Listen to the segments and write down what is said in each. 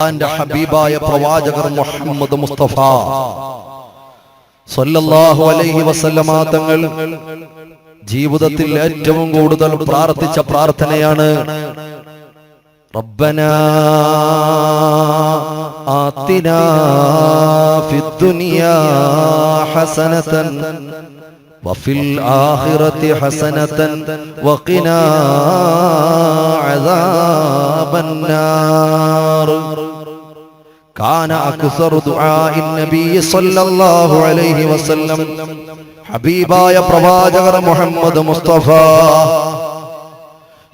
അള്ളാന്റെ ഹബീബായ പ്രവാചകർ മുഹമ്മദ് മുസ്തഫ സല്ലല്ലാഹു അലൈഹി വസല്ലമ തങ്ങൾ ജീവിതത്തിൽ ഏറ്റവും കൂടുതൽ പ്രാർത്ഥിച്ച പ്രാർത്ഥനയാണ് റബ്ബനാ ആതിനാ ഫിദ്ദുനിയാ ഹസനതൻ വഫിൽ ആഖിറതി ഹസനതൻ വഖിനാ അദാബന്നാർ. കാന അക്സറു ദുആഇൻ നബി സല്ലല്ലാഹു അലൈഹി വസല്ലം ഹബീബായ പ്രവാചകർ മുഹമ്മദ് മുസ്തഫ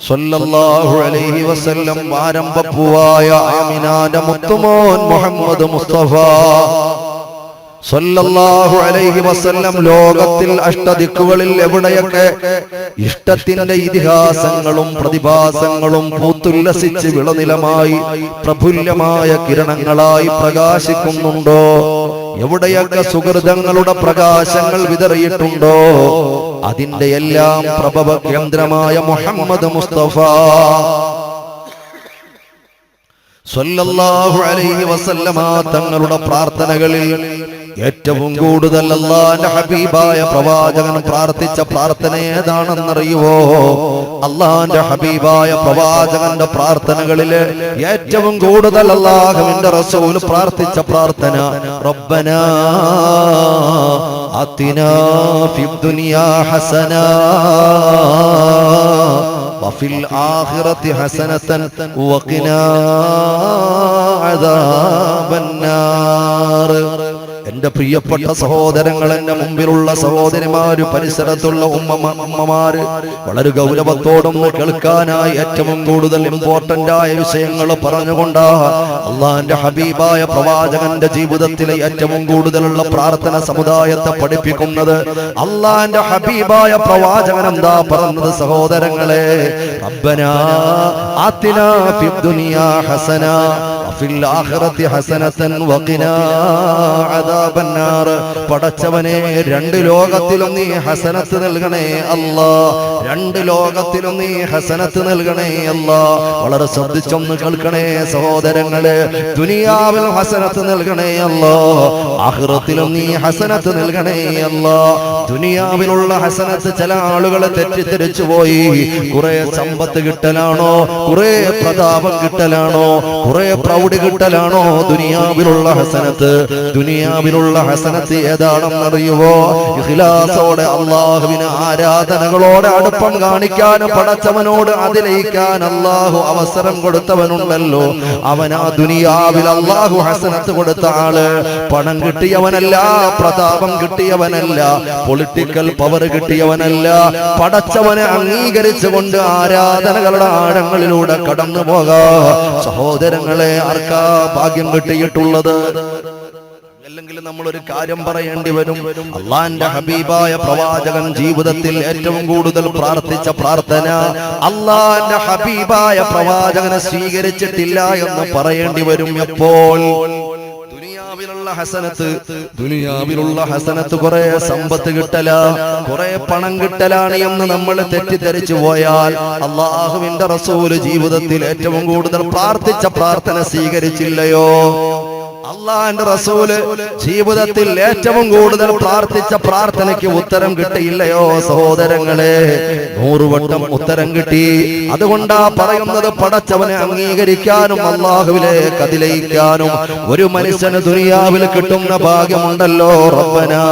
സല്ലല്ലാഹു അലൈഹി വസല്ലം ആരംഭപ്പൂവായ ആമിനാന്റെ മുത്തുമോൻ മുഹമ്മദ് മുസ്തഫ സല്ലല്ലാഹു അലൈഹി വസല്ലം ലോകത്തിൽ അഷ്ടദിക്കുകളിൽ എവിടെയൊക്കെ ഇഷ്ടത്തിന്റെ ഇതിഹാസങ്ങളും പ്രതിഭാസങ്ങളും പൂത്തുല്ലസിച്ച് വിളനിലമായി പ്രഫുല്ലമായ കിരണങ്ങളായി പ്രകാശിക്കുന്നുണ്ടോ, എവിടെയൊക്കെ സുഹൃതങ്ങളുടെ പ്രകാശങ്ങൾ വിതറിയിട്ടുണ്ടോ, അതിന്റെ എല്ലാം പ്രഭവ കേന്ദ്രമായ മുഹമ്മദ് മുസ്തഫ സല്ലല്ലാഹു അലൈഹി വസല്ലമ തങ്ങളുടെ പ്രാർത്ഥനകളിൽ ഏറ്റവും കൂടുതൽ അല്ലാഹുവിന്റെ ഹബീബായ പ്രവാചകൻ പ്രാർത്ഥിച്ച പ്രാർത്ഥന ഏതാണെന്നറിയുവോ? അല്ലാഹുവിന്റെ ഹബീബായ പ്രവാചകന്റെ പ്രാർത്ഥനകളിൽ ഏറ്റവും കൂടുതൽ അല്ലാഹുവിന്റെ റസൂൽ പ്രാർത്ഥിച്ച പ്രാർത്ഥന റബ്ബനാ ആതിനാ ഫിദ്ദുനിയാ ഹസനാ വഫിൽ ആഖിറതി ഹസനതൻ വഖിനാ അദാബന്നാർ. എന്റെ പ്രിയപ്പെട്ട സഹോദരങ്ങൾ, എന്റെ മുമ്പിലുള്ള സഹോദരിമാര്, പരിസരത്തുള്ള ഉമ്മമാര് വളരെ ഗൗരവത്തോടൊന്ന് കേൾക്കാനായി ഏറ്റവും കൂടുതൽ ഇമ്പോർട്ടന്റ് ആയ വിഷയങ്ങൾ പറഞ്ഞുകൊണ്ടാ അള്ളാന്റെ ഹബീബായ പ്രവാചകന്റെ ജീവിതത്തിലെ ഏറ്റവും കൂടുതലുള്ള പ്രാർത്ഥന സമുദായത്തെ പഠിപ്പിക്കുന്നത്. അള്ളാന്റെ ഹബീബായ പ്രവാചകൻ എന്താ പറഞ്ഞത് സഹോദരങ്ങളെ? റബ്ബനാ ആതിനാ ഫിദ്ദുനിയാ ഹസനാ വഫിൽ ആഖിറതി ഹസനതൻ വഖിനാ അദാബന്നാർ. പടച്ചവനെ, രണ്ട് ലോകത്തിലും നീ ഹസനത്ത് നൽകണേ അല്ലാ, രണ്ട് ലോകത്തിലും നീ ഹസനത്ത് നൽകണേ അല്ലാ. വളരെ ശ്രദ്ധിച്ചൊന്ന് കേൾക്കണേ സഹോദരങ്ങളെ. ദുനിയാവിൽ ഹസനത്ത് നൽകണേ അല്ലാ, ആഖിറത്തിലും നീ ഹസനത്ത് നൽകണേ അല്ലാ. ദുനിയാവിലുള്ള ഹസനത്ത് ചില ആളുകളെ തെറ്റിദ്ധരിച്ചു പോയി. കുറെ സമ്പത്ത് കിട്ടലാണോ, കുറെ പ്രതാപം കിട്ടലാണോ, കുറെ പ്രൗഢി കിട്ടലാണോ ദുനിയാവിലുള്ള ഹസനത്ത്? ദുനിയാവിലുള്ള ഹസനത്ത് ഏതാണെന്നറിയുവോ? ഇഖ്ലാസോടെ അല്ലാഹുവിന് ആരാധനകളോടെ അടുപ്പം കാണിക്കാൻ, പടച്ചവനോട് അതിലയിക്കാൻ അല്ലാഹു അവസരം കൊടുത്തവനുണ്ടല്ലോ, അവൻ ആ ദുനിയാവിൽ അല്ലാഹു ഹസനത്ത് കൊടുത്ത ആള്. പണം കിട്ടിയവനല്ല, പ്രതാപം കിട്ടിയവനല്ല, പൊളിറ്റിക്കൽ പവർ കിട്ടിയവനല്ല. പടച്ചവനെ അംഗീകരിച്ചുകൊണ്ട് ആരാധനകളുടെ ആഴങ്ങളിലൂടെ കടന്നു പോകാ സഹോദരങ്ങളെ, ആർക്കാ ഭാഗ്യം കിട്ടിയിട്ടുള്ളത്? അല്ലെങ്കിൽ നമ്മളൊരു കാര്യം പറയേണ്ടി വരും. അള്ളാന്റെ ഹബീബായ പ്രവാചകൻ ജീവിതത്തിൽ ഏറ്റവും കൂടുതൽ പ്രാർത്ഥിച്ച പ്രാർത്ഥന അള്ളാന്റെ ഹബീബായ പ്രവാചകനെ സ്വീകരിച്ചിട്ടില്ല എന്ന് പറയേണ്ടി വരും. എപ്പോൾ? ദുനിയാവിലുള്ള ഹസനത്ത് കുറെ സമ്പത്ത് കിട്ടല, കുറെ പണം കിട്ടലാണ് എന്ന് നമ്മൾ തെറ്റിദ്ധരിച്ചു പോയാൽ അല്ലാഹുവിന്റെ റസൂല് ജീവിതത്തിൽ ഏറ്റവും കൂടുതൽ പ്രാർത്ഥിച്ച പ്രാർത്ഥന സ്വീകരിച്ചില്ലയോ? അള്ളാന്റെ റസൂല് ജീവിതത്തിൽ ഏറ്റവും കൂടുതൽ പ്രാർത്ഥിച്ച പ്രാർത്ഥനയ്ക്ക് ഉത്തരം കിട്ടിയില്ലയോ സഹോദരങ്ങളെ? 100 വട്ടം ഉത്തരം കിട്ടി. അതുകൊണ്ടാ പറയുന്നത്, പടച്ചവനെ അംഗീകരിക്കാനും അല്ലാഹുവിലേക്ക് അതിലയിക്കാനും ഒരു മനുഷ്യന് ദുനിയാവിൽ കിട്ടുന്ന ഭാഗ്യമുണ്ടല്ലോ. റബ്ബനാ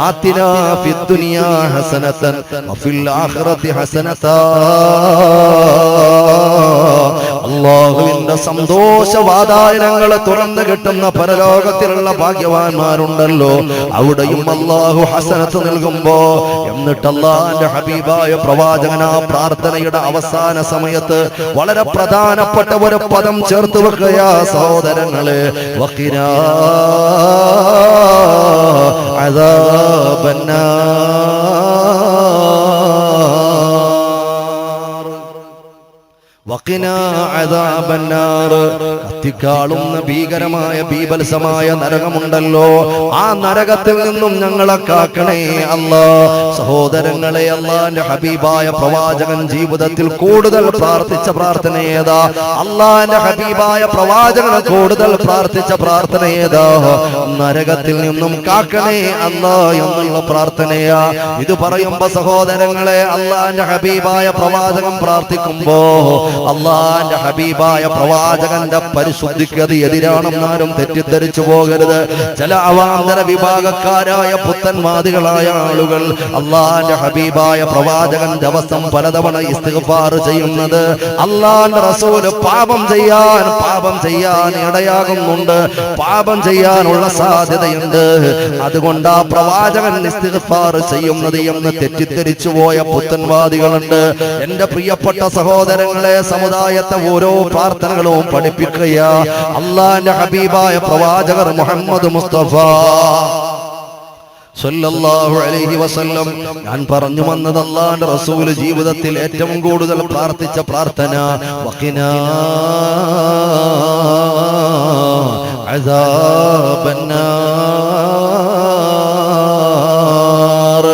ആതിനാ ഫിദ്ദുനിയാ ഹസനതൻ വഫിൽ ആഖിറതി ഹസനതാ. അല്ലാഹുവിന്റെ സന്തോഷവാതായനങ്ങളെ തുറന്നു കിട്ടുന്ന പരലോകത്തിലുള്ള ഭാഗ്യവാന്മാരുണ്ടല്ലോ, അവിടെയും അല്ലാഹു ഹസനത്ത് നൽകുമ്പോ, എന്നിട്ട് അല്ലാഹുവിന്റെ ഹബീബായ പ്രവാചകൻ ആ പ്രാർത്ഥനയുടെ അവസാന സമയത്ത് വളരെ പ്രധാനപ്പെട്ട ഒരു പദം ചേർത്ത് വെക്കുകയാ സഹോദരങ്ങളെ. വഖിനാ അദാബന്നാർ. വഖിനാ അദാബന്നാർ, കത്തിക്കാളുന്ന ഭീകരമായ ബീഭത്സമായ നരകമുണ്ടല്ലോ, ആ നരകത്തിൽ നിന്നും ഞങ്ങളെ കാക്കണേ അല്ലാ. സഹോദരങ്ങളെ, അല്ലാഹുവിന്റെ ഹബീബായ പ്രവാചകൻ ജീവിതത്തിൽ കൂടുതൽ പ്രാർത്ഥിച്ച പ്രാർത്ഥന ഏതാ? അല്ലാഹുവിന്റെ ഹബീബായ പ്രവാചകൻ കൂടുതൽ പ്രാർത്ഥിച്ച പ്രാർത്ഥന ഏതാ? നരകത്തിൽ നിന്നും കാക്കണേ അല്ലാ എന്നുള്ള പ്രാർത്ഥനയാ. ഇത് പറയുമ്പോ സഹോദരങ്ങളെ, അല്ലാഹുവിന്റെ ഹബീബായ പ്രവാചകൻ പ്രാർത്ഥിക്കുമ്പോ അല്ലാഹുവിന്റെ ഹബീബായ പ്രവാചകന്റെ പരിശുദ്ധിക്ക് അത് എതിരാണെന്നാരും തെറ്റിദ്ധരിച്ചു പോകരുത്. ചില അവാന്തര വിഭാഗക്കാരായ പുത്തൻവാദികളായ ആളുകൾ അല്ലാഹുവിന്റെ ഹബീബായ പ്രവാചകൻ ദിവസം പലതവണ ഇസ്തിഗ്ഫാർ ചെയ്യുന്നത് അല്ലാഹുവിന്റെ റസൂൽ പാപം ചെയ്യാൻ ഇടയാകുന്നുണ്ട്, പാപം ചെയ്യാനുള്ള സാധ്യതയുണ്ട്, അതുകൊണ്ട് ആ പ്രവാചകൻ ഇസ്തിഗ്ഫാർ ചെയ്യുന്നത് എന്ന് തെറ്റിദ്ധരിച്ചു പോയ പുത്തൻവാദികളുണ്ട്. എന്റെ പ്രിയപ്പെട്ട സഹോദരങ്ങളെ, സമുദായത്തെ ഓരോ പ്രാർത്ഥനകളും പഠിപ്പിക്കുക അല്ലാഹുവിന്റെ ഹബീബായ പ്രവാചകർ മുഹമ്മദ് മുസ്തഫ സല്ലല്ലാഹു അലൈഹി വസല്ലം. ഞാൻ പറഞ്ഞു വന്നത് അല്ലാഹുവിന്റെ റസൂൽ ജീവിതത്തിൽ ഏറ്റവും കൂടുതൽ പ്രാർത്ഥിച്ച പ്രാർത്ഥന വഖിനാ അദാബന്നാർ.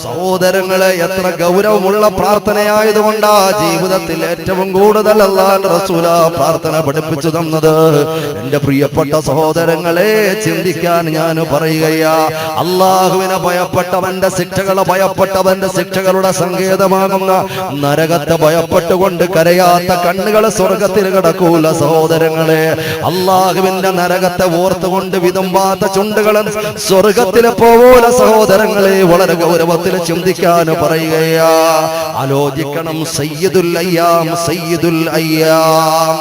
സഹോദരങ്ങളെ, എത്ര ഗൗരവമുള്ള പ്രാർത്ഥനയായതുകൊണ്ടാ ജീവിതത്തിൽ ഏറ്റവും കൂടുതൽ അല്ലാഹുവിന്റെ റസൂൽ പ്രാർത്ഥന പഠിപ്പിച്ചു തന്നത്. എന്റെ പ്രിയപ്പെട്ട സഹോദരങ്ങളെ, ചിന്തിക്കാൻ ഞാൻ പറയുകയാ, അള്ളാഹുവിനെ ഭയപ്പെട്ടവന്റെ ശിക്ഷകളുടെ സങ്കേതമാകുന്ന നരകത്തെ ഭയപ്പെട്ടുകൊണ്ട് കരയാത്ത കണ്ണുകൾ സ്വർഗത്തിൽ കിടക്കൂല സഹോദരങ്ങളെ. അള്ളാഹുവിന്റെ നരകത്തെ ഓർത്തുകൊണ്ട് വിതുമ്പാത്ത ചുണ്ടുകൾ സ്വർഗത്തിലെ പോകൂല സഹോദരങ്ങളെ. വളരെ ഗൗരവത്തിൽ ചിന്തിക്കാൻ പറയുകയാ. ആലോചിക്കണം. സയ്യിദുൽ അയ്യാം, സയ്യിദുൽ അയ്യാം.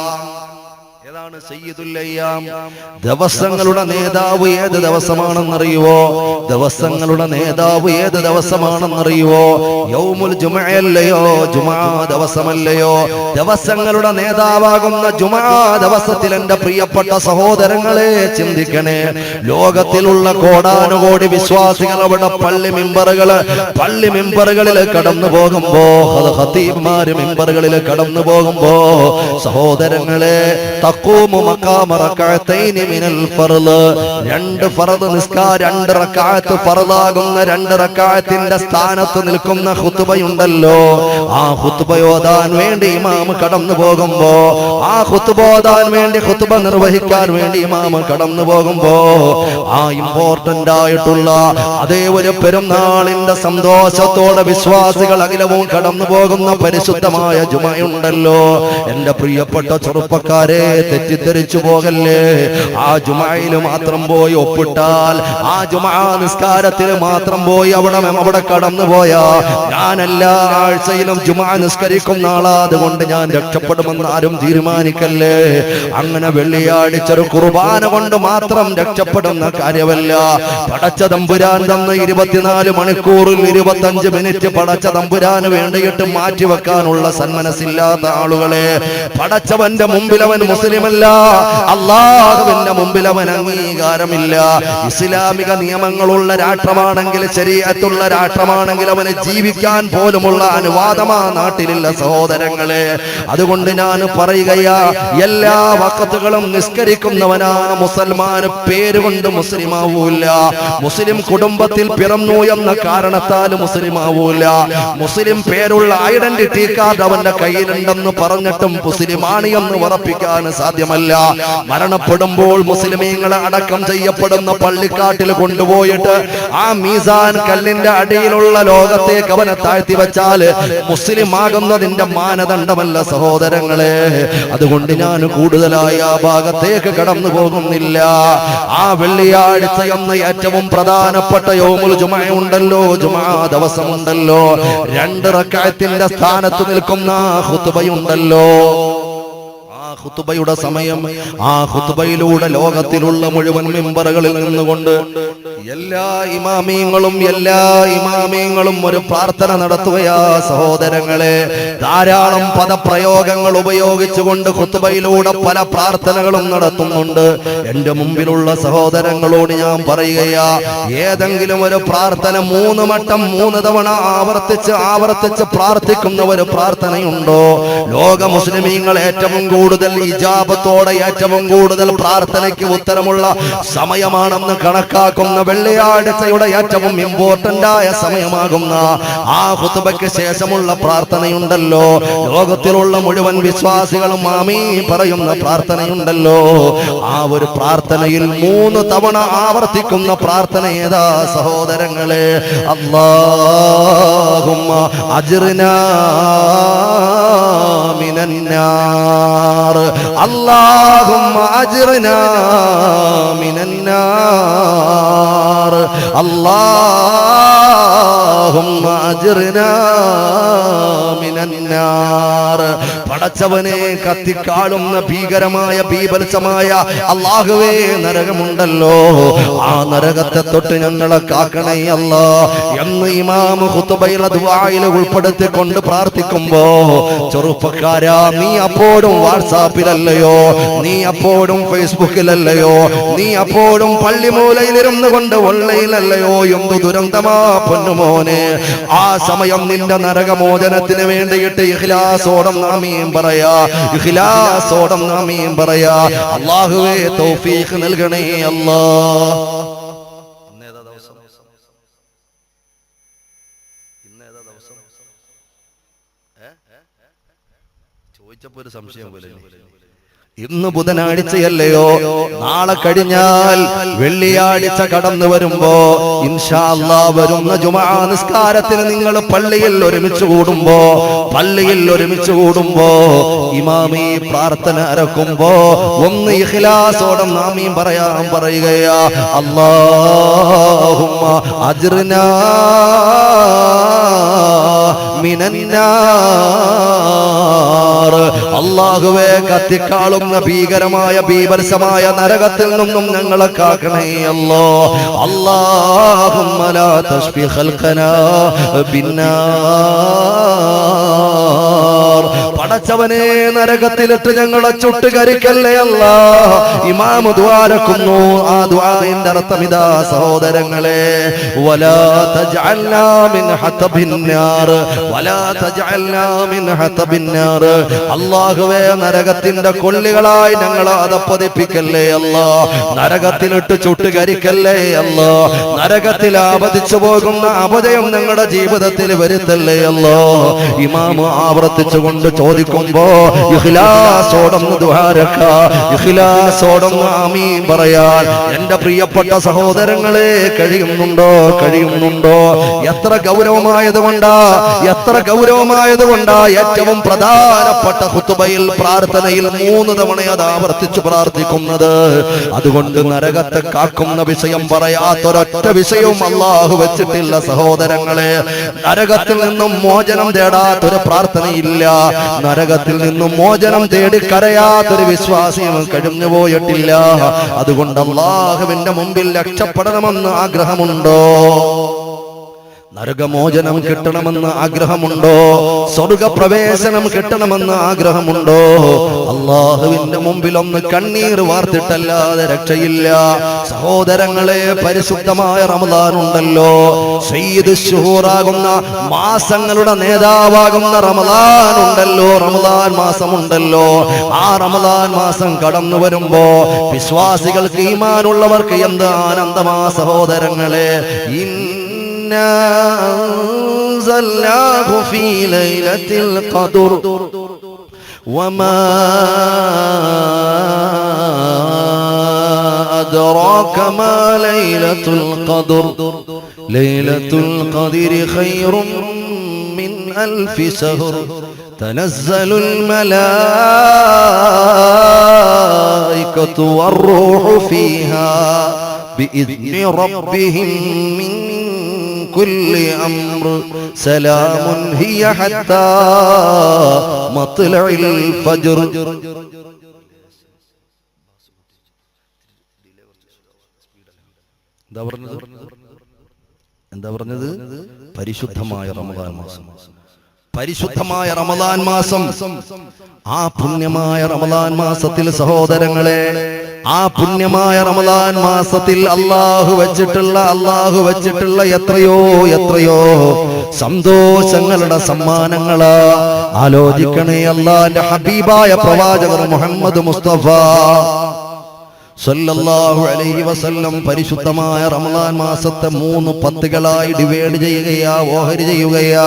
ഏതാണ് സയ്യിദുൽ അയ്യാം? ദിവസങ്ങളുടെ നേതാവ് ഏത് ദിവസമാണെന്നറിയുവോ? ദിവസങ്ങളുടെ നേതാവ് ഏത് ദിവസമാണെന്നറിയുവോ? യൗമുൽ ജുമഅല്ലയോ? ജുമാ ദിവസമല്ലയോ? ദിവസങ്ങളുടെ നേതാവാകുന്ന ജുമാ ദിവസത്തിൽ എന്റെ പ്രിയപ്പെട്ട സഹോദരങ്ങളെ ചിന്തിക്കണേ. ലോകത്തിലുള്ള കോടാനുകോടി വിശ്വാസികൾ അവിടെ പള്ളി മിമ്പറുകളിൽ കടന്നു പോകുമ്പോ, ഖതീബ്മാര് മിമ്പറുകളിൽ കടന്നു പോകുമ്പോ സഹോദരങ്ങളെ, രണ്ട് ഫർദ് നിസ്കാരം, 2 റക്അത്ത് ഫർദാകുന്ന 2 റക്അത്തിന്റെ സ്ഥാനത്ത് നിൽക്കുന്ന ഖുത്ബയുണ്ടല്ലോ, ആ ഖുത്ബ ഓതാൻ വേണ്ടി ഇമാം കടന്നു പോകുമ്പോ, ആ ഖുത്ബ ഓതാൻ വേണ്ടി ഖുത്ബ നിർവഹിക്കാൻ വേണ്ടി ഇമാം കടന്നു പോകുമ്പോ, ആ ഇമ്പോർട്ടന്റ് ആയിട്ടുള്ള അതേ ഒരു പെരുന്നാളിന്റെ സന്തോഷത്തോടെ വിശ്വാസികൾ അഖിലവും കടന്നു പോകുന്ന പരിശുദ്ധമായ ജുമയുണ്ടല്ലോ. എന്റെ പ്രിയപ്പെട്ട ചെറുപ്പക്കാരെ, തെറ്റിദ്ധരിച്ചു പോകല്ലേ. ആ ജുമയിൽ മാത്രം പോയി ഒപ്പിട്ടാൽ, ആ ജുമാ നിസ്കാരത്തിൽ മാത്രം പോയി അവിടെ കടന്നു പോയാ ഞാൻ എല്ലാ ആഴ്ചയിലും ജുമാ നിസ്കരിക്കുന്ന ആളാ, അതുകൊണ്ട് ഞാൻ രക്ഷപ്പെടുമെന്ന് ആരും തീരുമാനിക്കല്ലേ. അങ്ങനെ വെള്ളിയാഴ്ച ഒരു കുർബാന കൊണ്ട് മാത്രം രക്ഷപ്പെടുന്ന കാര്യമല്ല. പടച്ച തമ്പുരാൻ തന്ന 24 മണിക്കൂറിൽ 25 മിനിറ്റ് പടച്ച തമ്പുരാന് വേണ്ടിയിട്ട് മാറ്റിവെക്കാനുള്ള സന്മനസ്സില്ലാത്ത ആളുകളെ, പടച്ചവന്റെ മുമ്പിൽ അവൻ മുസ്ലിമല്ല, അല്ലാഹുവിന്റെ മുമ്പിൽ അവൻ അംഗീകാരമില്ല. ഇസ്ലാമിക നിയമങ്ങളുള്ള രാഷ്ട്രമാണെങ്കിൽ, ശരീഅത്തുള്ള രാഷ്ട്രമാണെങ്കിൽ അവന് ജീവിക്കാൻ പോലുമുള്ള അനുവാദമാ നാട്ടിലില്ല സഹോദരങ്ങളെ. അതുകൊണ്ട് ഞാൻ പറയുകയാ, എല്ലാ വഖത്തുകളും നിസ്കരിക്കുന്നവനാണ് മുസൽമാൻ, പേരുകൊണ്ട് മുസ്ലിമാവൂല. മുസ്ലിം കുടുംബത്തിൽ പിറന്നു എന്ന കാരണത്താൽ മുസ്ലിമാവൂല. മുസ്ലിം പേരുള്ള ഐഡന്റിറ്റി കാർഡ് അവന്റെ കയ്യിലുണ്ടെന്ന് പറഞ്ഞിട്ടും മുസ്ലിമാണ് എന്ന് ഉറപ്പിക്കാൻ സാധ്യമല്ല. മരണപ്പെടുമ്പോൾ മുസ്ലിമീങ്ങളെ അടക്കം ചെയ്യപ്പെടുന്ന പള്ളിക്കാട്ടിൽ കൊണ്ടുപോയിട്ട് ആ മീസാൻ കല്ലിന്റെ അടിയിലുള്ള ലോകത്തേക്ക് അവനെ താഴ്ത്തി വെച്ചാൽ മുസ്ലിം ആകുന്നതിന്റെ മാനദണ്ഡമല്ല സഹോദരങ്ങളെ. അതുകൊണ്ട് ഞാൻ കൂടുതലായി ആ ഭാഗത്തേക്ക് കടന്നു പോകുന്നില്ല. ആ വെള്ളിയാഴ്ച എന്ന ഏറ്റവും പ്രധാനപ്പെട്ട യൗമുൽ ജുമഅ ഉണ്ടല്ലോ, ജുമാ ദിവസമുണ്ടല്ലോ, 2 റക്അത്തിന്റെ സ്ഥാനത്ത് നിൽക്കുന്ന ഖുത്ബയുണ്ടല്ലോ. ഖുതുബയുടെ സമയം, ആ ഖുതുബയിലൂടെ ലോകത്തിലുള്ള മുഴുവൻ മിമ്പറുകളിൽ നിന്നുകൊണ്ട് എല്ലാ ഇമാമിയങ്ങളും ഒരു പ്രാർത്ഥന നടത്തുകയാ സഹോദരങ്ങളെ. ധാരാളം പദപ്രയോഗങ്ങൾ ഉപയോഗിച്ചുകൊണ്ട് ഖുതുബയിലൂടെ പല പ്രാർത്ഥനകളും നടത്തുന്നുണ്ട്. എന്റെ മുമ്പിലുള്ള സഹോദരങ്ങളോട് ഞാൻ പറയുകയാ, ഏതെങ്കിലും ഒരു പ്രാർത്ഥന 3 വട്ടം 3 തവണ ആവർത്തിച്ച് പ്രാർത്ഥിക്കുന്ന ഒരു പ്രാർത്ഥനയുണ്ടോ? ലോക മുസ്ലിമീങ്ങൾ ഏറ്റവും കൂടുതൽ ഇജാബത്തോടെ ഏറ്റവും കൂടുതൽ പ്രാർത്ഥനയ്ക്ക് ഉത്തരമുള്ള സമയമാണെന്ന് കണക്കാക്കുന്ന വെള്ളിയാഴ്ചയുടെ ഏറ്റവും ഇമ്പോർട്ടന്റ് ആയ സമയമാകുന്ന ആ ഖുതുബയ്ക്ക് ശേഷമുള്ള പ്രാർത്ഥനയുണ്ടല്ലോ, ലോകത്തിലുള്ള മുഴുവൻ വിശ്വാസികളും ആമീൻ പറയുന്ന പ്രാർത്ഥനയുണ്ടല്ലോ, ആ ഒരു പ്രാർത്ഥനയിൽ 3 തവണ ആവർത്തിക്കുന്ന പ്രാർത്ഥന ഏതാ സഹോദരങ്ങളെ? അല്ലാഹുമ്മ അജ്റിനാ മിനന്നാർ, അല്ലാഹുമ്മ അജ്റിനാ മിനന്നാർ, അല്ലാഹുമ്മ അജ്റിനാ മിനന്നാർ. പടച്ചവനെ, കത്തിക്കാളുന്ന ഭീകരമായ ബീഭത്സമായ അല്ലാഹുവേ നരകമുണ്ടല്ലോ, ആ നരകത്തെ തൊട്ട് ഞങ്ങളെ കാക്കണേ അല്ലാ എന്ന് ഇമാം ഖുതുബയുടെ ദുആയിൽ ഉൾപ്പെടുത്തിക്കൊണ്ട് പ്രാർത്ഥിക്കുമ്പോ, ചെറുപ്പക്കാരാ, നീ അപ്പോഴും വാട്സാപ്പിലല്ലയോ, നീ അപ്പോഴും ഫേസ്ബുക്കിലല്ലയോ, നീ അപ്പോഴും പള്ളിമൂലയിലിരുന്നു കൊണ്ട് ഓൺലൈനിലല്ലയോ? എന്തു ദുരന്തമാ പൊന്നുമോനെ. ആ സമയം നിന്റെ നരകമോചനത്തിന് വേണ്ടിയിട്ട് ഇഖ്ലാസോടെ ആമീൻ പറയാ, ഇഖ്ലാസോടെ ആമീൻ പറയാ. അല്ലാഹുവേ തൗഫീഖ് നൽകണേ അല്ലാ. ചോദിച്ചപ്പോ ഒരു സംശയം പോലെ, ഇന്ന് ബുധനാഴ്ചയല്ലയോ, നാളെ കഴിഞ്ഞാൽ വെള്ളിയാഴ്ച കടന്നു വരുമ്പോ ഇൻഷാ അല്ലാഹ് വരുന്ന ജുമുഅ നിസ്കാരത്തിന് നിങ്ങൾ പള്ളിയിൽ ഒരുമിച്ച് കൂടുമ്പോ ഇമാമി പ്രാർത്ഥന അരക്കുമ്പോ ഒന്ന് ഇഖ്ലാസോടെ ആമീൻ പറയാൻ പറയുകയാ, അല്ലാഹുമ്മ അജ്റിനാ മിനന്നാർ, അല്ലാഹുവേ കത്തിക്കാളുന്ന ഭീകരമായ ബീഭത്സമായ നരകത്തിൽ നിന്നും ഞങ്ങളെ കാക്കണേ അല്ലാ. അല്ലാഹുമ്മ ലാ തശ്ഫി ഖൽഖനാ ബിന്നാർ, പടച്ചവനെ നരകത്തിലിട്ട് ഞങ്ങളെ ചുട്ടുകരിക്കല്ലേ അല്ലാ. ഇമാം ദുആരക്കുന്നു. ആ ദുആഇന്റെ അർത്ഥം ഇതാ സഹോദരങ്ങളെ, വലാ തജ്അൽനാ മിൻ ഹതബിന്നാർ, വലാ തജ്അൽനാ മിൻ ഹതബിന്നാർ, അല്ലാഹുവേ നരകത്തിന്റെ കൊള്ളികളായി ഞങ്ങളെ അതപ്പതിപ്പിക്കല്ലേ അല്ലാ, നരകത്തിലിട്ട് ചുട്ടുകരിക്കല്ലേ അല്ലാ, നരകത്തിൽ ആപതിച്ചു പോകുന്ന അപജയം ഞങ്ങളുടെ ജീവിതത്തിൽ വരുത്തല്ലേ അല്ലാ. ഇമാം ആവർത്തിച്ചുകൊണ്ട് ചോദിക്കുമ്പോ ഇഖ്ലാസോടെ ദുആരക്ക, ഇഖ്ലാസോടെ ആമീൻ പറയാൻ എന്റെ പ്രിയപ്പെട്ട സഹോദരങ്ങളെ കഴിയുന്നുണ്ടോ? എത്ര ഗൗരവമായതുകൊണ്ടാ ഏറ്റവും പ്രധാനപ്പെട്ട ഖുതുബയിൽ പ്രാർത്ഥനയിൽ 3 തവണ അത് ആവർത്തിച്ച് പ്രാർത്ഥിക്കുന്നത്. അതുകൊണ്ട് നരകത്തെ കാക്കുന്ന വിഷയം പറയാത്തൊരൊറ്റ വിഷയവും അല്ലാഹു വെച്ചിട്ടില്ല സഹോദരങ്ങളെ. നരകത്തിൽ നിന്നും മോചനം തേടാത്തൊരു പ്രാർത്ഥനയില്ല, നരകത്തിൽ നിന്നും മോചനം തേടി കരയാത്തൊരു വിശ്വാസിയും കഴിഞ്ഞു പോയിട്ടില്ല. അതുകൊണ്ട് അല്ലാഹുവിന്റെ മുമ്പിൽ രക്ഷപ്പെടണമെന്ന് ആഗ്രഹമുണ്ടോ? നരകമോചനം കിട്ടണമെന്ന് ആഗ്രഹമുണ്ടോ? സ്വർഗപ്രവേശനം കിട്ടണമെന്ന് ആഗ്രഹമുണ്ടോ? അല്ലാഹുവിന്റെ മുമ്പിൽ ഒന്ന് കണ്ണീർ വാർത്തിട്ടല്ലാതെ രക്ഷയില്ല സഹോദരങ്ങളെ. പരിശുദ്ധമായ റമദാൻ ഉണ്ടല്ലോ, സയ്യിദ് ശുഹൂറാകുന്ന മാസങ്ങളുടെ നേതാവാകുന്ന റമദാൻ ഉണ്ടല്ലോ, റമദാൻ മാസമുണ്ടല്ലോ. ആ റമദാൻ മാസം കടന്നു വരുമ്പോ വിശ്വാസികൾക്ക്, ഈമാനുള്ളവർക്ക് എന്ത് ആനന്ദമാ സഹോദരങ്ങളെ. أنزلناه في ليلة القدر وما أدراك ما ليلة القدر ليلة القدر خير من 1000 شهر تنزل الملائكة والروح فيها بإذن ربهم من كل أمر سلام هي حتى مطلع الفجر. എന്താ പറഞ്ഞത്? പരിശുദ്ധമായ റമദാൻ മാസം. പരിശുദ്ധമായ റമദാൻ മാസം. ആ പുണ്യമായ റമദാൻ മാസത്തിൽ സഹോദരങ്ങളെ, ആ പുണ്യമായ റമദാൻ മാസത്തിൽ അല്ലാഹു വെച്ചിട്ടുള്ള എത്രയോ സന്തോഷങ്ങളുടെ സമ്മാനങ്ങളാ. ആലോചിക്കണേ, അല്ലാഹുവിന്റെ ഹബീബായ പ്രവാചകർ മുഹമ്മദ് മുസ്തഫ സല്ലല്ലാഹു അലൈഹി വസല്ലം പരിശുദ്ധമായ റമദാൻ മാസത്തെ 3 പത്തുകളായി ഡിവൈഡ് ചെയ്യുകയാ, ഓഹരി ചെയ്യുകയാ.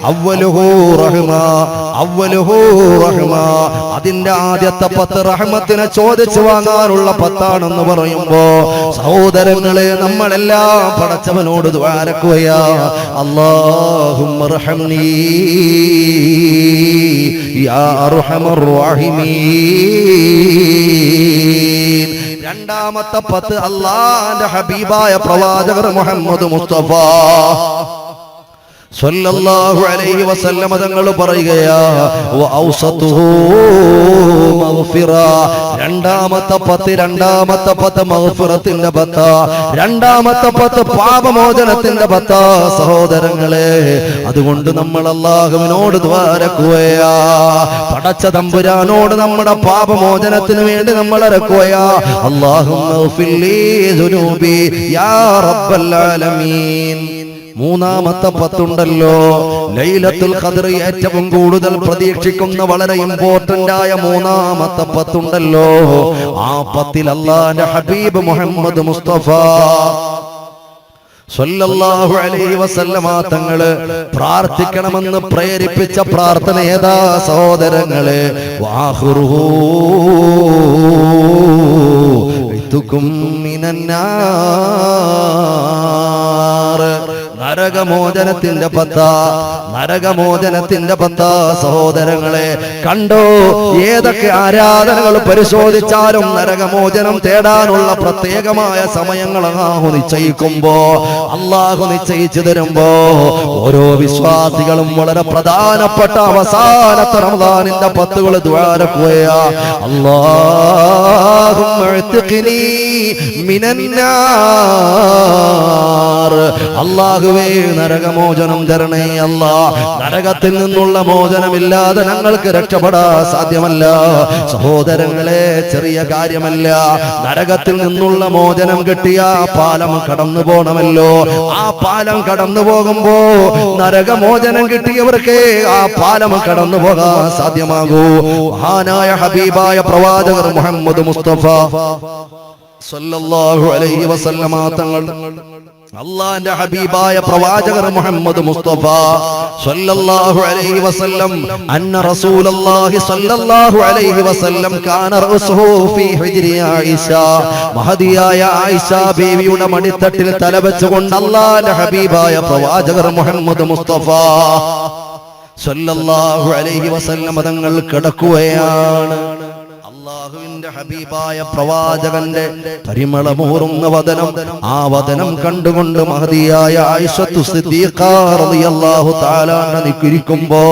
അവ്വലുഹു റഹ്മ. അതിന്റെ ആദ്യത്തെ 10 റഹ്മത്തിനെ ചോദിച്ചു വാങ്ങാനുള്ള 10ആണെന്ന് പറയുമ്പോ സഹോദരങ്ങളെ, നമ്മളെല്ലാം പടച്ചവനോട് ദുആരക്കുകയാ. അല്ലാഹുമ്മ റഹ്മനി യാ അർഹമർ റഹീമീൻ. രണ്ടാമത്തെ 10 അല്ലാഹുവിന്റെ ഹബീബായ പ്രവാചകർ മുഹമ്മദ് മുസ്തഫ സല്ലല്ലാഹു അലൈഹി വസല്ലം തങ്ങൾ പറയുകയാ, വഔസതുഹു മഗ്ഫിറ. രണ്ടാമത്തെ 10 മഗ്ഫിറത്തിന്റെ 10, രണ്ടാമത്തെ 10 പാപമോചനത്തിന്റെ 10. സഹോദരങ്ങളെ, അതുകൊണ്ട് നമ്മൾ അല്ലാഹുവിനോട് ദ്വാരക്കുകയാ. പടച്ച തമ്പുരാനോട് നമ്മുടെ പാപമോചനത്തിന് വേണ്ടി നമ്മൾ ഇറക്കുകയാ. അല്ലാഹുമ്മ ഗ്ഫിർലി ദുനൂബി യാ റബ്ബൽ ആലമീൻ. മൂന്നാമത്തെ 10 ഉണ്ടല്ലോ, ലൈലത്തുൽ ഖദ്ർ ഏറ്റവും കൂടുതൽ പ്രതീക്ഷിക്കുന്ന വളരെ ഇമ്പോർട്ടന്റ് ആയ മൂന്നാമത്തെ 10 ഉണ്ടല്ലോ. ആ 10ൽ അല്ലാഹുവിന്റെ ഹബീബ് മുഹമ്മദ് മുസ്തഫ സല്ലല്ലാഹു അലൈഹി വസല്ലമ തങ്ങള് പ്രാർത്ഥിക്കണമെന്ന് പ്രേരിപ്പിച്ച പ്രാർത്ഥന ഏതാ സഹോദരങ്ങളെ? വാഖിറുഹു ഇതുകും മിനന്നാർ. നരകമോചനത്തിന്റെ 10 സഹോദരങ്ങളെ, കണ്ടോ? ഏതൊക്കെ ആരാധനകൾ പരിശോധിച്ചാലും നരകമോചനം തേടാനുള്ള പ്രത്യേകമായ സമയങ്ങൾ അല്ലാഹു നിശ്ചയിക്കുമ്പോ, അല്ലാഹു നിശ്ചയിച്ചു തരുമ്പോ ഓരോ വിശ്വാസികളും വളരെ പ്രധാനപ്പെട്ട അവസാനത്തെ റമദാനിന്റെ 10 ദുആരക്കുകയാ. അല്ലാഹുമ്മ ഇഅ്തിഖ്നി മിനന്നാർ. അല്ലാഹുവേ, നരകമോചനം തരണേ അല്ലാ. നരകത്തിൽ നിന്നുള്ള മോചനമില്ലാതെ ഞങ്ങൾക്ക് രക്ഷപ്പെടാൻ സാധ്യമല്ല. സഹോദരങ്ങളെ, ചെറിയ കാര്യമല്ല. നരകത്തിൽ നിന്നുള്ള മോചനം കിട്ടിയ പാലം കടന്നു പോകണമല്ലോ. ആ പാലം കടന്നു പോകുമ്പോ നരകമോചനം കിട്ടിയവർക്ക് ആ പാലം കടന്നു പോകാൻ സാധ്യമാകൂ. മഹാനായ ഹബീബായ പ്രവാചകർ മുഹമ്മദ് മുസ്തഫ സല്ലല്ലാഹു അലൈഹി വസല്ലമ തങ്ങൾ, അല്ലാഹുവിന്റെ ഹബീബായ പ്രവാചകർ മുഹമ്മദ് മുസ്തഫ സല്ലല്ലാഹു അലൈഹി വസല്ലം, അന്ന റസൂലുള്ളാഹി സല്ലല്ലാഹു അലൈഹി വസല്ലം കാന റഅസുഹു ഫീ ഹിജ്രി ആയിഷ. മഹദിയായ ആയിഷ ബീവിയുടെ മടിത്തട്ടിൽ തലവെച്ചുകൊണ്ട് അല്ലാഹുവിന്റെ ഹബീബായ പ്രവാചകർ മുഹമ്മദ് മുസ്തഫ സല്ലല്ലാഹു അലൈഹി വസല്ലം തങ്ങൾ കിടക്കുകയാണ്. അല്ലാഹുവിന്റെ ഹബീബായ പ്രവാചകന്റെ പരിമളമൂറുന്ന വദനം, ആ വദനം കണ്ടുകൊണ്ട് മഹദിയായ ആയിഷത്തു സിദ്ദീഖ റളിയല്ലാഹു തആല അൻഹ നിൽക്കുമ്പോ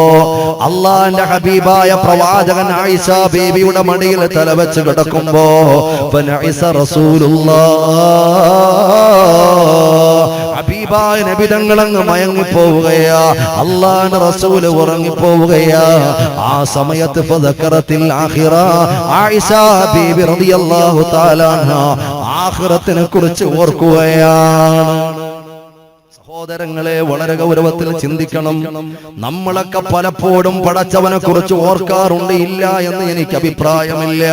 അല്ലാഹുവിന്റെ ഹബീബായ പ്രവാചകൻ ആയിഷ ബീവിയുടെ മടിയിൽ തലവെച്ച് കിടക്കുമ്പോ ഫനഇസ റസൂലുള്ളാഹ്, ഹബീബായ നബി തങ്ങൾ അങ്ങ് മയങ്ങിപ്പോവുകയാ. അല്ലാഹുവിന്റെ റസൂൽ ഉറങ്ങിപ്പോവുകയാ. ആ സമയത്ത് ഫദക്കറത്തിൽ ആഖിറ, ആയിഷ ബീബി റളിയല്ലാഹു തആല അൻഹ ആഖിറത്തിനെ കുറിച്ച് ഓർക്കുകയാണ്. സഹോദരങ്ങളെ, വളരെ ഗൗരവത്തിൽ ചിന്തിക്കണം. നമ്മളൊക്കെ പലപ്പോഴും പടച്ചവനെ കുറിച്ച് ഓർക്കാറുണ്ട്, ഇല്ല എന്ന് എനിക്ക് അഭിപ്രായമില്ല.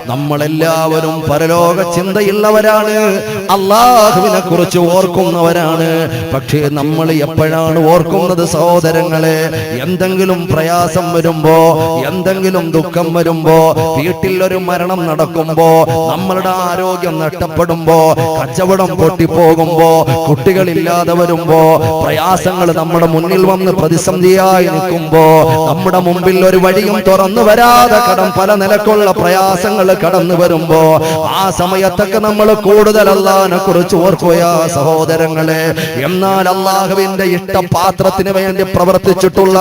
നമ്മളെല്ലാവരും പരലോക ചിന്തയുള്ളവരാണ്, അല്ലാഹുവിനെ കുറിച്ച് ഓർക്കുന്നവരാണ്. പക്ഷേ നമ്മൾ എപ്പോഴാണ് ഓർക്കുന്നത് സഹോദരങ്ങളെ? എന്തെങ്കിലും പ്രയാസം വരുമ്പോ, എന്തെങ്കിലും ദുഃഖം വരുമ്പോ, വീട്ടിൽ ഒരു മരണം നടക്കുമ്പോ, നമ്മളുടെ ആരോഗ്യം നഷ്ടപ്പെടുമ്പോ, കച്ചവടം പൊട്ടിപ്പോകുമ്പോ, കുട്ടികളില്ലാതെ വരുമ്പോ, വരുമ്പോ, പ്രയാസങ്ങൾ നമ്മുടെ മുന്നിൽ വന്ന് പ്രതിസന്ധിയായി നിൽക്കുമ്പോ, നമ്മുടെ മുമ്പിൽ ഒരു വഴിയും തുറന്നു വരാതെ പല നിലക്കുള്ള പ്രയാസങ്ങൾ കടന്നു വരുമ്പോ, ആ സമയത്തൊക്കെ നമ്മൾ കൂടുതൽ അല്ലാഹുവിനെ കുറിച്ച് ഓർക്കുകയാ സഹോദരങ്ങളെ. എന്നാൽ അള്ളാഹുവിന്റെ ഇഷ്ടപാത്രത്തിന് വേണ്ടി പ്രവർത്തിച്ചിട്ടുള്ള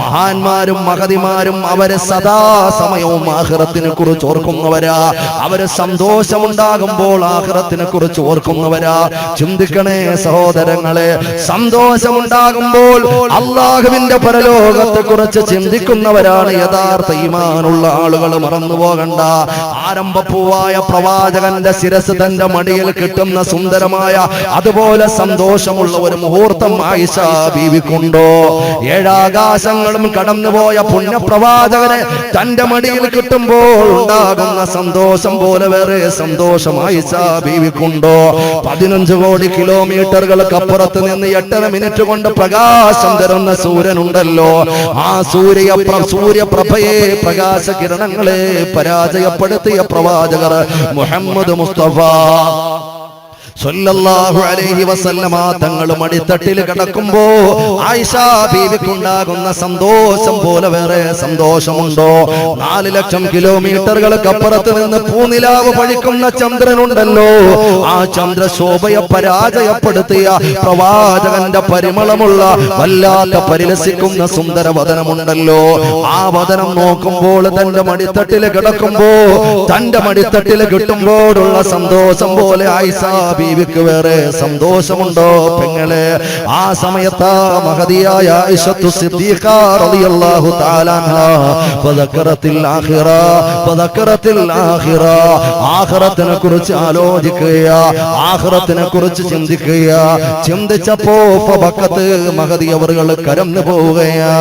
മഹാന്മാരും മഹതിമാരും അവര് സദാസമയവും ആഖിറത്തിനെ കുറിച്ച് ഓർക്കുന്നവരാ. അവര് സന്തോഷമുണ്ടാകുമ്പോൾ ആഖിറത്തിനെ കുറിച്ച് ഓർക്കുന്നവരാ. ചിന്തിക്കണേ സഹോദരങ്ങളെ, സന്തോഷമുണ്ടാകുമ്പോൾ അള്ളാഹുവിന്റെ പരലോകത്തെ കുറിച്ച് ചിന്തിക്കുന്നവരാണ് യഥാർത്ഥ ഈമാനുള്ള ആളുകൾ. മറന്നു പോകണ്ട. ആരംഭപ്പൂവായ പ്രവാചകന്റെ ശിരസ് തന്റെ മടിയിൽ കിട്ടുന്ന സുന്ദരമായ അതുപോലെ സന്തോഷമുള്ള ഒരു മുഹൂർത്തം ആയിഷ ബീവിക്കുണ്ടോ? ഏഴാകാശങ്ങളും കടന്നുപോയ പുണ്യപ്രവാചകനെ തന്റെ മടിയിൽ കിട്ടുമ്പോൾ ഉണ്ടാകുന്ന സന്തോഷം പോലെ വേറെ സന്തോഷം ആയിഷ ബീവിക്കുണ്ടോ? 15 കോടി കിലോമീറ്ററുകൾക്ക് അപ്പുറത്ത് നിന്ന് 8 മിനിറ്റ് കൊണ്ട് പ്രകാശം തരുന്ന സൂര്യനുണ്ടല്ലോ, ആ സൂര്യപ്രഭയെ പ്രകാശകിരണങ്ങളെ പരാജയപ്പെടുത്തിയ പ്രവാചകർ മുഹമ്മദ് മുസ്തഫ സല്ലല്ലാഹു അലൈഹി വസല്ലമ തങ്ങൾ മടിത്തട്ടിൽ കിടക്കുമ്പോ ആയിഷ ബീവിക്കുണ്ടാകുന്ന സന്തോഷം പോലെ വേറെ സന്തോഷമുണ്ടോ? 4 ലക്ഷം കിലോമീറ്ററുകൾക്ക് അപ്പുറത്ത് നിന്ന് പൂനിലാവ് പഴിക്കുന്ന ചന്ദ്രനുണ്ടല്ലോ, ആ ചന്ദ്രശോഭയെ പരാജയപ്പെടുത്തിയ പ്രവാചകന്റെ പരിമളമുള്ള വല്ലാത്ത പരിലസിക്കുന്ന സുന്ദര വദനമുണ്ടല്ലോ, ആ വദനം നോക്കുമ്പോൾ തന്റെ മടിത്തട്ടിൽ കിടക്കുമ്പോ തന്റെ മടിത്തട്ടിൽ കിട്ടുമ്പോഴുള്ള സന്തോഷം പോലെ ആയിഷ ബീവിക്ക് വേറെ സന്തോഷമുണ്ടോ പെങ്ങളെ? ആ സമയത്ത് മഹദിയായ ആയിഷത്തു സിദ്ദീഖ റളിയല്ലാഹു തആല അൻഹാ ഫദക്കറത്തിൽ ആഖിറ, ആഖിറത്തിനെ കുറിച്ച് ആലോചിക്കുക, ആഖിറത്തിനെ കുറിച്ച് ചിന്തിക്കുക. ചിന്തിച്ചപ്പോ ഫബക്കത്ത് മഹദി അവറുകൾ കരഞ്ഞു പോവുകയാ.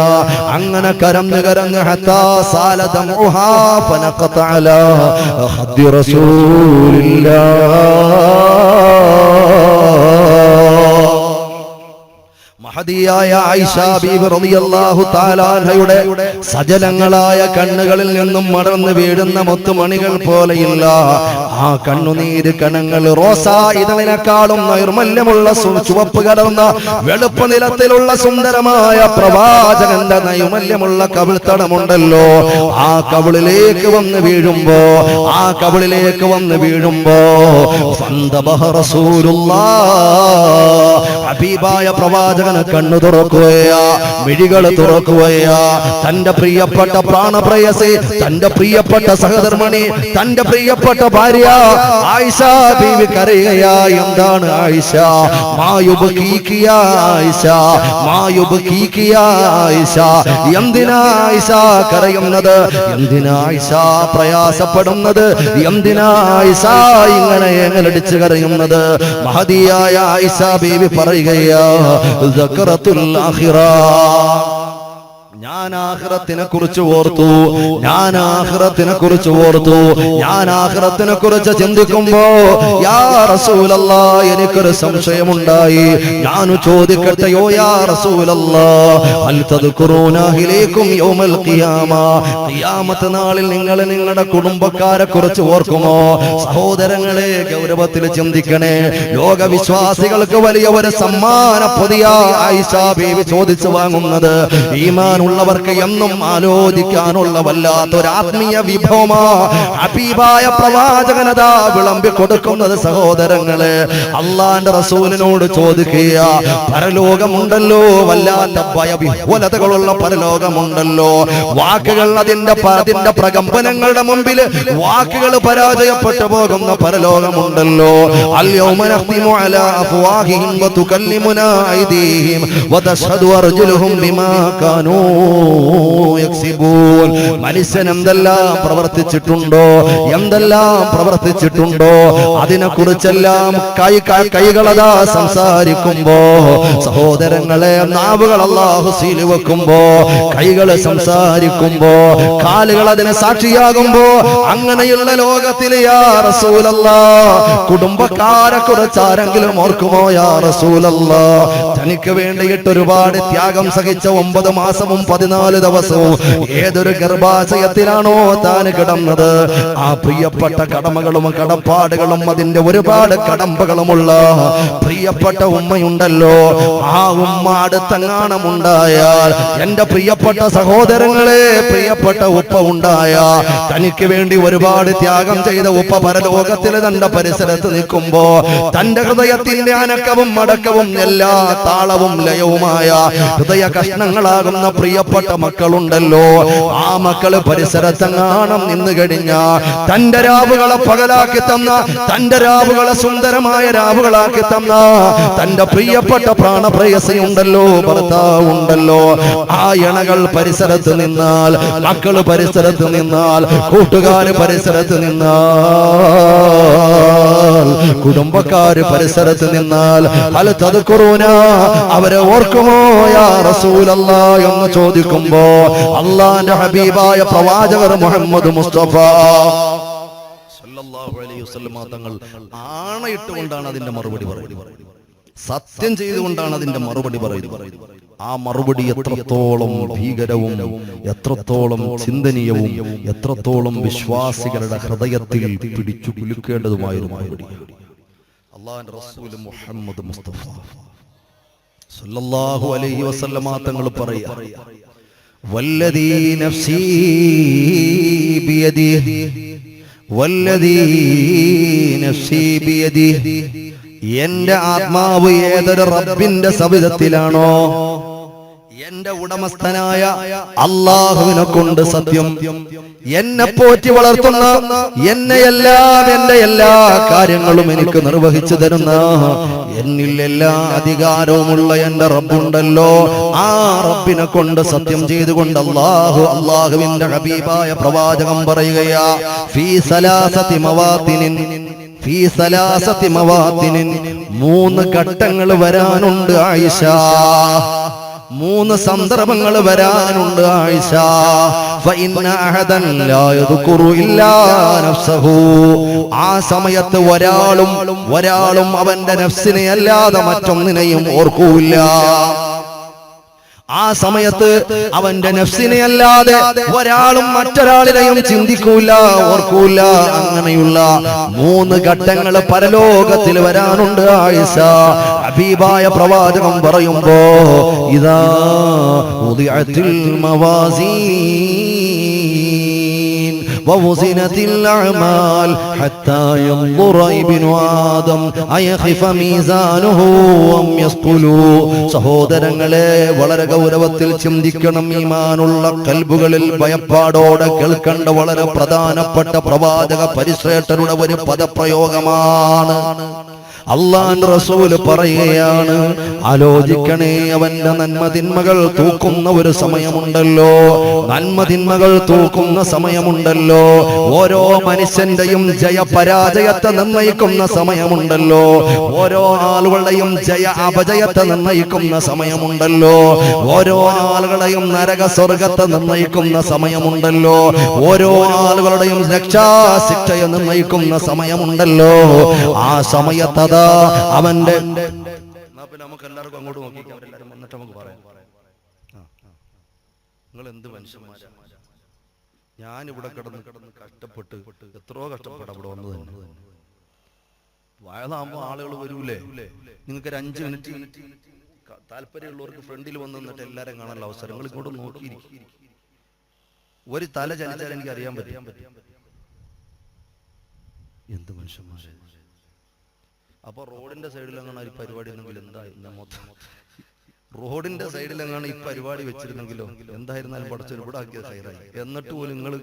അങ്ങനെ കരഞ്ഞ് ഹത്താ സാല ദംഉഹാ ഫനഖത അലാ ഖദ്ദി റസൂലില്ലാഹ്. മഹദിയായ ആയിഷ ബീവി റളിയല്ലാഹു തആല അൻഹയുടെ സജലങ്ങളായ കണ്ണുകളിൽ നിന്നും മടർന്നു വീഴുന്ന മുത്തുമണികൾ പോലെയില്ല ആ കണ്ണുനീര് കണങ്ങൾ റോസാ ഇതളിനേക്കാളും നൈർമല്യമുള്ള ചുവപ്പ് കലർന്ന വെളുപ്പ് നിലത്തിലുള്ള സുന്ദരമായ പ്രവാചകന്റെ നൈർമല്യമുള്ള കവിൾത്തടമുണ്ടല്ലോ, ആ കവിളിലേക്ക് വന്ന് വീഴുമ്പോ ഫന്തബഹ റസൂലുള്ളാഹ്, ഹബീബായ പ്രവാചകൻ കണ്ണു തുറക്കുകയാ, മിഴികൾ തുറക്കുകയാ. തന്റെ പ്രിയപ്പെട്ട പ്രാണപ്രയസി, തന്റെ പ്രിയപ്പെട്ട സഹധർമ്മണി, തന്റെ പ്രിയപ്പെട്ട ഭാര്യ ആയിഷ ബീവി കരയുകയാ. എന്താണ് ആയിഷ? ആയിഷ, എന്തിനാ ആയിഷ കരയുന്നത്? എന്തിനാ ആയിഷ പ്രയാസപ്പെടുന്നത്? എന്തിനാ ആയിഷ ഇങ്ങനെ ഏങ്ങലടിച്ച് കരയുന്നത്? മഹദിയായ ആയിഷ ബീവി പറയുകയാ, സക്കറത്തുൽ ആഖിറ, ഞാൻ ആഖിറത്തിനെ കുറിച്ച് ഓർത്തു, ഞാൻ ആഖിറത്തിനെ കുറിച്ച് ചിന്തിക്കുമ്പോ യാ റസൂലല്ലാഹ് എനിക്കൊരു സംശയമുണ്ടായി. ഞാൻ ചോദിക്കട്ടെയോ യാ റസൂലല്ലാഹ്, ഹൽ തദ്കുറൂന ഇലൈക്കും യൗമൽ ഖിയാമ, ഖിയാമത്ത് നാളിൽ നിങ്ങൾ നിങ്ങളുടെ കുടുംബക്കാരെ കുറിച്ച് ഓർക്കുമോ? സഹോദരങ്ങളെ, ഗൗരവത്തിൽ ചിന്തിക്കണേ. ലോകവിശ്വാസികൾക്ക് വലിയ ഒരു സമ്മാന പൊതിയ ആയിഷ ബീവി ചോദിച്ചു വാങ്ങുന്നത് ഈമാൻ ഉള്ളവർക്ക് എന്നും ആലോചിക്കാനുള്ള വല്ലാത്തൊരു ആത്മീയ വിഭവമാ ഹബീബായ പ്രവാചകനതാ വിളമ്പി കൊടുക്കുന്നത്. സഹോദരങ്ങളെ, അള്ളാന്റെ റസൂലിനോട് ചോദിക്കുക, പരലോകമുണ്ടല്ലോ, വല്ലാത്ത ഭയവിഹ്വലതകളുള്ള പരലോകമുണ്ടല്ലോ. വാക്കുകൾ അതിന്റെ പ്രകമ്പനങ്ങളുടെ മുമ്പിൽ വാക്കുകൾ പരാജയപ്പെട്ടു പോകുന്ന പരലോകമുണ്ടല്ലോ. അൽയൗമ നഖ്തിമു അലാ അഫ്വാഹിഹിം വതുകല്ലിമുനാ ഐദീഹിം വതശ്ഹദു അർജുലുഹും ബിമാ കാനൂ യക്സിബൂൻ. മനുഷ്യൻ എന്തെല്ലാം പ്രവർത്തിച്ചിട്ടുണ്ടോ അതിനെക്കുറിച്ചെല്ലാം കൈകളതാ സംസാരിക്കുമ്പോ, സഹോദരങ്ങളെ, നാവുകൾ അല്ലാഹു സീൽ വെക്കുമ്പോ, കൈകൾ സംസാരിക്കുമ്പോ, കാലുകൾ അതിനെ സാക്ഷിയാകുമ്പോ, അങ്ങനെയുള്ള ലോകത്തിൽ യാ റസൂലല്ലാഹ് കുടുംബക്കാരെ കുറിച്ച് ആരെങ്കിലും ഓർക്കുമോ യാ റസൂലല്ലാഹ്? തനിക്ക് വേണ്ടിയിട്ട് ഒരുപാട് ത്യാഗം സഹിച്ച 9 മാസവും 14 ദിവസവും ഏതൊരു ഗർഭാശയത്തിലാണോ താൻ കിടന്നത്, ആ പ്രിയപ്പെട്ട കടമകളും കടപ്പാടുകളും അതിന്റെ ഒരുപാട് കടമ്പകളുമുള്ള പ്രിയപ്പെട്ട ഉമ്മയുണ്ടല്ലോ, ആ ഉമ്മ അടുത്തെങ്ങാണമുണ്ടായാൽ, എന്റെ പ്രിയപ്പെട്ട സഹോദരങ്ങളെ, പ്രിയപ്പെട്ട ഉപ്പ ഉണ്ടായ, തനിക്ക് വേണ്ടി ഒരുപാട് ത്യാഗം ചെയ്ത ഉപ്പ പരലോകത്തിലെ തന്റെ പരിസരത്ത് നിൽക്കുമ്പോ തന്റെ ഹൃദയത്തിന്റെ അനക്കവും മടക്കവും എല്ലാ താളവും ലയവുമായ ഹൃദയ കഷ്ണങ്ങളാകുന്ന പ്രിയപ്പെട്ട മക്കളുണ്ടല്ലോ, ആ മക്കള് പരിസരത്തെങ്ങാണം നിന്ന് കഴിഞ്ഞ തന്റെ രാവുകളെ പകലാക്കി തന്ന, തന്റെ രാവുകളെ സുന്ദരമായ രാവുകളാക്കി തന്ന തന്റെ പ്രിയപ്പെട്ട പ്രാണപ്രേയസിയുണ്ടല്ലോ, ഭർത്താവുണ്ടല്ലോ, ആ ഇണകൾ പരിസരത്ത് നിന്നാൽ, മക്കള് പരിസരത്ത് നിന്നാൽ, കൂട്ടുകാര് പരിസരത്ത് നിന്നാൽ, കുടുംബക്കാര് പരിസരത്ത് നിന്നാൽ, ഹൽ തദ്കുറൂന, അവരെ ഓർക്കുമോ യാ റസൂലല്ലാഹ് എന്ന് ചോദിക്കുമ്പോ അല്ലാഹുവിന്റെ ഹബീബായ പ്രവാചകർ മുഹമ്മദ് മുസ്തഫ സല്ലല്ലാഹു അലൈഹി വസല്ലം തങ്ങൾ ആണയിട്ടുകൊണ്ടാണ് അതിന്റെ മറുപടി പറയുന്നത്, സത്യം ചെയ്തുകൊണ്ടാണ് അതിന്റെ മറുപടി പറയുന്നത്. ആ മറുപടി എത്രത്തോളം ഭീകരവും എത്രത്തോളം ചിന്തനീയവും എത്രത്തോളം വിശ്വാസികളുടെ ഹൃദയത്തിൽ പിടിച്ചു കുലുക്കേണ്ടതുമായൊരു മറുപടി. അല്ലാഹുവിന്റെ റസൂൽ മുഹമ്മദ് മുസ്തഫ സല്ലല്ലാഹു അലൈഹി വസല്ലം തങ്ങൾ പറയാ, വല്ലദീ നഫ്സീ ബിയദിഹി, വല്ലദീ നഫ്സീ ബിയദിഹി, എന്റെ ആത്മാവ് ഏതൊരു റബ്ബിന്റെ സവിധത്തിലാണോ, എന്റെ ഉടമസ്ഥനായ അല്ലാഹുവിനെ കൊണ്ട് സത്യം, എന്നെ പോറ്റി വളർത്തുന്ന, എന്നെയെല്ലാം എന്റെ എല്ലാ കാര്യങ്ങളും എനിക്ക് നിർവഹിച്ചു തരുന്ന, എന്നിൽ എല്ലാ അധികാരവുമുള്ള എന്റെ റബ്ബുണ്ടല്ലോ, ആ റബ്ബിനെ കൊണ്ട് സത്യം ചെയ്തുകൊണ്ട് അല്ലാഹുവിന്റെ ഹബീബായ പ്രവാചകം പറയുകയാ, ഫീ സലാസതി മവാത്തിനിൻ, ഫീ സലാസതി മവാത്തിനിൻ, 3 ഘട്ടങ്ങൾ വരാനുണ്ട് ആയിഷ, 3 സന്ദർഭങ്ങൾ വരാനുണ്ട് ആയിഷ. ഫഇന്ന അഹദൻ ലാ യദ്കുറു ഇല്ലാ നഫ്സഹു, ആ സമയത്ത് ഒരാളും അവന്റെ നഫ്സിനെ അല്ലാതെ മറ്റൊന്നിനെയും ഓർക്കൂല. ആ സമയത്ത് അവന്റെ നഫ്സിനെ അല്ലാതെ ഒരാളും മറ്റൊരാളിനെയും ചിന്തിക്കൂല, ഓർക്കൂല. അങ്ങനെയുള്ള 3 ഘട്ടങ്ങൾ പരലോകത്തിൽ വരാനുണ്ട് ആയിഷ. ഹബീബായ പ്രവാചകം പറയുമ്പോ, ഇദാ ഉദിഅത്തിൽ മവാസീൻ വവസിനത്തിൽ അഅമാൽ ഹത്താ യൻദുറ ഇബ്നു ആദം അയഖിഫ മീസാനുഹു അം യസ്ഖുലു. സഹോദരങ്ങളെ, വളരെ ഗൗരവത്തിൽ ചിന്തിക്കണം. ഈമാനുള്ള കൽബുകളിൽ ഭയപ്പാടോടെ കേൾക്കേണ്ട വളരെ പ്രധാനപ്പെട്ട പ്രവാചക പരിശ്രേഷ്ഠരുടെ ഒരു പദപ്രയോഗമാണ്. അല്ലാഹുവിന്റെ റസൂൽ പറയുകയാണ്, ആലോചിക്കണേ, അവന്റെ നന്മതിന്മകൾ തൂക്കുന്ന ഒരു സമയമുണ്ടല്ലോ, നന്മതിന്മകൾ തൂക്കുന്ന സമയമുണ്ടല്ലോ. ഓരോ മനുഷ്യന്റെയും ജയപരാജയത്തെ നിർണയിക്കുന്ന സമയമുണ്ടല്ലോ, ഓരോ ആളുകളുടെയും ജയ അപജയത്തെ നിർണയിക്കുന്ന സമയമുണ്ടല്ലോ, ഓരോ ആളുകളുടെയും നരക സ്വർഗത്തെ നിർണയിക്കുന്ന സമയമുണ്ടല്ലോ, ഓരോ ആളുകളുടെയും രക്ഷാശിക്ഷയെ നിർണയിക്കുന്ന സമയമുണ്ടല്ലോ. ആ സമയത്ത് അവന്റെ, നമുക്ക് എല്ലാവർക്കും അങ്ങോട്ട് നോക്കിക്കാം, എല്ലാവരും വന്നിട്ട് നമുക്ക് പറയാം, നിങ്ങൾ എന്ത് മനുഷ്യന്മാരാ, ഞാനിവിടെ കിടന്ന് കഷ്ടപ്പെട്ട് എത്രയോ കഷ്ടപ്പെട്ട് അവിടെ വന്നത് തന്നെ. വയലാകുമ്പോ ആളുകൾ വരൂലേ, നിങ്ങൾക്ക് ഒരു 5 മിനിറ്റ് താല്പര്യമുള്ളവർക്ക് ഫ്രണ്ടിൽ വന്ന് നിന്നിട്ട് എല്ലാവരും കാണാനുള്ള അവസരം നിങ്ങൾ ഇങ്ങോട്ട് നോക്കിയിരിക്കും. ഒരു തല ചലിച്ചാൽ എനിക്ക് അറിയാൻ പറ്റും എന്ത് മനുഷ്യന്മാരെ. അപ്പൊ റോഡിന്റെ സൈഡിലെങ്ങാണ് ഈ പരിപാടി ഉണ്ടെങ്കിൽ എന്തായിരുന്നു, മൊത്തം റോഡിന്റെ സൈഡിലെങ്ങാണ് ഈ പരിപാടി വെച്ചിരുന്നെങ്കിലോ എന്തായിരുന്നാലും പഠിച്ചൊരു ഇവിടെ ആക്കിയത് ഹൈറായി. എന്നിട്ട് പോലും നിങ്ങൾ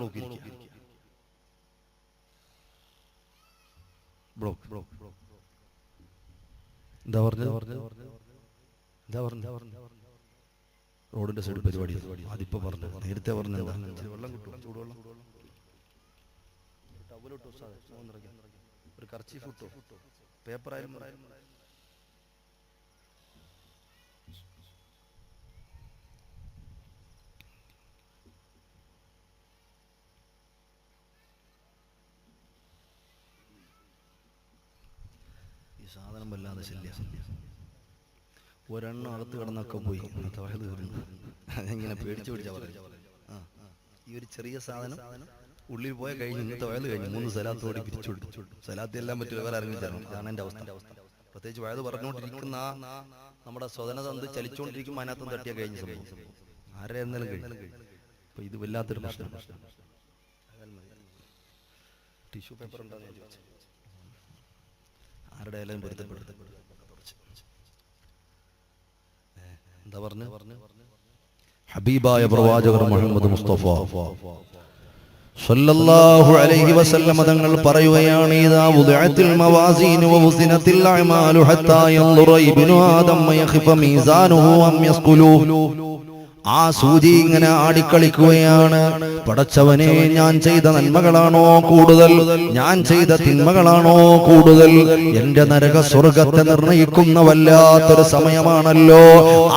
നോക്കി എന്താ പറഞ്ഞ റോഡിന്റെ സൈഡ് പരിപാടി അതിപ്പോ പറഞ്ഞു, നേരത്തെ പറഞ്ഞ വെള്ളം കിട്ടും, ചൂടുവെള്ളം, ഒരു കർച്ചീഫ് ഇട്ടോ, പേപ്പറായാലും ഈ സാധനം വല്ലാതെ ശല്യം. ഒരെണ്ണം അകത്ത് കിടന്നൊക്കെ പോയി. ഇങ്ങനെ പേടിച്ചു പിടിച്ചാ പറയുന്നത്. ഈ ഒരു ചെറിയ സാധനം ഉള്ളിൽ പോയ കഴിഞ്ഞ് ഇന്നത്തെ വയത് കഴിഞ്ഞു 3 സലാത്തോടെ പിരിച്ചുവിട്ടു. സലാത്ത് എല്ലാം പറ്റില്ല, വേറെ ഇറങ്ങി തരണം. ഇതാണ് എൻ്റെ അവസ്ഥ. പ്രത്യേകിച്ച് വയത് പറഞ്ഞുകൊണ്ടിരിക്കുന്ന നമ്മുടെ സ്വതനതന്ത് ചലിച്ചുകൊണ്ടിരിക്കുമ്പോൾ അതിനകത്തും തട്ടിയാൽ കഴിഞ്ഞ സംഭവം ആരെ എന്നാലും കഴിഞ്ഞു. അപ്പൊ ഇത് വല്ലാത്തൊരു പ്രശ്നം. ടിഷ്യൂ പേപ്പർ ഉണ്ടോ എന്ന് ചോദിച്ചു. ആരുടെ എല്ലാം പൊരുത്തപ്പെടുത്ത എന്താ പറഞ്ഞു? ഹബീബായ പ്രവാചകർ മുഹമ്മദ് മുസ്തഫ സല്ലല്ലാഹു അലൈഹി വസല്ലം തങ്ങൾ പറയുകയാണ്, ഇദാ വുദിഅത്തിൽ മവാസീനു വവുസിനത്തിൽ അഅമാലു ഹത്താ യൻദുറ ഇബ്നു ആദം യഖിഫ മീസാനുഹു അം യസ്കുലു. ആ സൂചി ഇങ്ങനെ ആടിക്കളിക്കുകയാണ്. പടച്ചവനെ, ഞാൻ ചെയ്ത നന്മകളാണോ കൂടുതൽ, ഞാൻ ചെയ്ത തിന്മകളാണോ കൂടുതൽ? എന്റെ നരക സ്വർഗത്തെ നിർണയിക്കുന്ന വല്ലാത്തൊരു സമയമാണല്ലോ.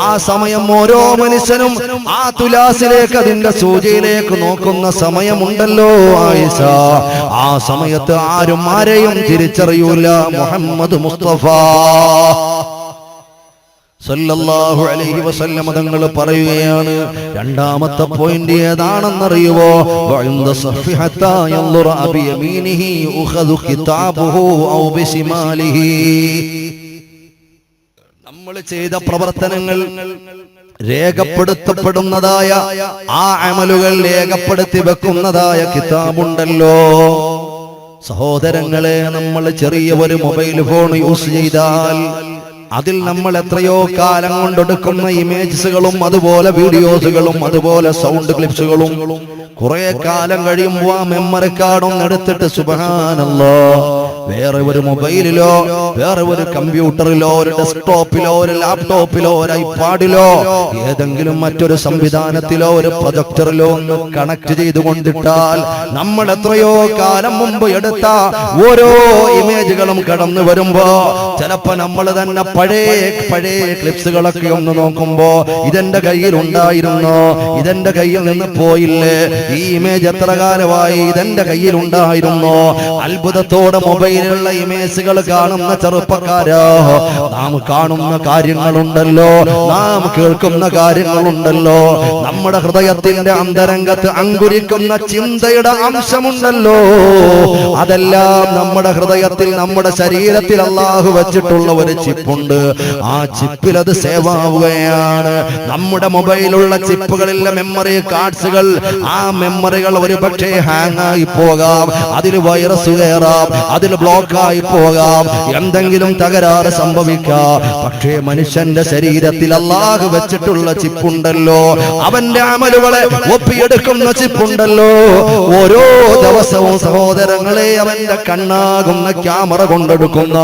ആ സമയം ഓരോ മനുഷ്യനും ആ തുലാസിലേക്ക്, അതിന്റെ സൂചിയിലേക്ക് നോക്കുന്ന സമയമുണ്ടല്ലോ ആയിഷ. ആ സമയത്ത് ആരും ആരെയും തിരിച്ചറിയൂല. മുഹമ്മദ് മുസ്തഫ സല്ലല്ലാഹു അലൈഹി വസല്ലം തങ്ങൾ പറയുകയാണ്, രണ്ടാമത്തെ പോയിന്റ് ഏതാണെന്നറിയുവോ? വഇൻദ സഫിഹത്താ യൻദുറ ബിയമീനിഹി യുഖദു കിതാബുഹു ഔ ബിശിമാലിഹി. നമ്മൾ ചെയ്ത പ്രവർത്തനങ്ങൾ രേഖപ്പെടുത്തപ്പെടുന്നതായ ആ അമലുകൾ രേഖപ്പെടുത്തി വെക്കുന്നതായ കിതാബുണ്ടല്ലോ സഹോദരങ്ങളെ. നമ്മൾ ചെറിയ ഒരു മൊബൈൽ ഫോൺ യൂസ് ചെയ്താൽ അതിൽ നമ്മൾ എത്രയോ കാലം കൊണ്ടെടുക്കുന്ന ഇമേജസുകളും അതുപോലെ വീഡിയോസുകളും അതുപോലെ സൗണ്ട് ക്ലിപ്സുകളും കുറെ കാലം കഴിയുമ്പോൾ ആ മെമ്മറി കാർഡും എടുത്തിട്ട് സുബ്ഹാനല്ലാഹ് വേറെ ഒരു മൊബൈലിലോ വേറെ ഒരു കമ്പ്യൂട്ടറിലോ ഒരു ഡെസ്ക്ടോപ്പിലോ ഒരു ലാപ്ടോപ്പിലോ ഒരു ഐപാഡിലോ ഏതെങ്കിലും മറ്റൊരു സംവിധാനത്തിലോ ഒരു പ്രൊജക്ടറിലോ ഒന്ന് കണക്ട് ചെയ്തുകൊണ്ടിട്ടാൽ നമ്മൾ എത്രയോ കാലം മുമ്പ് എടുത്ത ഓരോ ഇമേജുകളും കടന്നു വരുമ്പോ ചിലപ്പോ നമ്മൾ തന്നെ പഴയ ക്ലിപ്സുകളൊക്കെ ഒന്ന് നോക്കുമ്പോ ഇതെന്റെ കയ്യിൽ ഉണ്ടായിരുന്നോ, ഇതെന്റെ കയ്യിൽ നിന്ന് പോയില്ലേ, ഈ ഇമേജ് എത്ര കാലമായി ഇതെന്റെ കയ്യിൽ ഉണ്ടായിരുന്നോ? അത്ഭുതത്തോടെ മൊബൈലിലുള്ള ഇമേജുകൾ കാണുന്ന ചെറുപ്പക്കാരോ, നാം കാണുന്ന കാര്യങ്ങളുണ്ടല്ലോ, നാം കേൾക്കുന്ന കാര്യങ്ങളുണ്ടല്ലോ, നമ്മുടെ ഹൃദയത്തിന്റെ അന്തരംഗത്ത് അങ്കുരിക്കുന്ന ചിന്തയുടെ അംശമുണ്ടല്ലോ, അതെല്ലാം നമ്മുടെ ഹൃദയത്തിൽ നമ്മുടെ ശരീരത്തിൽ അല്ലാഹു വെച്ചിട്ടുള്ള ഒരു ചിപ്പുണ്ട്. ആ ചിപ്പിൽ അത് സേവ് ആവുകയാണ്. നമ്മുടെ മൊബൈലുള്ള ചിപ്പുകളിലെ മെമ്മറി കാർഡ്സുകൾ, ആ മെമ്മറികൾ ഒരു പക്ഷേ ഹാങ് ആയി പോകാം, അതിൽ വൈറസ് കയറാം, അതിൽ ബ്ലോക്ക് ആയി പോകാം, എന്തെങ്കിലും തകരാറ് സംഭവിക്കാം. പക്ഷേ മനുഷ്യന്റെ ശരീരത്തിൽ അല്ലാഹു വെച്ചിട്ടുള്ള ചിപ്പുണ്ടല്ലോ, അവന്റെ അമലുകളെ ഒപ്പിയെടുക്കുന്ന ചിപ്പുണ്ടല്ലോ. ഓരോ ദിവസവും സഹോദരങ്ങളെ അവന്റെ കണ്ണാകുന്ന ക്യാമറ കൊണ്ടെടുക്കുന്ന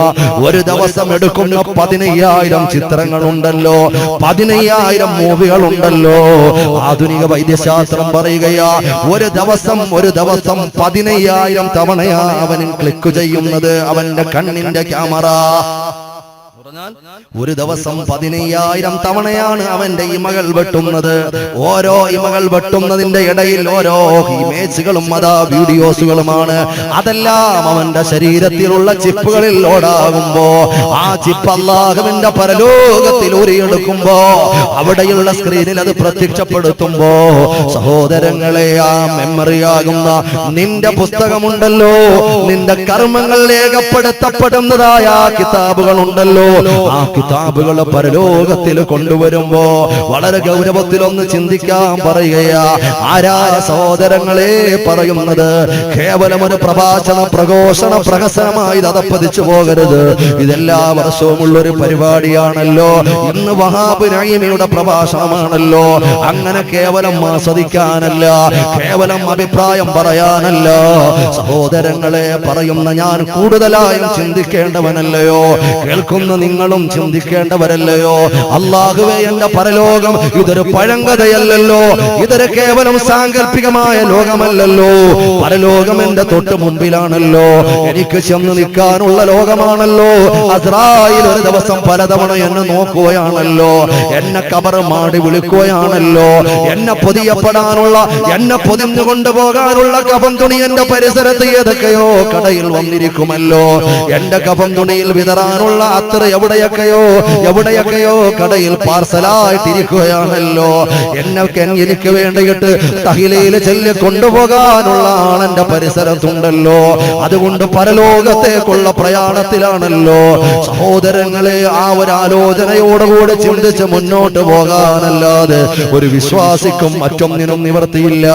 ഒരു ദിവസം എടുക്കുന്ന 15,000 ചിത്രങ്ങളുണ്ടല്ലോ, 15,000 മൂവികളുണ്ടല്ലോ. ആധുനിക വൈദ്യശാസ്ത്രം പറയുകയാ ഒരു ദിവസം 15,000 തവണയാ അവൻ ക്ലിക്ക് ചെയ്യുന്നത് അവന്റെ കണ്ണിന്റെ ക്യാമറ. ഒരു ദിവസം 15,000 തവണയാണ് അവന്റെ ഇമകൾ വെട്ടുന്നത്. ഓരോ ഇമകൾ വെട്ടുന്നതിന്റെ ഇടയിൽ ഓരോ ഇമേജുകളും അതാ വീഡിയോസുകളുമാണ്. അതെല്ലാം അവന്റെ ശരീരത്തിലുള്ള ചിപ്പുകളിൽ ലോഡാകുമ്പോ ആ ചിപ്പ് അല്ലാഹുവിന്റെ പരലോകത്തിൽ ഊരിയെടുക്കുമ്പോ അവിടെയുള്ള സ്ക്രീനിൽ അത് പ്രത്യക്ഷപ്പെടുത്തുമ്പോ സഹോദരങ്ങളെ, ആ മെമ്മറിയാകുന്ന നിന്റെ പുസ്തകമുണ്ടല്ലോ, നിന്റെ കർമ്മങ്ങൾ രേഖപ്പെടുത്തപ്പെടുന്നതായ കിതാബുകളുണ്ടല്ലോ, ആ കിതാബുകളെ പരലോകത്തിൽ കൊണ്ടുവരുമ്പോ വളരെ ഗൗരവത്തിലൊന്ന് ചിന്തിക്കാൻ പറയുകയാ. ആരാ സഹോദരങ്ങളെ പറയുന്നത്? കേവലം ഒരു പ്രഭാഷണ പ്രഘോഷണ പ്രഹസനമായി അതപ്പതിച്ചു പോകരുത്. ഇതെല്ലാ വർഷവും ഉള്ളൊരു പരിപാടിയാണല്ലോ. ഇന്ന് വഹാബ് നഈമിയുടെ പ്രഭാഷണമാണല്ലോ. അങ്ങനെ കേവലം ആസ്വദിക്കാനല്ല, കേവലം അഭിപ്രായം പറയാനല്ല സഹോദരങ്ങളെ പറയുന്ന ഞാൻ കൂടുതലായും ചിന്തിക്കേണ്ടവനല്ലയോ? കേൾക്കുന്ന നിങ്ങളും ചിന്തിക്കേണ്ടവരല്ലയോ? അല്ലാഹുവേ, എന്റെ പരലോകം ഇതൊരു പഴങ്കഥയല്ലല്ലോ, ഇതൊരു കേവലം സാങ്കല്പികമായ ലോകമല്ലല്ലോ. പരലോകം എന്റെ തൊട്ട് മുമ്പിലാണല്ലോ, എനിക്ക് ചെന്ന് നിൽക്കാനുള്ള ലോകമാണല്ലോ. അസ്രായിൽ ഒരു ദിവസം പലതവണ എന്നെ നോക്കുകയാണല്ലോ, എന്നെ ഖബർ മാടി വിളിക്കുകയാണല്ലോ. എന്നെ പൊതിയപ്പെടാനുള്ള, എന്നെ പൊതിഞ്ഞു കൊണ്ടുപോകാനുള്ള കഫൻ തുണി എന്റെ പരിസരത്ത് ഏതൊക്കെയോ കടയിൽ വന്നിരിക്കുമല്ലോ. എന്റെ കഫൻ തുണിയിൽ വിതറാനുള്ള അത്രയോ എവിടെയൊക്കെയോ കടയിൽ പാർസലായിട്ടിരിക്കുകയാണല്ലോ. എനിക്ക് വേണ്ടിയിട്ട് തഹിലയിൽ ചെല്ലി കൊണ്ടുപോകാനുള്ള ആളെന്റെ പരിസരത്തുണ്ടല്ലോ. അതുകൊണ്ട് പരലോകത്തേക്കുള്ള പ്രയാണത്തിലാണല്ലോ. സഹോദരങ്ങളെ, ആ ഒരു ആലോചനയോടുകൂടി ചിന്തിച്ച് മുന്നോട്ട് പോകാനല്ലാതെ ഒരു വിശ്വാസിക്കും മറ്റൊന്നിനും നിവർത്തിയില്ല.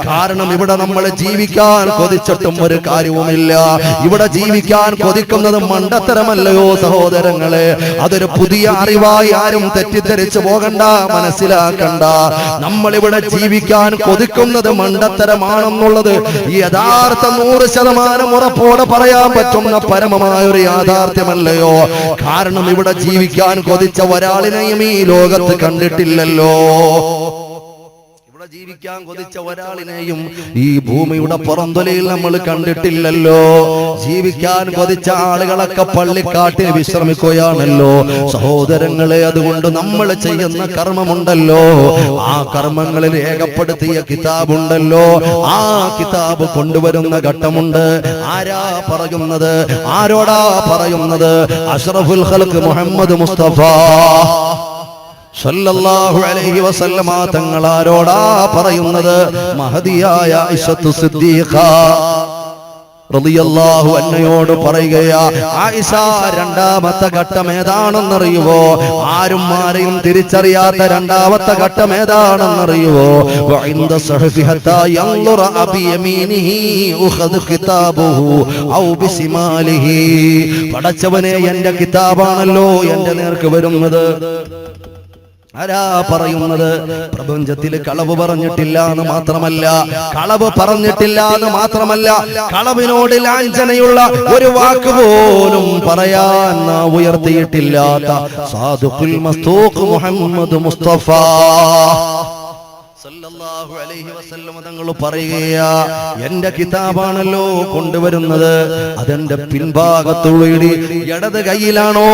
കാരണം ഇവിടെ നമ്മൾ ജീവിക്കാൻ കൊതിച്ചിട്ടും ഒരു കാര്യവുമില്ല. ഇവിടെ ജീവിക്കാൻ കൊതിക്കുന്നത് മണ്ടത്തരമല്ലയോ സഹോദരങ്ങളെ? അതൊരു പുതിയ അറിവായി ആരും തെറ്റിദ്ധരിച്ചു പോകണ്ട, മനസ്സിലാക്കണ്ട. നമ്മളിവിടെ ജീവിക്കാൻ കൊതിക്കുന്നത് മണ്ടത്തരമാണെന്നുള്ളത് യഥാർത്ഥ 100% ഉറപ്പോടെ പറയാൻ പറ്റുന്ന പരമമായ ഒരു യാഥാർത്ഥ്യമല്ലയോ? കാരണം ഇവിടെ ജീവിക്കാൻ കൊതിച്ച ഒരാളിനെയും ഈ ലോകത്ത് കണ്ടിട്ടില്ലല്ലോ. ജീവിക്കാൻ കൊതിച്ച ഒരാളിനെയും ഈ ഭൂമിയുടെ പുറന്തൊലയിൽ നമ്മൾ കണ്ടിട്ടില്ലല്ലോ. ജീവിക്കാൻ കൊതിച്ച ആളുകളൊക്കെ പള്ളിക്കാട്ടിൽ വിശ്രമിക്കുകയാണല്ലോ സഹോദരങ്ങളെ. അതുകൊണ്ട് നമ്മൾ ചെയ്യുന്ന കർമ്മമുണ്ടല്ലോ, ആ കർമ്മങ്ങളിൽ രേഖപ്പെടുത്തിയ കിതാബുണ്ടല്ലോ, ആ കിതാബ് കൊണ്ടുവരുന്ന ഘട്ടമുണ്ട്. ആരാ പറയുന്നത്? ആരോടാ പറയുന്നത്? അഷ്റഫുൽ ഖൽഖ് മുഹമ്മദ് മുസ്തഫ സല്ലല്ലാഹു അലൈഹി വസല്ലമ തങ്ങളാരോടാ പറയുന്നത്? മഹദിയായ ആയിഷത്തു സിദ്ദീഖ റളിയല്ലാഹു അൻഹയോട് പറയുകയാ. ആയിഷ, രണ്ടാമത്തെ ഘട്ടം ഏതാണെന്നറിയുവോ? ആരെയും തിരിച്ചറിയാത്ത രണ്ടാമത്തെ ഘട്ടം ഏതാണെന്നറിയുവോ? വഇൻദ സഹഫി ഹത്താ യൻദുറ ബിയമീനിഹി ഉഖദ കിതാബുഹു ഔ ബിസിമാലിഹി. പടച്ചവനെ, എന്റെ കിതാബാണല്ലോ എന്റെ നേർക്ക് വരുന്നത്. ആരാ പറയുന്നത്? പ്രപഞ്ചത്തിൽ കളവ് പറഞ്ഞിട്ടില്ല എന്ന് മാത്രമല്ല, കളവിനോട് ലാഞ്ചനയുള്ള ഒരു വാക്ക് പോലും പറയാൻ ഉയർത്തിയിട്ടില്ലാത്ത സാദിഖുൽ മസ്തൂഖ് മുഹമ്മദ് മുസ്തഫ സല്ലല്ലാഹു അലൈഹി വസല്ലം തങ്ങൾ പറയുകയാ, എന്റെ കിതാബാണല്ലോ കൊണ്ടുവരുന്നത്. അതെന്റെ പിൻഭാഗത്തുകൂടി ഇടത് കൈയിലാണോ,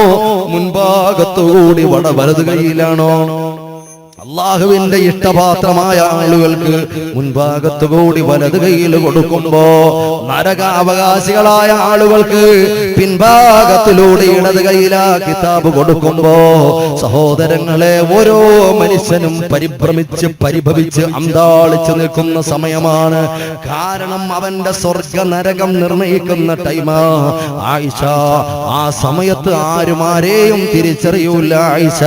മുൻഭാഗത്തുകൂടി വലത് കൈയിലാണോ? അള്ളാഹുവിന്റെ ഇഷ്ടപാത്രമായ ആളുകൾക്ക് മുൻഭാഗത്തുകൂടി വലത് കൈയിൽ കൊടുക്കുമ്പോ, നരകാവകാശികളായ ആളുകൾക്ക് പിൻഭാഗത്തിലൂടെ ഇടത് കൈയിലാ കിതാബ് കൊടുക്കുമ്പോ, സഹോദരങ്ങളെ, ഓരോ മനുഷ്യനും പരിഭവിച്ച് അന്താളിച്ചു നിൽക്കുന്ന സമയമാണ്. കാരണം അവന്റെ സ്വർഗ നരകം നിർണയിക്കുന്ന ടൈമാ. ആയിഷ, ആ സമയത്ത് ആരെയും തിരിച്ചറിയൂല. ആയിഷ,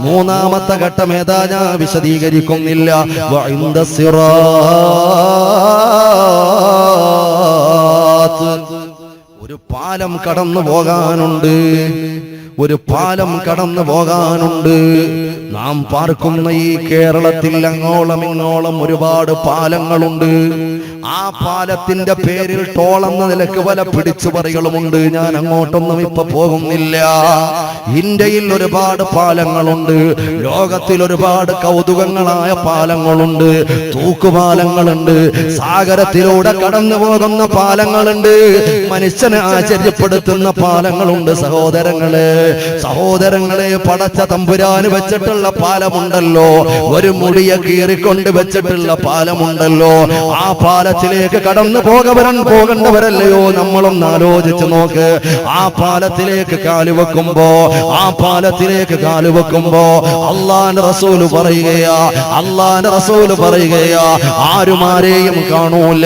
മൂന്നാമത്തെ ഘട്ടം ഏതാ ഞാൻ വിശദീകരിക്കുന്നില്ല. വഇൻദ സിറാത്ത്, ഒരു പാലം കടന്നു പോകാനുണ്ട്. നാം പാർക്കുന്ന ഈ കേരളത്തിൽ അങ്ങോളം ഇങ്ങോളം ഒരുപാട് പാലങ്ങളുണ്ട്. ആ പാലത്തിന്റെ പേരിൽ ടോൾ എന്ന നിലക്ക് പല പിടിച്ചുപറികളുമുണ്ട്. ഞാൻ അങ്ങോട്ടൊന്നും ഇപ്പൊ പോകുന്നില്ല. ഇന്ത്യയിൽ ഒരുപാട് പാലങ്ങളുണ്ട്. ലോകത്തിൽ ഒരുപാട് കൗതുകങ്ങളായ പാലങ്ങളുണ്ട്. തൂക്കുപാലങ്ങളുണ്ട്. സാഗരത്തിലൂടെ കടന്നു പോകുന്ന പാലങ്ങളുണ്ട്. മനുഷ്യനെ ആശ്ചര്യപ്പെടുത്തുന്ന പാലങ്ങളുണ്ട്. സഹോദരങ്ങളെ, പടച്ച തമ്പുരാന് വെച്ചിട്ടുള്ള പാലമുണ്ടല്ലോ, ഒരു മുടിയെ കീറിക്കൊണ്ട് വെച്ചിട്ടുള്ള പാലമുണ്ടല്ലോ. ആ പാലത്തിലേക്ക് കടന്നു പോകേണ്ടവരല്ലയോ നമ്മളൊന്ന് ആലോചിച്ച് നോക്ക്. ആ പാലത്തിലേക്ക് കാലുവെക്കുമ്പോ അള്ളാന്റെ റസൂല് പറയുകയാ, ആരുമാരെയും കാണൂല.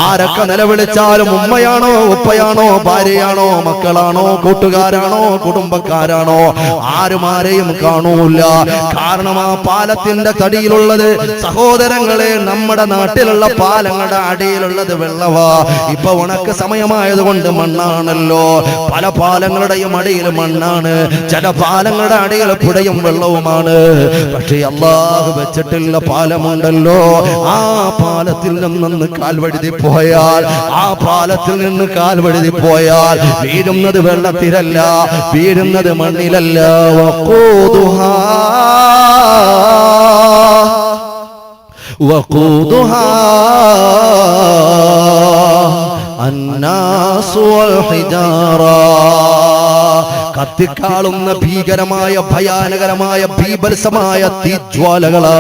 ആരൊക്കെ നിലവിളിച്ചാലും ഉമ്മയാണോ, ഉപ്പയാണോ, ഭാര്യയാണോ, മക്കളാണോ, കൂട്ടുകാരാണോ, കുടുംബക്കാരാണോ, ആരുമാരെയും കാണൂല. കാരണം ആ പാലത്തിന്റെ തടിയിലുള്ളത്, സഹോദരങ്ങളെ, നമ്മുടെ നാട്ടിലുള്ള പാലങ്ങളുടെ അടിയിലുള്ളത് വെള്ളവാ. ഇപ്പൊ ഉണക്ക് സമയമായതുകൊണ്ട് മണ്ണാണല്ലോ. പല പാലങ്ങളുടെയും അടിയിൽ മണ്ണാണ്. ചില പാലങ്ങളുടെ അടിയിൽ പുഴയും വെള്ളവുമാണ്. പക്ഷേ അല്ലാഹു വെച്ചിട്ടുള്ള പാലമുണ്ടല്ലോ, ആ പാലത്തിൽ നിന്ന് കാൽവഴുതി പോയാൽ വീഴുന്നത് വെള്ളത്തിലല്ല, വീഴുന്നത് മണ്ണിലല്ല. വഖൂദുഹാ അന്നാസു വൽ ഹിജാറ. കത്തിക്കാളുന്ന ഭീകരമായ ഭയാനകരമായ ബീഭത്സമായ തീജ്വാലകളാ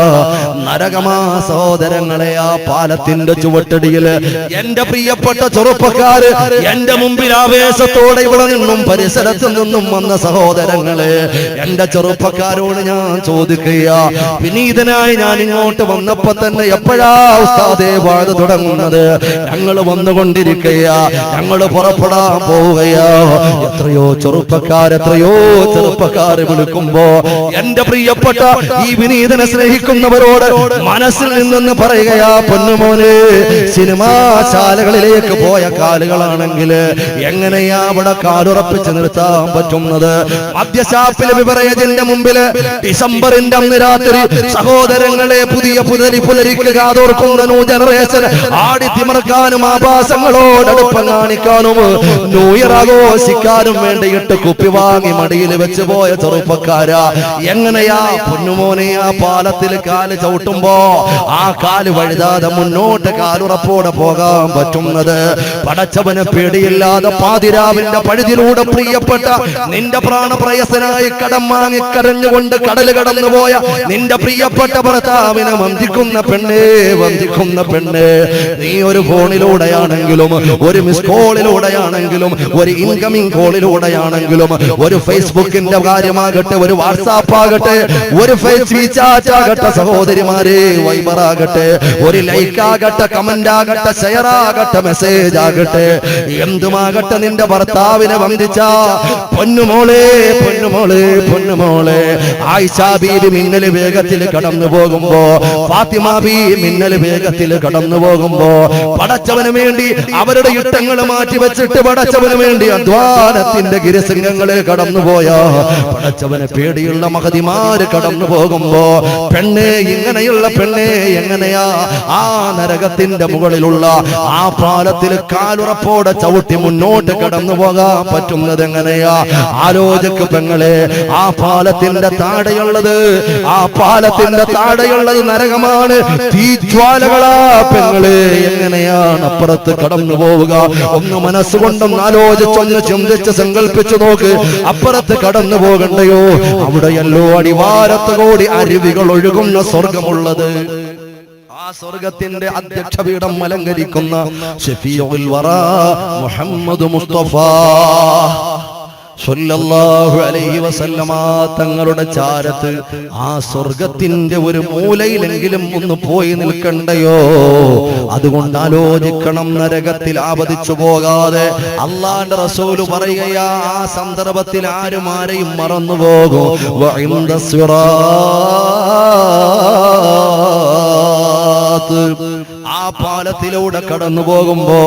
നരകമാ സഹോദരങ്ങളെ. ആ പാലത്തിന്റെ ചുവട്ടടിയില് എന്റെ പ്രിയപ്പെട്ട ചെറുപ്പക്കാര് എന്റെ മുമ്പിൽ ആവേശത്തോടെ ഇവിടെ നിന്നും പരിസരത്ത് നിന്നും വന്ന സഹോദരങ്ങളെ, എന്റെ ചെറുപ്പക്കാരോട് ഞാൻ ചോദിക്കുക, വിനീതനായി ഞാൻ ഇങ്ങോട്ട് വന്നപ്പോ തന്നെ എപ്പോഴാ ഉസ്താദേ വാഴ തുടങ്ങുന്നത്? ഞങ്ങൾ വന്നുകൊണ്ടിരിക്കുക, ഞങ്ങൾ പുറപ്പെടാൻ പോവുകയാ. എത്രയോ ചെറുപ്പക്കാര് വിളിക്കുമ്പോ എന്റെ പ്രിയപ്പെട്ട ഈ വിനീതനെ സ്നേഹിക്കുന്നവരോട് മനസ്സിൽ നിന്നെന്ന് പറയുകയാ, പൊന്നുമോനെ, സിനിമാശാലകളിലേക്ക് പോയ കാലുകളാണെങ്കിൽ എങ്ങനെയാ അവിടെ കാലുറപ്പിച്ച് നിർത്താൻ പറ്റുന്നത്? മദ്യശാപ്പിലെ വിപറയതിന്റെ മുമ്പില് ഡിസംബറിന്റെ അന്ന് രാത്രി സഹോദരങ്ങളെ പുതിയ പുലരിക്ക് കാതോർക്കുന്ന ന്യൂ ജനറേഷൻ ആടിത്തിമർക്കാനും ആഭാസങ്ങളോടടുപ്പം കാണിക്കാനും ന്യൂ ഇയർ ആഘോഷിക്കാനും വേണ്ടിയിട്ട് കുപ്പി വാങ്ങി മടിയിൽ വെച്ച് പോയ ചെറുപ്പക്കാരാ, എങ്ങനെയാ പൊന്നുമോനെ ആ പാലത്തിൽ കാല് ചവിട്ടുമ്പോ ആ കാല് വഴുതാതെ മുന്നോട്ട് കാലുറപ്പോടെ പോകാൻ പറ്റുന്നത്? പടച്ചവന് പേടിയില്ലാതെ പാതിരാവിന്റെ പഴുതിലൂടെ പ്രിയപ്പെട്ട നിന്റെ പ്രാണപ്രയസനായി കടം വാങ്ങി കരഞ്ഞുകൊണ്ട് കടൽ കടന്നുപോയ നിന്റെ പ്രിയപ്പെട്ട ഭർത്താവിനെ വന്ദിക്കുന്ന പെണ്ണേ, നീ ഒരു ഫോണിലൂടെയാണെങ്കിലും, ഒരു മിസ് കോളിലൂടെയാണെങ്കിലും, ഒരു ഇൻകമിംഗ് കോളിലൂടെയാണെങ്കിലും, ഒരു ഫേസ്ബുക്കിന്റെ കാര്യമാകട്ടെ, ഒരു വാട്സാപ്പ് ആകട്ടെ, ഒരു ഫേസ്ബുക്ക് ആകട്ടെ, സഹോദരിമാരെ വൈബർ ആകട്ടെ, ഒരു ലൈക്ക് ആകട്ടെ, കമന്റ് ആകട്ടെ, ഷെയർ ആകട്ടെ, മെസ്സേജ് ആകട്ടെ, എന്തുമാകട്ടെ, നിന്റെ ഭർത്താവിനെ വന്ദിച്ച പൊന്നുമോളെ ആയിഷ ബീവി മിന്നൽ വേഗത്തിൽ കടന്നു പോകുമ്പോ, ഫാത്തിമ ബീവി മിന്നൽ വേഗത്തിൽ കടന്നു പോകുമ്പോ, പടച്ചവന് വേണ്ടി അവരുടെ ഇഷ്ടങ്ങൾ മാറ്റി വെച്ചിട്ട് പടച്ചവന് വേണ്ടി അധ്വാനത്തിന്റെ ഗിരിസിംഹങ്ങളെ കടന്നുപോയ പടച്ചവന് പേടിയുള്ള മഹതിമാര് കടന്നു പോകുമ്പോ, പെണ്ണെ, ഇങ്ങനെയുള്ള പെണ്ണെ, എങ്ങനെയാ ആ നരകത്തിന്റെ മുകളിലുള്ള ആ പാലത്തിൽ കാലുറപ്പോടെ ചവിട്ടി മുന്നോട്ട് കടന്നു പോകാൻ പറ്റുന്നത് എങ്ങനെയാ? ആലോചിക്ക് പെങ്ങളെ, ആ പാലത്തിന്റെ താഴെയുള്ളത് നരകമാണ്, തീജ്വാലകളാ പെങ്ങളെ. എങ്ങനെയാണ് അപ്പുറത്ത് കടന്നു പോവുക? ഒന്ന് മനസ്സുകൊണ്ടൊന്ന് ആലോചിച്ചൊന്ന് ചിന്തിച്ച് സങ്കല്പിച്ചു നോക്ക്. അപ്പുറത്ത് കടന്നു പോകണ്ടയോ? അവിടെയല്ലോ അടിവാരത്ത് കോടി അരുവികൾ ഒഴുകുന്ന സ്വർഗമുള്ളത്. ആ സ്വർഗത്തിന്റെ അധ്യക്ഷപീഠം അലങ്കരിക്കുന്ന ശഫീഉൽ വറാ മുഹമ്മദ് മുസ്തഫ സല്ലല്ലാഹു അലൈഹി വസല്ലമ തങ്ങളുടെ ചാരത്ത് ആ സ്വർഗത്തിന്റെ ഒരു മൂലയിലെങ്കിലും ഒന്ന് പോയി നിൽക്കണ്ടയോ? അതുകൊണ്ട് ആലോചിക്കണം, നരകത്തിൽ ആപതിച്ചു പോകാതെ. അല്ലാഹുവിന്റെ റസൂൽ പറയുകയാ, ആ സന്ദർഭത്തിൽ ആരും ആരെയും മറന്നു പോകും. വഇൻദ സിറാത്ത്, ആ പാലത്തിലൂടെ കടന്നു പോകുമ്പോ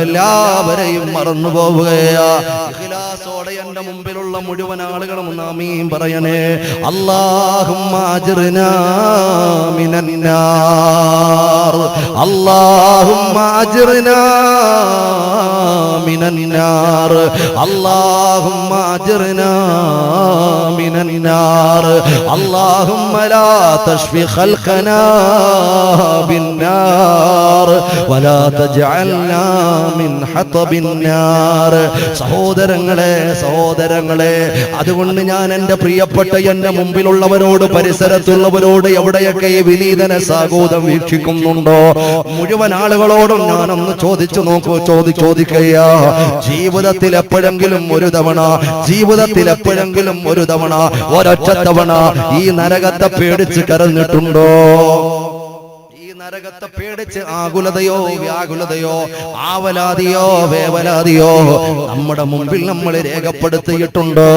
എല്ലാവരെയും മറന്നു പോവുകയാ. ഇഖ്ലാസോടെ എന്റെ മുമ്പിലുള്ള മുഴുവൻ ആളുകളും ആമീൻ പറയണേ. അല്ലാഹുമ്മ അജ്റിനാ മിനന്നാർ, അല്ലാഹുമ്മ അജ്റിനാ മിനന്നാർ, അല്ലാഹുമ്മ അജ്റിനാ മിനന്നാർ, അല്ലാഹുമ്മ ലാ തശ്ഫി ഖൽഖനാ ബിന്നാർ വലാ തജ്അൽനാ മിൻ ഹതബിന്നാർ. സഹോദരങ്ങളെ, അതുകൊണ്ട് ഞാൻ എന്റെ പ്രിയപ്പെട്ട എന്റെ മുമ്പിലുള്ളവരോട്, പരിസരത്തുള്ളവരോട്, എവിടെയൊക്കെ ഈ വിനീതനെ സാഗോദം വീക്ഷിക്കുന്നുണ്ടോ, മുഴുവൻ ആളുകളോടും ഞാനൊന്ന് ചോദിക്കുകയാ, ജീവിതത്തിൽ എപ്പോഴെങ്കിലും ഒരു തവണ ഒരൊറ്റ തവണ ഈ നരകത്തെ പേടിച്ച് കരഞ്ഞിട്ടുണ്ടോ? നരകത്തെ പേടിച്ച് ആകുലതയോ വ്യാകുലതയോ ആവലാതിയോ വേവലാതിയോ നമ്മുടെ മുമ്പിൽ നമ്മൾ രേഖപ്പെടുത്തിയിട്ടുണ്ടോ?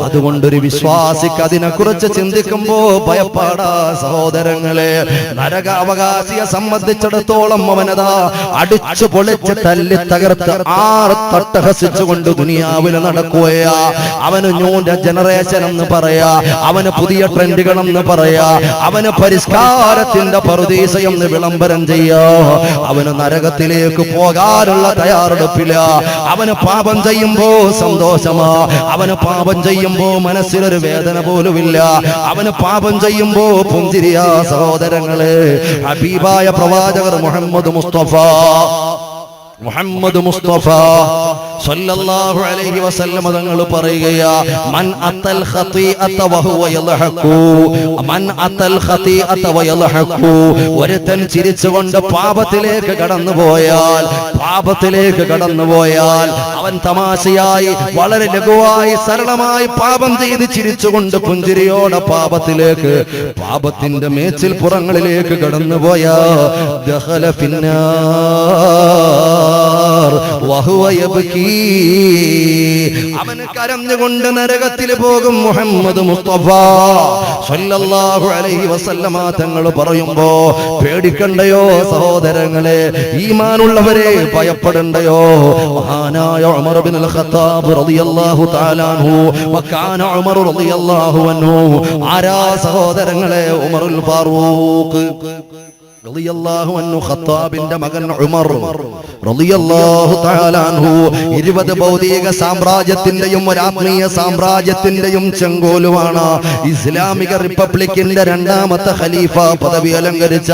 അതുകൊണ്ടൊരു വിശ്വാസിക്ക് അതിനെക്കുറിച്ച് ചിന്തിക്കുമ്പോ ഭയപ്പാടാ സഹോദരങ്ങളെ. നരക അവകാശിയെ സംബന്ധിച്ചിടത്തോളം അവനതാ അടിച്ചു പൊളിച്ച് തല്ലി തകർത്ത് ആർത്തട്ടഹസിച്ചുകൊണ്ട് ദുനിയാവിൽ നടക്കുകയാ. അവന് ന്യൂ ജനറേഷൻ എന്ന് പറയാ, അവന് പുതിയ ട്രെൻഡുകളെന്ന് പറയാ, അവന് പരിഷ്കാരത്തിന്റെ പറുദീസയെന്ന് വിളംബരം ചെയ്യാ. അവന് നരകത്തിലേക്ക് പോകാനുള്ള തയ്യാറെടുപ്പില്ല. അവന് പാപം ചെയ്യുമ്പോ സന്തോഷമാ, അവന് പാപം ചെയ്യുമ്പോ മനസ്സിലൊരു വേദന പോലുമില്ല, അവന് പാപം ചെയ്യുമ്പോ പുഞ്ചിരിയാ. സഹോദരങ്ങളെ, ഹബീബായ പ്രവാചകർ മുഹമ്മദ് മുസ്തഫ മുഹമ്മദ് മുസ്തഫ സല്ലല്ലാഹു അലൈഹി വസല്ലം തങ്ങൾ പറയുകയാ, മൻ അത്തൽ ഖതീഅത വഹുവ യൽഹഖു, മൻ അത്തൽ ഖതീഅത വയൽഹഖു, ഒരുത്തൻ ചിരിച്ചുകൊണ്ട് പാപത്തിലേക്ക് കടന്നുപോയാൽ, പാപത്തിലേക്ക് കടന്നുപോയാൽ അവൻ തമാശയായി വളരെ ലഘുവായി സരളമായി പാപം ചെയ്ത് ചിരിച്ചുകൊണ്ട് പുഞ്ചിരിയോടെ പാപത്തിലേക്ക്, പാപത്തിന്റെ മേച്ചിൽ പുറങ്ങളിലേക്ക് കടന്നുപോയാ ദഖല ഫിന്നാർ വഹുവ യബ്കീ, അവന് കരഞ്ഞുകൊണ്ട് നരകത്തിൽ പോകും. മുഹമ്മദ് മുസ്തഫ സല്ലല്ലാഹു അലൈഹി വസല്ലമ തങ്ങൾ പറയുമ്പോ പേടിക്കണ്ടയോ സഹോദരങ്ങളെ, ഈമാനുള്ളവരെ ഭയപ്പെടണ്ടയോ. മഹാനായ ഉമർ ഇബ്നുൽ ഖത്താബ് റളിയല്ലാഹു തആല അൻഹു വകാന ഉമർ റളിയല്ലാഹു അൻഹു, ആരാ സഹോദരങ്ങളെ? ഉമറുൽ ഫാറൂഖ് റളിയല്ലാഹു അൻഹു, ഖത്താബിന്റെ മകൻ ഉമർ റളിയല്ലാഹു തആല അൻഹു 20 ഭൗതിക സാമ്രാജ്യത്തിന്റെയും ഒരു ആത്മീയ സാമ്രാജ്യത്തിന്റെയും ചെങ്കോലുമാണ്. ഇസ്ലാമിക റിപ്പബ്ലിക്കിന്റെ രണ്ടാമത്തെ ഖലീഫ പദവി അലങ്കരിച്ച,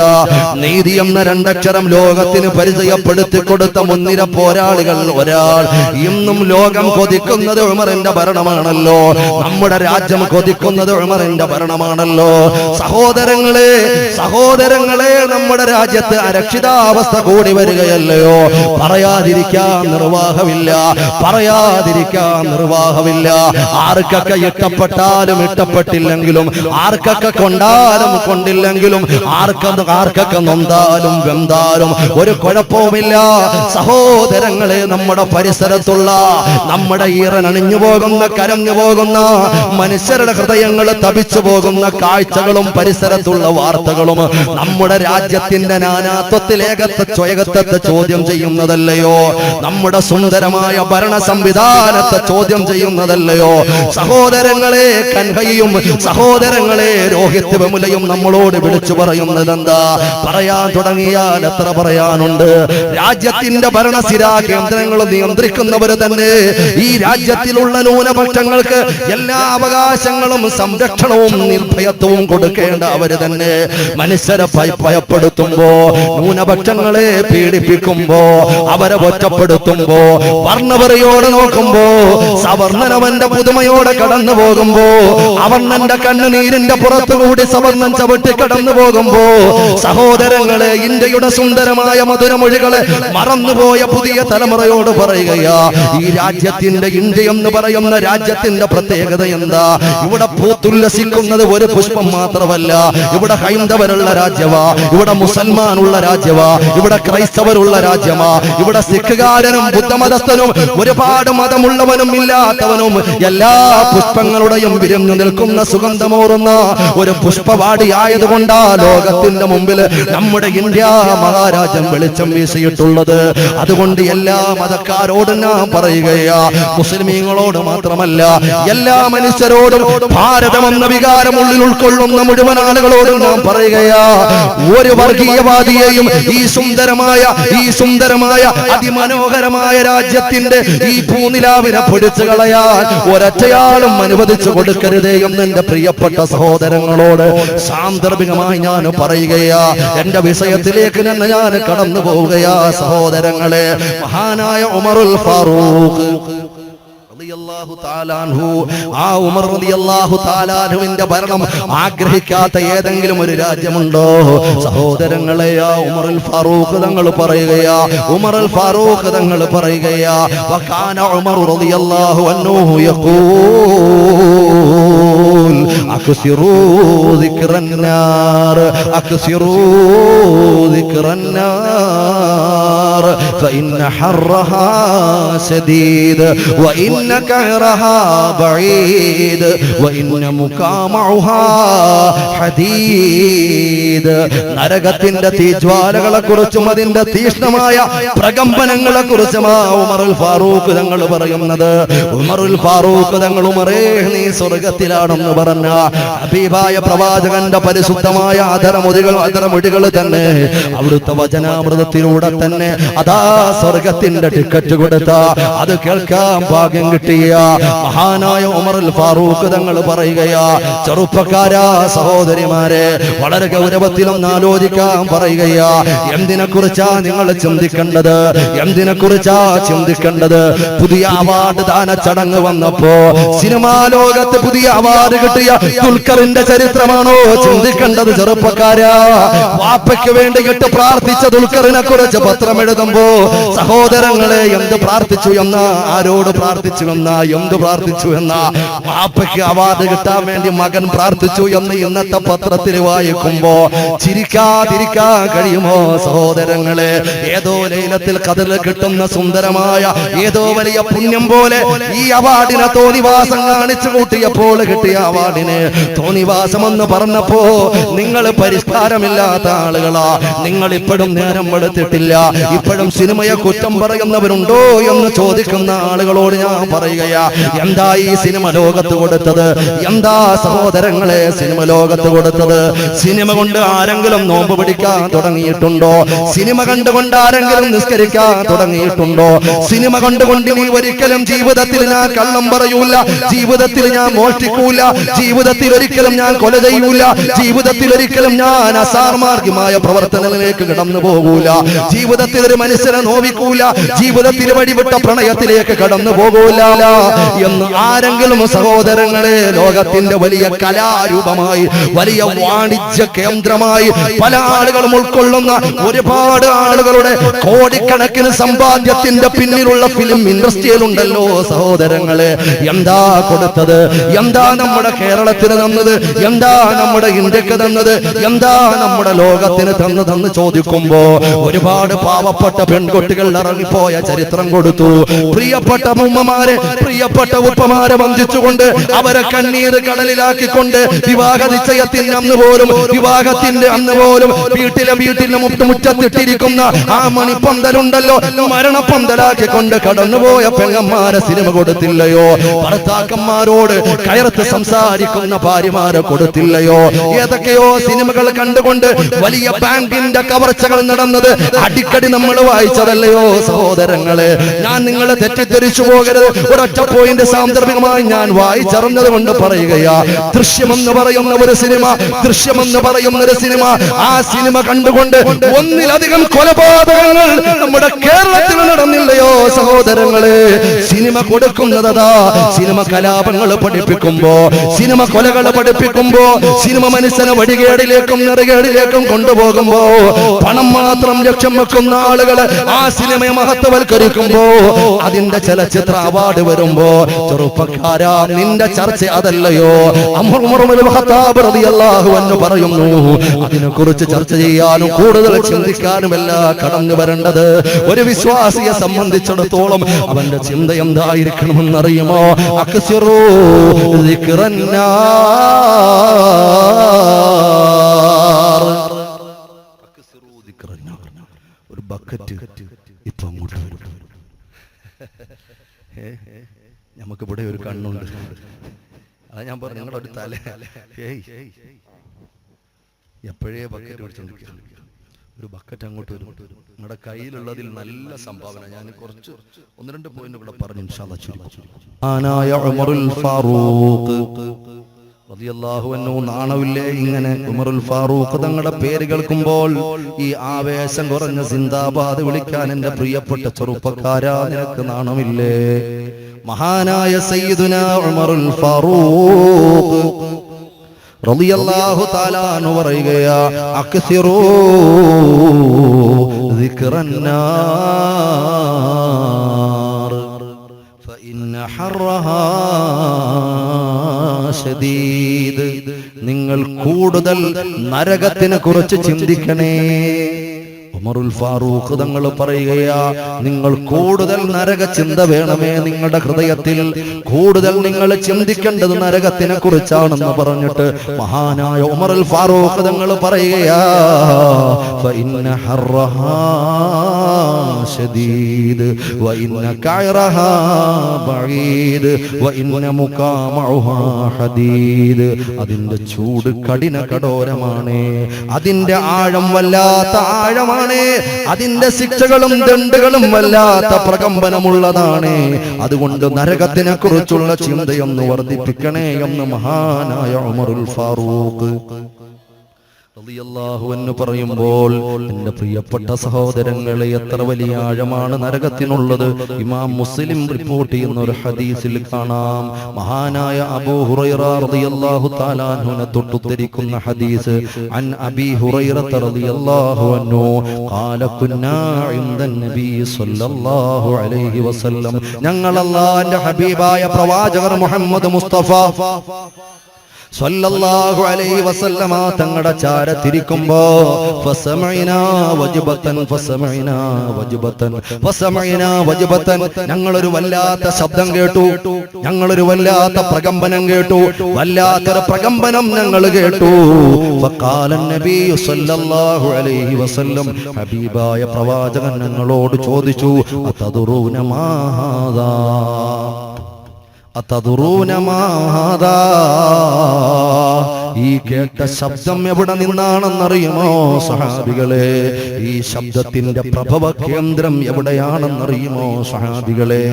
നീതി എന്ന രണ്ടക്ഷരം ലോകത്തിന് പരിചയപ്പെടുത്തി കൊടുത്ത മുൻനിര പോരാളികൾ ഒരാൾ. ഇന്നും ലോകം കൊതിക്കുന്നത് ഉമറിന്റെ ഭരണമാണല്ലോ, നമ്മുടെ രാജ്യം കൊതിക്കുന്നത് ഉമറിന്റെ ഭരണമാണല്ലോ. സഹോദരങ്ങളെ, സഹോദരങ്ങളെ, നമ്മുടെ രാജ്യത്ത് അരക്ഷിതാവസ്ഥ കൂടി വരികയല്ലയോ? പറയാതിരിക്കാൻ നിർവാഹമില്ല, പറയാതിരിക്കാൻ നിർവാഹമില്ല. ആർക്കൊക്കെ ഇഷ്ടപ്പെട്ടാലും ഇഷ്ടപ്പെട്ടില്ലെങ്കിലും, ആർക്കൊക്കെ കൊണ്ടാലും കൊണ്ടില്ലെങ്കിലും, ആർക്കൊക്കെ നൊന്താലും വെന്താലും ഒരു കുഴപ്പവുമില്ല. സഹോദരങ്ങളെ, നമ്മുടെ പരിസരത്തുള്ള, നമ്മുടെ ഈറനണിഞ്ഞു പോകുന്ന, കരഞ്ഞു പോകുന്ന മനുഷ്യരുടെ ഹൃദയങ്ങൾ തപിച്ചു പോകുന്ന കാഴ്ചകളും പരിസരത്തുള്ള വാർത്തകളും നമ്മുടെ രാജ്യത്തിന്റെ നാനാത്വത്തിൽ ഏകത്വത്തെ ചോദ്യം ചെയ്യുന്നതല്ലയോ? നമ്മുടെ സുന്ദരമായ ഭരണ സംവിധാനത്തെ ചോദ്യം ചെയ്യുന്നതല്ലയോ? സഹോദരങ്ങളെ, കൻഹയും സഹോദരങ്ങളെ രോഹിത് വെമുലയും നമ്മളോട് വിളിച്ചു പറയുന്നത് എന്താ? പറയാൻ തുടങ്ങിയാൽ എത്ര പറയാനുണ്ട്. രാജ്യത്തിന്റെ ഭരണസിരാ കേന്ദ്രങ്ങൾ നിയന്ത്രിക്കുന്നവർ തന്നെ ഈ രാജ്യത്തിലുള്ള ന്യൂനപക്ഷങ്ങൾക്ക് എല്ലാ അവകാശങ്ങളും സംരക്ഷണവും നിർഭയത്വവും കൊടുക്കേണ്ട അവര് തന്നെ. മനുഷ്യരെ ഭയപ്പെടുത്തുമ്പോ, ന്യൂനപക്ഷങ്ങളെ പീഡിപ്പിക്കുമ്പോ, അവരെ ഒറ്റപ്പെടുത്തുമ്പോ, വർണ്ണപറയോടെ നോക്കുമ്പോ, സവർണനവന്റെ പുതുമയോടെ കടന്നു പോകുമ്പോ, അവർണ്ണന്റെ കണ്ണുനീരിന്റെ പുറത്തുകൂടി സവർണൻ ചവിട്ടി കടന്നു പോകുമ്പോ, സഹോദരങ്ങളെ, ഇന്ത്യയുടെ സുന്ദരമായ മധുരമൊഴികളെ മറന്നുപോയ പുതിയ തലമുറയോട് പറയുകയാ, ഈ രാജ്യത്തിന്റെ, ഇന്ത്യ എന്ന് പറയുന്ന രാജ്യത്തിന്റെ പ്രത്യേകത എന്താ? ഇവിടെ പൂത്തുല്ലസിക്കുന്നത് ഒരു പുഷ്പം മാത്രമല്ല. ഇവിടെ ഹൈന്ദവരുള്ള രാജ്യവാ, ഇവിടെ മുസൽമാനുള്ള രാജ്യവാ, ഇവിടെ ക്രൈസ്തവരുള്ള രാജ്യമാ, ഇവിടെ സിഖുകാരനും ബുദ്ധമതസ്ഥനും ഒരുപാട് മതമുള്ളവനും ഇല്ലാത്തവനും എല്ലാ പുഷ്പങ്ങളുടെയും വിരിഞ്ഞു നിൽക്കുന്ന സുഗന്ധമോറുന്ന ഒരു പുഷ്പവാടി ആയതുകൊണ്ടാ ലോകത്തിന്റെ മുമ്പിൽ നമ്മുടെ ഇന്ത്യ മഹാരാജ്യം വെളിച്ചം വീശിയിട്ടുള്ളത്. അതുകൊണ്ട് എല്ലാ മതക്കാരോടും ഞാൻ പറയുകയാ, മുസ്ലിമീങ്ങളോട് മാത്രമല്ല, എല്ലാ മനുഷ്യരോടും, ഭാരതം എന്ന വികാരം ഉള്ളിൽ ഉൾക്കൊള്ളുന്ന മുഴുവൻ ആളുകളോടും ഞാൻ പറയുകയാ, ഒരു വർഗീയവാദിയെയും ഈ സുന്ദരമായ അതിമനോഹരമായ രാജ്യത്തിന്റെ ഈ പൂനിലാവിനെ പൊടിച്ചു കളയാൻ ഒരൊറ്റയാളും അനുവദിച്ചു കൊടുക്കരുതേ എന്ന് എന്റെ പ്രിയപ്പെട്ട സഹോദരങ്ങളോട് സാന്ദർഭികമായി ഞാൻ പറയുകയാ. എന്റെ വിഷയത്തിലേക്ക് തന്നെ ഞാൻ കടന്നു പോവുകയാ സഹോദരങ്ങളെ. മഹാനായ ഉമറുൽ ഫാറൂഖ് ആ ഉമർ റളിയല്ലാഹു തആല അൻഹുവിന്റെ ഭരണം ആഗ്രഹിക്കാത്ത ഏതെങ്കിലും ഒരു രാജ്യമുണ്ടോ സഹോദരങ്ങളെ? ആ ഉമറുൽ ഫാറൂഖ് തങ്ങൾ പറയുകയാ, ഉമറുൽ ഫാറൂഖ് തങ്ങൾ പറയുകയാ, വകാന ഉമർ റളിയല്ലാഹു അൻഹു യഖൂൽ അക്സിറൂ ദിക്റന്നാർ, അക്സിറൂ ദിക്റന്നാർ ഫഇന്ന ഹർറഹാ ശദീദ് വഇന്ന كهرها بعيد وإن مقامعها حديد. നരകത്തിന്റെ തീജ്വാലകളെ കുറിച്ചും അതിന്റെ തീഷ്ണമായ പ്രകമ്പനങ്ങളെ കുറിച്ചും ഉമറുൽ ഫാറൂഖ് തങ്ങൾ പറയുന്നത്. ഉമറുൽ ഫാറൂഖ് തങ്ങൾ, ഉമറേ നീ സ്വർഗത്തിലാണെന്ന് പറഞ്ഞ പറഞ്ഞ ഹബീബായ പ്രവാചകന്റെ പരിശുദ്ധമായ ആദരമൊഴികൾ തന്നെ അവിടുത്തെ വചനാമൃതത്തിലൂടെ തന്നെ അതാ സ്വർഗത്തിന്റെ ടിക്കറ്റ് കൊടുത്ത അത് കേൾക്കാൻ ഭാഗ്യം കിട്ടിയ മഹാനായ ഉമറുൽ ഫാറൂഖ് തങ്ങൾ പറയുകയാ, ചെറുപ്പക്കാരാ സഹോദരിമാരെ, വളരെ ഗൗരവത്തിലൊന്ന് ആലോചിക്കാൻ പറയുകയാ. എന്തിനെ കുറിച്ചാ നിങ്ങൾ ചിന്തിക്കേണ്ടത്? എന്തിനെ കുറിച്ചാ ചിന്തിക്കേണ്ടത്? പുതിയ അവാർഡ് ദാന ചടങ്ങ് വന്നപ്പോ സിനിമാ ലോകത്ത് പുതിയ അവാർഡ് കിട്ടിയ ദുൽഖറിന്റെ ചരിത്രമാണോ ചിന്തിക്കേണ്ടത്? ചെറുപ്പക്കാരാ, വാപ്പയ്ക്ക് വേണ്ടി കേട്ട് പ്രാർത്ഥിച്ച ദുൽഖറിനെ കുറിച്ച് പത്രം എഴുതുമ്പോ സഹോദരങ്ങളെ എന്ത് പ്രാർത്ഥിച്ചു എന്ന, ആരോട് പ്രാർത്ഥിച്ചു എന്ന, എന്ത് പ്രാർത്ഥിച്ചു എന്ന, വാപ്പയ്ക്ക് അവാർഡ് കിട്ടാൻ വേണ്ടി മകൻ പ്രാർത്ഥിച്ചു എന്ന് ഇന്നത്തെ പത്രത്തിൽ വായിക്കുമ്പോ ചിരിക്കാതിരിക്കാൻ കഴിയുമോ സഹോദരങ്ങളെ? ഏതോ ലൈലത്തിൽ ഖദറിൽ കിട്ടുന്ന സുന്ദരമായ ഏതോ വലിയ പുണ്യം പോലെ ഈ അവാർഡിനെ തോന്നിവാസം കാണിച്ചു കൂട്ടിയപ്പോൾ കിട്ടിയ അവാർഡിന് തോന്നിവാസമെന്ന് പറഞ്ഞപ്പോ നിങ്ങൾ പരിഷ്കാരമില്ലാത്ത ആളുകളാ. നിങ്ങൾ ഇപ്പോഴും നേരം എടുത്തിട്ടില്ല. ഇപ്പോഴും സിനിമയെ കുറ്റം പറയുന്നവരുണ്ടോ എന്ന് ചോദിക്കുന്ന ആളുകളോട് ഞാൻ പറയുകയാ, എന്താ ഈ സിനിമ ലോകത്ത് കൊടുത്തത്? എന്താ സഹോദരങ്ങളെ സിനിമ ലോകത്ത് കൊടുത്തത്? സിനിമ കൊണ്ട് ആരെങ്കിലും നോമ്പ് പിടിക്കാൻ തുടങ്ങിയിട്ടുണ്ടോ? സിനിമ കണ്ടുകൊണ്ട് ആരെങ്കിലും നിസ്കരിക്കാൻ തുടങ്ങിയിട്ടുണ്ടോ? സിനിമ കണ്ടുകൊണ്ട് നീ ഒരിക്കലും ജീവിതത്തിൽ ഞാൻ കള്ളം പറയൂല, ജീവിതത്തിൽ ഞാൻ മോഷ്ടിക്കൂല, ജീവിതത്തിൽ ഒരിക്കലും ഞാൻ കൊല ചെയ്യൂല, ജീവിതത്തിൽ ഒരിക്കലും ഞാൻ അസാർമാർഗമായ പ്രവർത്തനങ്ങളിലേക്ക് കടന്നു പോകൂല, ജീവിതത്തിൽ ഒരു മനുഷ്യനെ നോവിക്കൂല, ജീവിതത്തിൽ വഴിവിട്ട പ്രണയത്തിലേക്ക് കടന്നു പോകൂല എന്ന് ആരെങ്കിലും സഹോദരങ്ങളെ ലോകത്തിന്റെ വലിയ കലാരൂപമായി, വലിയ വാണിജ്യ കേന്ദ്രമായി പല ആളുകളും ഉൾക്കൊള്ളുന്ന ഒരുപാട് ആളുകളുടെ കോടിക്കണക്കിന് സമ്പാദ്യത്തിന്റെ പിന്നിലുള്ള ഫിലിം ഇൻഡസ്ട്രിയിൽ ഉണ്ടല്ലോ സഹോദരങ്ങളെ, എന്താ കൊടുത്തത്? എന്താ നമ്മുടെ കേരളത്തിന് തന്നത്? എന്താ നമ്മുടെ ഇന്ത്യക്ക് തന്നത്? എന്താ നമ്മുടെ ലോകത്തിന് തന്നതെന്ന് ചോദിക്കുമ്പോ ഒരുപാട് പാവപ്പെട്ട പെൺകുട്ടികൾ ഇറങ്ങിപ്പോയ ചരിത്രം കൊടുത്തു. പ്രിയപ്പെട്ട ഉമ്മമാരെ, പ്രിയപ്പെട്ട ഉപ്പമാരെ വഞ്ചിച്ചുകൊണ്ട് അവരെ കണ്ണീര് കടലിലാക്കിക്കൊണ്ട് വിവാഹ നിശ്ചയത്തിന്റെ അന്ന് പോലും, വിവാഹത്തിന്റെ അന്ന് പോലും വീട്ടിലെ മുറ്റത്തിട്ടിരിക്കുന്ന ആ മണിപ്പന്തലുണ്ടല്ലോ, മരണപ്പന്തലാക്കിക്കൊണ്ട് കടന്നുപോയ പെങ്ങന്മാരെ സിനിമ കൊടുത്തില്ലയോ? ഭർത്താക്കന്മാരോട് കയർത്ത് സംസാരിക്കുന്ന ഭാര്യമാരെ കൊടുത്തില്ലയോ? ഏതൊക്കെയോ സിനിമകൾ കണ്ടുകൊണ്ട് വലിയ ബാങ്കിന്റെ കവർച്ചകൾ നടന്നത് അടിക്കടി നമ്മൾ വായിച്ചതല്ലയോ സഹോദരങ്ങളെ? ഞാൻ നിങ്ങളെ തെറ്റിദ്ധരിച്ചു പോകരുത്. ഒരൊറ്റ പോയിന്റ് സാന്ദർഭികമായി ഞാൻ വായിച്ചറിഞ്ഞത് കൊണ്ട് പറയുകയാ. ദൃശ്യമെന്ന് പറയുന്ന ഒരു സിനിമ, ദൃശ്യമെന്ന് പറയുന്ന ഒരു സിനിമ, ആ സിനിമ കണ്ടുകൊണ്ട് ഒന്നിലധികം കൊലപാതകങ്ങൾ നമ്മുടെ കേരളത്തിൽ നടന്നില്ലയോ സഹോദരങ്ങളെ? സിനിമ കൊടുക്കുന്നതാ, സിനിമ കലാപങ്ങൾ പഠിപ്പിക്കുമ്പോ, സിനിമ കൊലകൾ പഠിപ്പിക്കുമ്പോ, സിനിമ മനുഷ്യനെ വഴികേടിലേക്കും നെറുകേടിലേക്കും കൊണ്ടുപോകുമ്പോ, പണം മാത്രം ലക്ഷ്യം വെക്കുന്ന ആളുകൾ ആ സിനിമയെ മഹത്വവൽക്കരിക്കുമ്പോ, അതിന്റെ ചലച്ചിത്ര അവാർഡ് വരുമ്പോ, ചെറുപ്പക്കാരാ നിന്റെ ചർച്ച അതല്ലയോ? എന്ന് പറയുന്നു. അതിനെക്കുറിച്ച് ചർച്ച ചെയ്യാനും കൂടുതൽ ചിന്തിക്കാനുമല്ല കടന്നു വരേണ്ടത്. ഒരു വിശ്വാസിയെ സംബന്ധിച്ചിടത്തോളം അവന്റെ ചിന്ത എന്തായിരിക്കണമെന്നറിയുമോ? അക്സിറൂ ദിക്റന്നാർ. ഒരു ബക്കറ്റ് ഇപ്പൊ അങ്ങോട്ട് വരും. നമുക്കിവിടെ ഒരു കണ്ണുണ്ട്. അതാ ഞാൻ പറഞ്ഞു നിങ്ങളുടെ ഒരു തല എപ്പോഴേ ബക്കറ്റ് പിടിച്ചോണ്ടിരിക്കുക. ഒരു ബക്കറ്റ് അങ്ങോട്ട് വരും. നിങ്ങളുടെ കയ്യിലുള്ളതിൽ നല്ല സംഭാവന ഞാൻ കുറച്ച് 1-2 പോയിന്റ് ഇവിടെ പറഞ്ഞു. നാണവില്ലേ ഇങ്ങനെ ഉമറുൽ ഫാറൂഖ് തങ്ങളുടെ പേര് കേൾക്കുമ്പോൾ ഈ ആവേശം കുറഞ്ഞ സിന്ദാബാദ് വിളിക്കാൻ എന്റെ പ്രിയപ്പെട്ട ചെറുപ്പക്കാരാ നിനക്ക് നാണമില്ലേ? മഹാനായ സയ്യിദുനാ ഉമറുൽ ഫാറൂഖ് റളിയല്ലാഹു തആല അൻഹു പറയുകയാ, അക്സിറൂ ദിക്റന്നാർ ഫഇന്ന ഹർറഹാ ശദീദ്. നിങ്ങൾ കൂടുതൽ നരകത്തിനെ കുറിച്ച് ചിന്തിക്കണേ. ഉമറുൽ ഫാറൂഖ് തങ്ങൾ പറയുകയാ, നിങ്ങൾ കൂടുതൽ നരക ചിന്ത വേണമേ നിങ്ങളുടെ ഹൃദയത്തിൽ, കൂടുതൽ നിങ്ങൾ ചിന്തിക്കേണ്ടത് നരകത്തിനെ കുറിച്ചാണെന്ന് പറഞ്ഞിട്ട് മഹാനായ ഉമറുൽ ഫാറൂഖ് തങ്ങൾ പറയുകയാ, ഫഇന്ന ഹർറഹാ ശദീദ് വഇന്ന കഅറഹാ ബഈദ് വഇന്ന മുകാമഉഹാ ഹദീദ്. അതിന്റെ ചൂട് കഠിന കഠോരമാണ്, അതിന്റെ ആഴം വല്ലാത്ത ആഴമാണ്, അതിന്റെ ശിക്ഷകളും ദണ്ഡുകളും വല്ലാത്ത പ്രകമ്പനമുള്ളതാണ്. അതുകൊണ്ട് നരകത്തിനെ കുറിച്ചുള്ള ചിന്തയൊന്ന് വർദ്ധിപ്പിക്കണേ എന്ന് മഹാനായ ഉമറുൽ ഫാറൂഖ് റളിയല്ലാഹു അൻഹു പറയുമ്പോൾ, എന്റെ പ്രിയപ്പെട്ട സഹോദരങ്ങളെ, എത്ര വലിയ ആഴമാണ് നരകത്തിനുള്ളത്. ഇമാം മുസ്ലിം റിപ്പോർട്ട് ചെയ്യുന്ന ഒരു ഹദീസിൽ കാണാം, മഹാനായ അബൂ ഹുറൈറ റളിയല്ലാഹു തആല അൻഹുവിനെ തൊട്ടുദ്ധരിക്കുന്ന ഹദീസ്, അൻ അബീ ഹുറൈറ റളിയല്ലാഹു അൻഹു ഖാല കുന്നാ ഇൻദൻ നബി സ്വല്ലല്ലാഹു അലൈഹി വസല്ലം, ഞങ്ങൾ അല്ലാഹുവിന്റെ ഹബീബായ പ്രവാചകർ മുഹമ്മദ് മുസ്തഫ സ്വല്ലല്ലാഹു അലൈഹി വസല്ലമ തങ്ങളുടെ ചാരത്തിരിക്കുമ്പോ ഫസമഇനാ വജ്ബതൻ ഫസമഇനാ വജ്ബതൻ ഫസമഇനാ വജ്ബതൻ, ഞങ്ങളൊരു വല്ലാത്ത ശബ്ദം കേട്ടു, ഞങ്ങളൊരു വല്ലാത്ത പ്രകമ്പനം കേട്ടു, വല്ലാത്തൊരു പ്രകമ്പനം ഞങ്ങൾ കേട്ടു. ഫഖാല നബി സ്വല്ലല്ലാഹു അലൈഹി വസല്ലം, ഹബീബായ പ്രവാചകൻ ഞങ്ങളോട് ചോദിച്ചു, അതദറൂന മാ ഹാദാ, അതദറൂന മാ ഹാദാ, ഈ കേട്ട ശബ്ദം എവിടെ നിന്നാണെന്നറിയുമോ സഹാബികളെ? ഈ ശബ്ദത്തിന്റെ പ്രഭവ കേന്ദ്രം എവിടെയാണെന്നറിയുമോ സഹാബികളെ?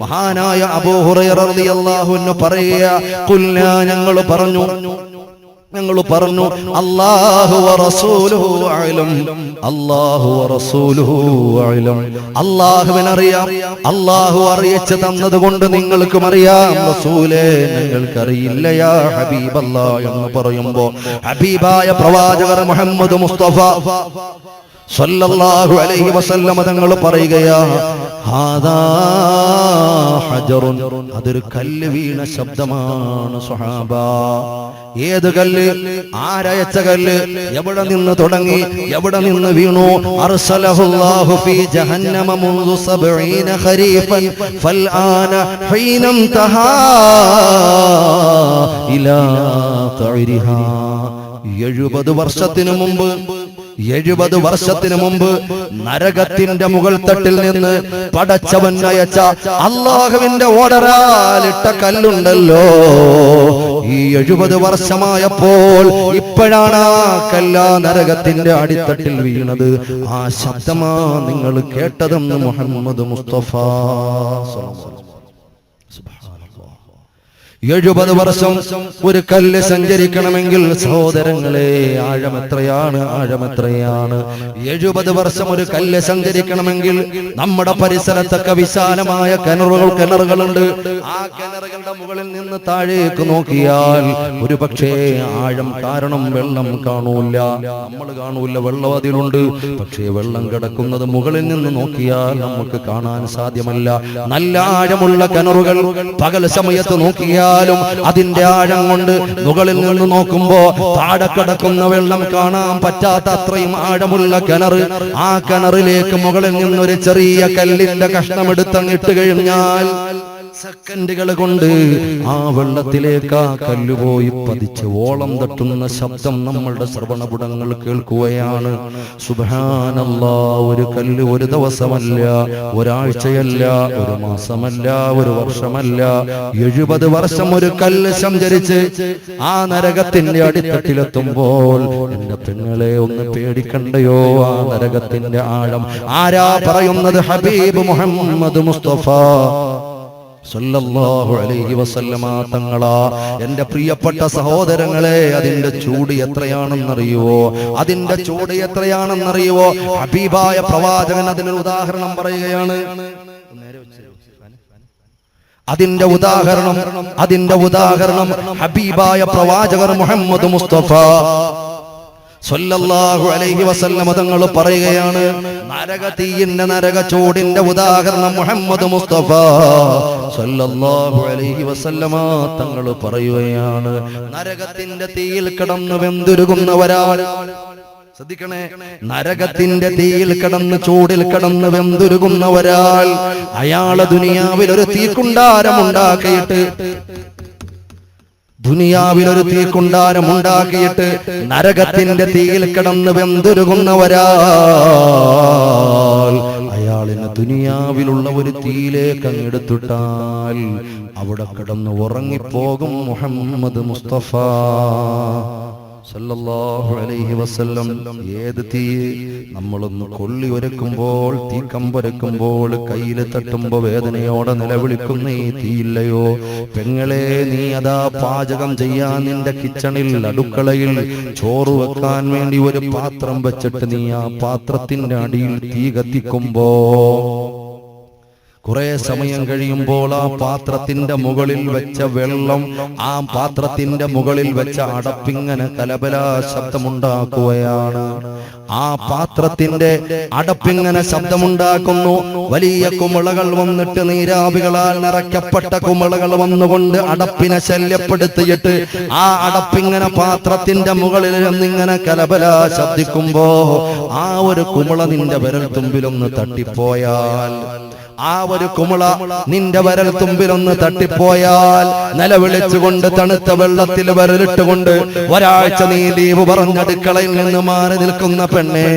മഹാനായ അബൂ ഹുറൈറ റളിയല്ലാഹു അൻഹു പറയുക, ഖുൽനാ, ഞങ്ങൾ പറഞ്ഞു അല്ലാഹു വറസൂലുഹു അഅലം, അല്ലാഹു വറസൂലുഹു അഅലം, അല്ലാഹുവിനറിയാം, അല്ലാഹു അറിയിച്ചു തന്നതുകൊണ്ട് നിങ്ങൾക്കും അറിയാം, റസൂലേ ഞങ്ങൾക്കറിയില്ല യാ ഹബീബല്ലാഹ് എന്ന് പറയുമ്പോൾ ഹബീബായ പ്രവാചകർ മുഹമ്മദ് മുസ്തഫ സ്വല്ലല്ലാഹു അലൈഹി വസല്ലം തങ്ങൾ പറയുകയാ, ഹാദാ ഹജറുൻ, അതൊരു കല്ല് വീണ ശബ്ദമാണ് സ്വഹാബ. ഏത് കല്ല്? ആരയച്ച കല്ല്? എവിടെ നിന്ന് തുടങ്ങി, എവിടെ നിന്ന് വീണു? അർസലഹുല്ലാഹു ഫീ ജഹന്നമ മുൻദു 70 ഖരീഫൻ ഫൽആന ഹീനം തഹാ ഇലാ ഖൈരിഹാ. 70 വർഷത്തിനു മുമ്പ് നരകത്തിന്റെ മുകൾ തട്ടിൽ നിന്ന് പടച്ചവൻ അയച്ച അല്ലാഹുവിന്റെ ഓർഡറാലിട്ട കല്ലുണ്ടല്ലോ, ഈ 70 വർഷമായപ്പോൾ ഇപ്പോഴാണ് ആ കല്ല നരകത്തിന്റെ അടിത്തട്ടിൽ വീണത്. ആ ശബ്ദമാ നിങ്ങൾ കേട്ടതെന്ന് മുഹമ്മദ് മുസ്തഫ. 70 വർഷം ഒരു കല്ല് സഞ്ചരിക്കണമെങ്കിൽ സഹോദരങ്ങളെ ആഴമെത്രയാണ്, ആഴമെത്രയാണ്. 70 വർഷം ഒരു കല്ല് സഞ്ചരിക്കണമെങ്കിൽ നമ്മുടെ പരിസരത്തൊക്കെ വിശാലമായ കിണറുകളുണ്ട്. ആ കിണറുകളുടെ മുകളിൽ നിന്ന് താഴേക്ക് നോക്കിയാൽ ഒരു പക്ഷേ ആഴം കാരണം വെള്ളം കാണൂല, നമ്മൾ കാണൂല, വെള്ളം അതിലുണ്ട്. പക്ഷേ വെള്ളം കിടക്കുന്നത് മുകളിൽ നിന്ന് നോക്കിയാൽ നമുക്ക് കാണാൻ സാധ്യമല്ല. നല്ല ആഴമുള്ള കിണറുകൾ പകൽ സമയത്ത് നോക്കിയാൽ അതിന്റെ ആഴം കൊണ്ട് മുകളിൽ നിന്ന് നോക്കുമ്പോ താഴെ കിടക്കുന്ന വെള്ളം കാണാൻ പറ്റാത്ത അത്രയും ആഴമുള്ള കിണർ. ആ കിണറിലേക്ക് മുകളിൽ നിന്നൊരു ചെറിയ കല്ലിന്റെ കഷ്ണം എടുത്തങ്ങിട്ട് കഴിഞ്ഞാൽ സെക്കൻഡുകൾ കൊണ്ട് ആ വെള്ളത്തിലേക്ക് ആ കല്ലുപോയി പതിച്ച് ഓളം തട്ടുന്ന ശബ്ദം നമ്മളുടെ ശ്രവണപുടങ്ങൾ കേൾക്കുകയാണ്. സുബ്ഹാനല്ലാഹ്, ഒരു കല്ല് ഒരു ദിവസമല്ല, ഒരാഴ്ചയല്ല, ഒരു മാസമല്ല, ഒരു വർഷമല്ല, 70 വർഷം ഒരു കല്ല് സഞ്ചരിച്ച് ആ നരകത്തിന്റെ അടിത്തട്ടിലെത്തുമ്പോൾ എന്റെ പെങ്ങളെ ഒന്ന് പേടിക്കണ്ടയോ? ആ നരകത്തിന്റെ ആഴം ആരാ പറയുന്നത്? ഹബീബ് മുഹമ്മദ് മുസ്തഫ സല്ലല്ലാഹു അലൈഹി വസല്ലമ തങ്ങളാ. എന്റെ പ്രിയപ്പെട്ട സഹോദരങ്ങളെ, അതിന്റെ ചൂട് എത്രയാണെന്നറിയുവോ? അതിന്റെ ചൂട് എത്രയാണെന്നറിയുവോ? ഹബീബായ പ്രവാചകൻ അതിനൊരു ഉദാഹരണം പറയുകയാണ്. അതിന്റെ ഉദാഹരണം ഹബീബായ പ്രവാചകർ മുഹമ്മദ് മുസ്തഫ സല്ലല്ലാഹു അലൈഹി വസല്ലം തങ്ങൾ പറയുകയാണ്. നരകതീയിന്റെ നരകച്ചൂടിന്റെ ഉദാഹരണം മുഹമ്മദ് മുസ്തഫ സല്ലല്ലാഹു അലൈഹി വസല്ലം തങ്ങൾ പറയുകയാണ്. നരകത്തിന്റെ തീയിൽ കിടന്നു വെന്തുരുകുന്ന ഒരാൾ, ശ്രദ്ധിക്കണേ, നരകത്തിന്റെ തീയിൽ കിടന്ന് ചൂടിൽ കിടന്ന് വെന്തുരുകുന്ന ഒരാൾ, അയാളെ ദുനിയാവിൽ ഒരു തീക്കുണ്ടാരമുണ്ടാക്കിയിട്ട് നരകത്തിന്റെ തീയിൽ കിടന്ന് വെന്തുരുകുന്ന ഒരാൾ, അയാളിനെ ദുനിയാവിലുള്ള ഒരു തീയിലേക്ക് അങ്ങെടുത്തിട്ടാൽ അവിടെ കിടന്ന് ഉറങ്ങിപ്പോകും മുഹമ്മദ് മുസ്തഫ സല്ലല്ലാഹു അലൈഹി വസല്ലം. ഏത് തീ നമ്മളൊന്ന് കൊള്ളി ഒരുക്കുമ്പോൾ, തീക്കമ്പൊരക്കുമ്പോൾ, കയ്യിൽ തട്ടുമ്പോ വേദനയോടെ നിലവിളിക്കുന്ന ഈ തീയില്ലയോ പെങ്ങളെ, നീ അതാ പാചകം ചെയ്യാൻ നിന്റെ കിച്ചണിൽ, അടുക്കളയിൽ ചോറ് വെക്കാൻ വേണ്ടി ഒരു പാത്രം വെച്ചിട്ട് നീ ആ പാത്രത്തിന്റെ അടിയിൽ തീ കത്തിക്കുമ്പോ കുറെ സമയം കഴിയുമ്പോൾ ആ പാത്രത്തിന്റെ മുകളിൽ വെച്ച വെള്ളം, ആ പാത്രത്തിന്റെ മുകളിൽ വെച്ച അടപ്പിങ്ങനെ കലബല ശബ്ദമുണ്ടാക്കുകയാണ്. ആ പാത്രത്തിന്റെ അടപ്പിങ്ങനെ ശബ്ദമുണ്ടാക്കുന്നു. വലിയ കുമിളകൾ വന്നിട്ട്, നീരാവികളാൽ നിറയ്ക്കപ്പെട്ട കുമിളകൾ വന്നുകൊണ്ട് അടപ്പിനെ ശല്യപ്പെടുത്തിയിട്ട് ആ അടപ്പിങ്ങനെ പാത്രത്തിന്റെ മുകളിൽ നിന്നിങ്ങനെ കലബല ശബ്ദിക്കുമ്പോ ആ ഒരു കുമിള നിന്റെ വിരൽ തുമ്പിലൊന്ന് തട്ടിപ്പോയാൽ, ആ ഒരു കുമിള നിന്റെ വിരൽ തുമ്പിലൊന്ന് തട്ടിപ്പോയാൽ, നിലവിളിച്ചുകൊണ്ട് തണുത്ത വെള്ളത്തിൽ വിരലിട്ടുകൊണ്ട് ഒരാഴ്ച നീ ലീവ് പറഞ്ഞടുക്കളയിൽ നിന്ന് മാറി നിൽക്കുന്ന പെണ്ണെ,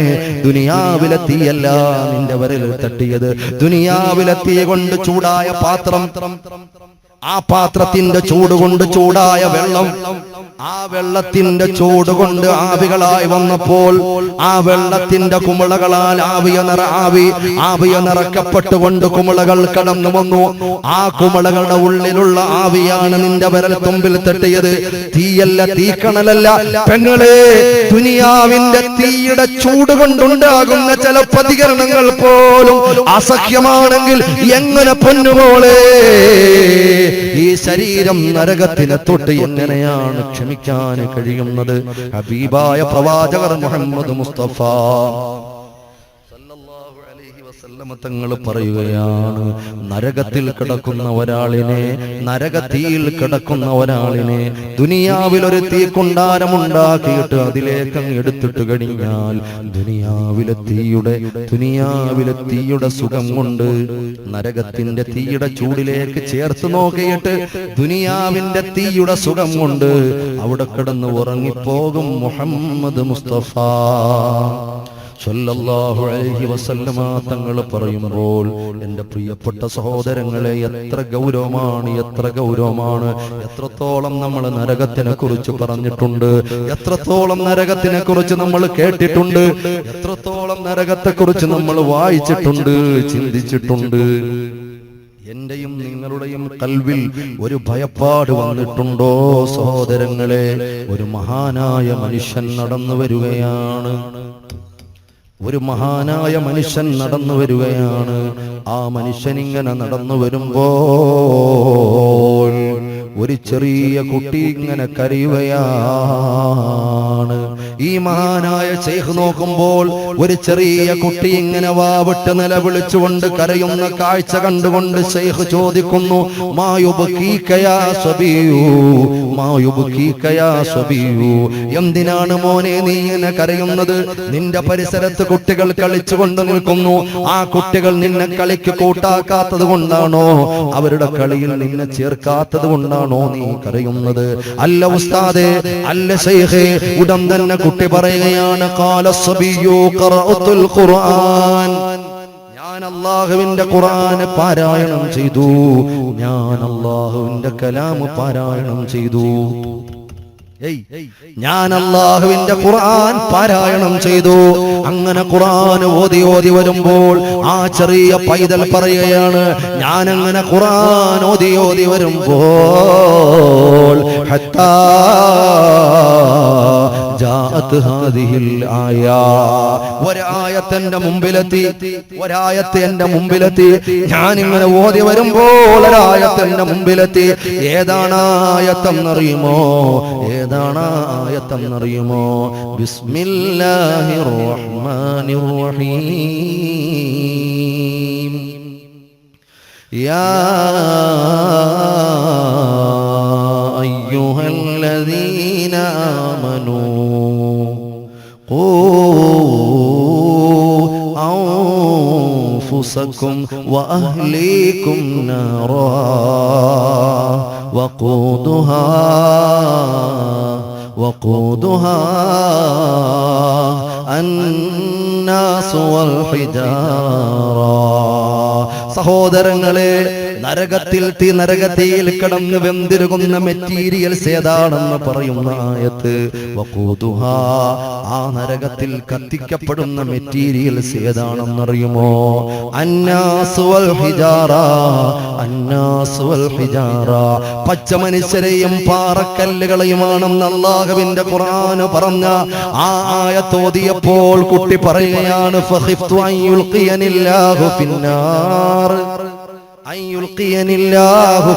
ദുനിയാവിലെ തീയല്ല നിന്റെ വിരലിൽ തട്ടിയത്, ദുനിയാവിലെ തീ കൊണ്ട് ചൂടായ പാത്രം, ആ പാത്രത്തിന്റെ ചൂടുകൊണ്ട് ചൂടായ വെള്ളം, ആ വെള്ളത്തിന്റെ ചൂടുകൊണ്ട് ആവികളായി വന്നപ്പോൾ ആ വെള്ളത്തിന്റെ കുമിളകളാൽ ആവിയ നിറക്കപ്പെട്ടുകൊണ്ട് കുമിളകൾ കടന്നു വന്നു. ആ കുമിളകളുടെ ഉള്ളിലുള്ള ആവിയാണ് നിന്റെ വിരൽ തുമ്പിൽ തട്ടിയത്. തീയല്ല, തീക്കണലല്ല പെങ്ങളെ. ദുനിയാവിന്റെ തീയുടെ ചൂട് കൊണ്ടുണ്ടാകുന്ന ചില പ്രതികരണങ്ങൾ പോലും അസഖ്യമാണെങ്കിൽ എങ്ങനെ പൊന്നുപോലെ ഈ ശരീരം നരകത്തിനെ തൊട്ട് എങ്ങനെയാണ് ക്ഷമിക്കാൻ കഴിയുന്നത്? ഹബീബായ പ്രവാചകർ മുഹമ്മദ് മുസ്തഫ സല്ലല്ലാഹു അലൈഹി വസല്ലം തങ്ങൾ പറയുകയാണ്, നരകത്തിൽ കിടക്കുന്ന ഒരാളിനെ, നരകത്തിയിൽ കിടക്കുന്ന ഒരാളിനെ ദുനിയാവിൽ ഒരു തീക്കുണ്ടാരമുണ്ടാക്കിയിട്ട് അതിലേക്ക് എടുത്തിട്ട് കഴിഞ്ഞാൽ ദുനിയാവിലെ തീയുടെ സുഖം കൊണ്ട് നരകത്തിന്റെ തീയുടെ ചൂടിലേക്ക് ചേർത്ത് നോക്കിയിട്ട് ദുനിയാവിന്റെ തീയുടെ സുഖം കൊണ്ട് അവിടെ കിടന്ന് ഉറങ്ങിപ്പോകും മുഹമ്മദ് മുസ്തഫ സല്ലല്ലാഹു അലൈഹി വസല്ലമ തങ്ങൾ പറയുമ്പോൾ, എൻ്റെ പ്രിയപ്പെട്ട സഹോദരങ്ങളെ, എത്ര ഗൗരവമാണ്, എത്രത്തോളം നമ്മൾ നരകത്തിനെ കുറിച്ച് പറഞ്ഞിട്ടുണ്ട്, എത്രത്തോളം നരകത്തിനെ കുറിച്ച് നമ്മൾ കേട്ടിട്ടുണ്ട്, എത്രത്തോളം നരകത്തെ കുറിച്ച് നമ്മൾ വായിച്ചിട്ടുണ്ട്, ചിന്തിച്ചിട്ടുണ്ട്. എന്റെയും നിങ്ങളുടെയും കൽവിൽ ഒരു ഭയപ്പാട് വന്നിട്ടുണ്ടോ സഹോദരങ്ങളെ? ഒരു മഹാനായ മനുഷ്യൻ നടന്നു വരികയാണ്, ഒരു മഹാനായ മനുഷ്യൻ നടന്നു വരികയാണ്. ആ മനുഷ്യൻ ഇങ്ങനെ നടന്നു വരുമ്പോൾ ഒരു ചെറിയ കുട്ടി ഇങ്ങനെ കരയുകയാണ്. ഈ മഹാനായ ശൈഖ് നോക്കുമ്പോൾ ഒരു ചെറിയ കുട്ടി ഇങ്ങനെ വാവിട്ട് നിലവിളിച്ചുകൊണ്ട് കരയുന്ന കാഴ്ച കണ്ടുകൊണ്ട് ശൈഖ് ചോദിക്കുന്നു, എന്തിനാണ് മോനെ നീ ഇങ്ങനെ കരയുന്നത്? നിന്റെ പരിസരത്ത് കുട്ടികൾ കളിച്ചുകൊണ്ട് നിൽക്കുന്നു, ആ കുട്ടികൾ നിന്നെ കളിക്ക് കൂട്ടാക്കാത്തത് കൊണ്ടാണോ? അവരുടെ കളിയിൽ നിന്നെ ചേർക്കാത്തത് കൊണ്ടാണോ നീ കരയുന്നത്? അല്ല ഉസ്താദേ, അല്ല ശൈഖേ. ഉടൻ തന്നെ കുട്ടി പറയുകയാണ്, ഖാല സബിയ്യു ഖറഅതുൽ ഖുർആൻ, ഞാൻ അല്ലാഹുവിന്റെ ഖുർആൻ പാരായണം ചെയ്തു, ഞാൻ അല്ലാഹുവിന്റെ കലാം പാരായണം ചെയ്തു. ഞാൻ അല്ലാഹുവിന്റെ ഖുർആൻ പാരായണം ചെയ്തു. അങ്ങനെ ഖുർആൻ ഓതി വരുമ്പോൾ ആ ചെറിയ പൈതൽ പറയുകയാണ്, ഞാൻ അങ്ങനെ ഖുർആൻ ഓതി വരുമ്പോൾ ഹത്താ ജാഅത് ഹാദിഹിൽ ആയ, ഒരായത്ത് എന്റെ മുമ്പിലെത്തി, ഞാൻ ഇങ്ങനെ ഓതി വരുമ്പോൾ ഒരായത്ത് എന്റെ മുമ്പിലെത്തി. ഏതാണ് ആയത്തെന്നറിയുമോ? ബിസ്മില്ലാഹിർ റഹ്മാനിർ റഹീം. യാ അയ്യുഹല്ലദീന ആമനൂ ഖൂ أنفسكم وأهليكم نارا وقودها الناس والحجارة. സഹോദരങ്ങളെ, നരകത്തിൽ കിടന്ന് വെന്തിരുകുന്ന മെറ്റീരിയൽസ് ഏതാണെന്ന് പറയുന്ന ആയത്ത് വഖൂദുഹ, ആ നരകത്തിൽ കത്തിക്കപ്പെടുന്ന മെറ്റീരിയൽസ് ഏതാണെന്നറിയുമോ? അന്നാസ് വൽ ഹിജാറ, അന്നാസ് വൽ ഹിജാറ, പച്ച മനുഷ്യരെയും പാറക്കല്ലുകളെയുമാണെന്ന് അല്ലാഹുവിന്റെ ഖുർആൻ പറഞ്ഞ ആ ആയത്ത് ഓതിയപ്പോൾ കുട്ടി പറയുകയാണ് ഫഖിഫ്തു അൻ യുൽഖിയനില്ലാഹു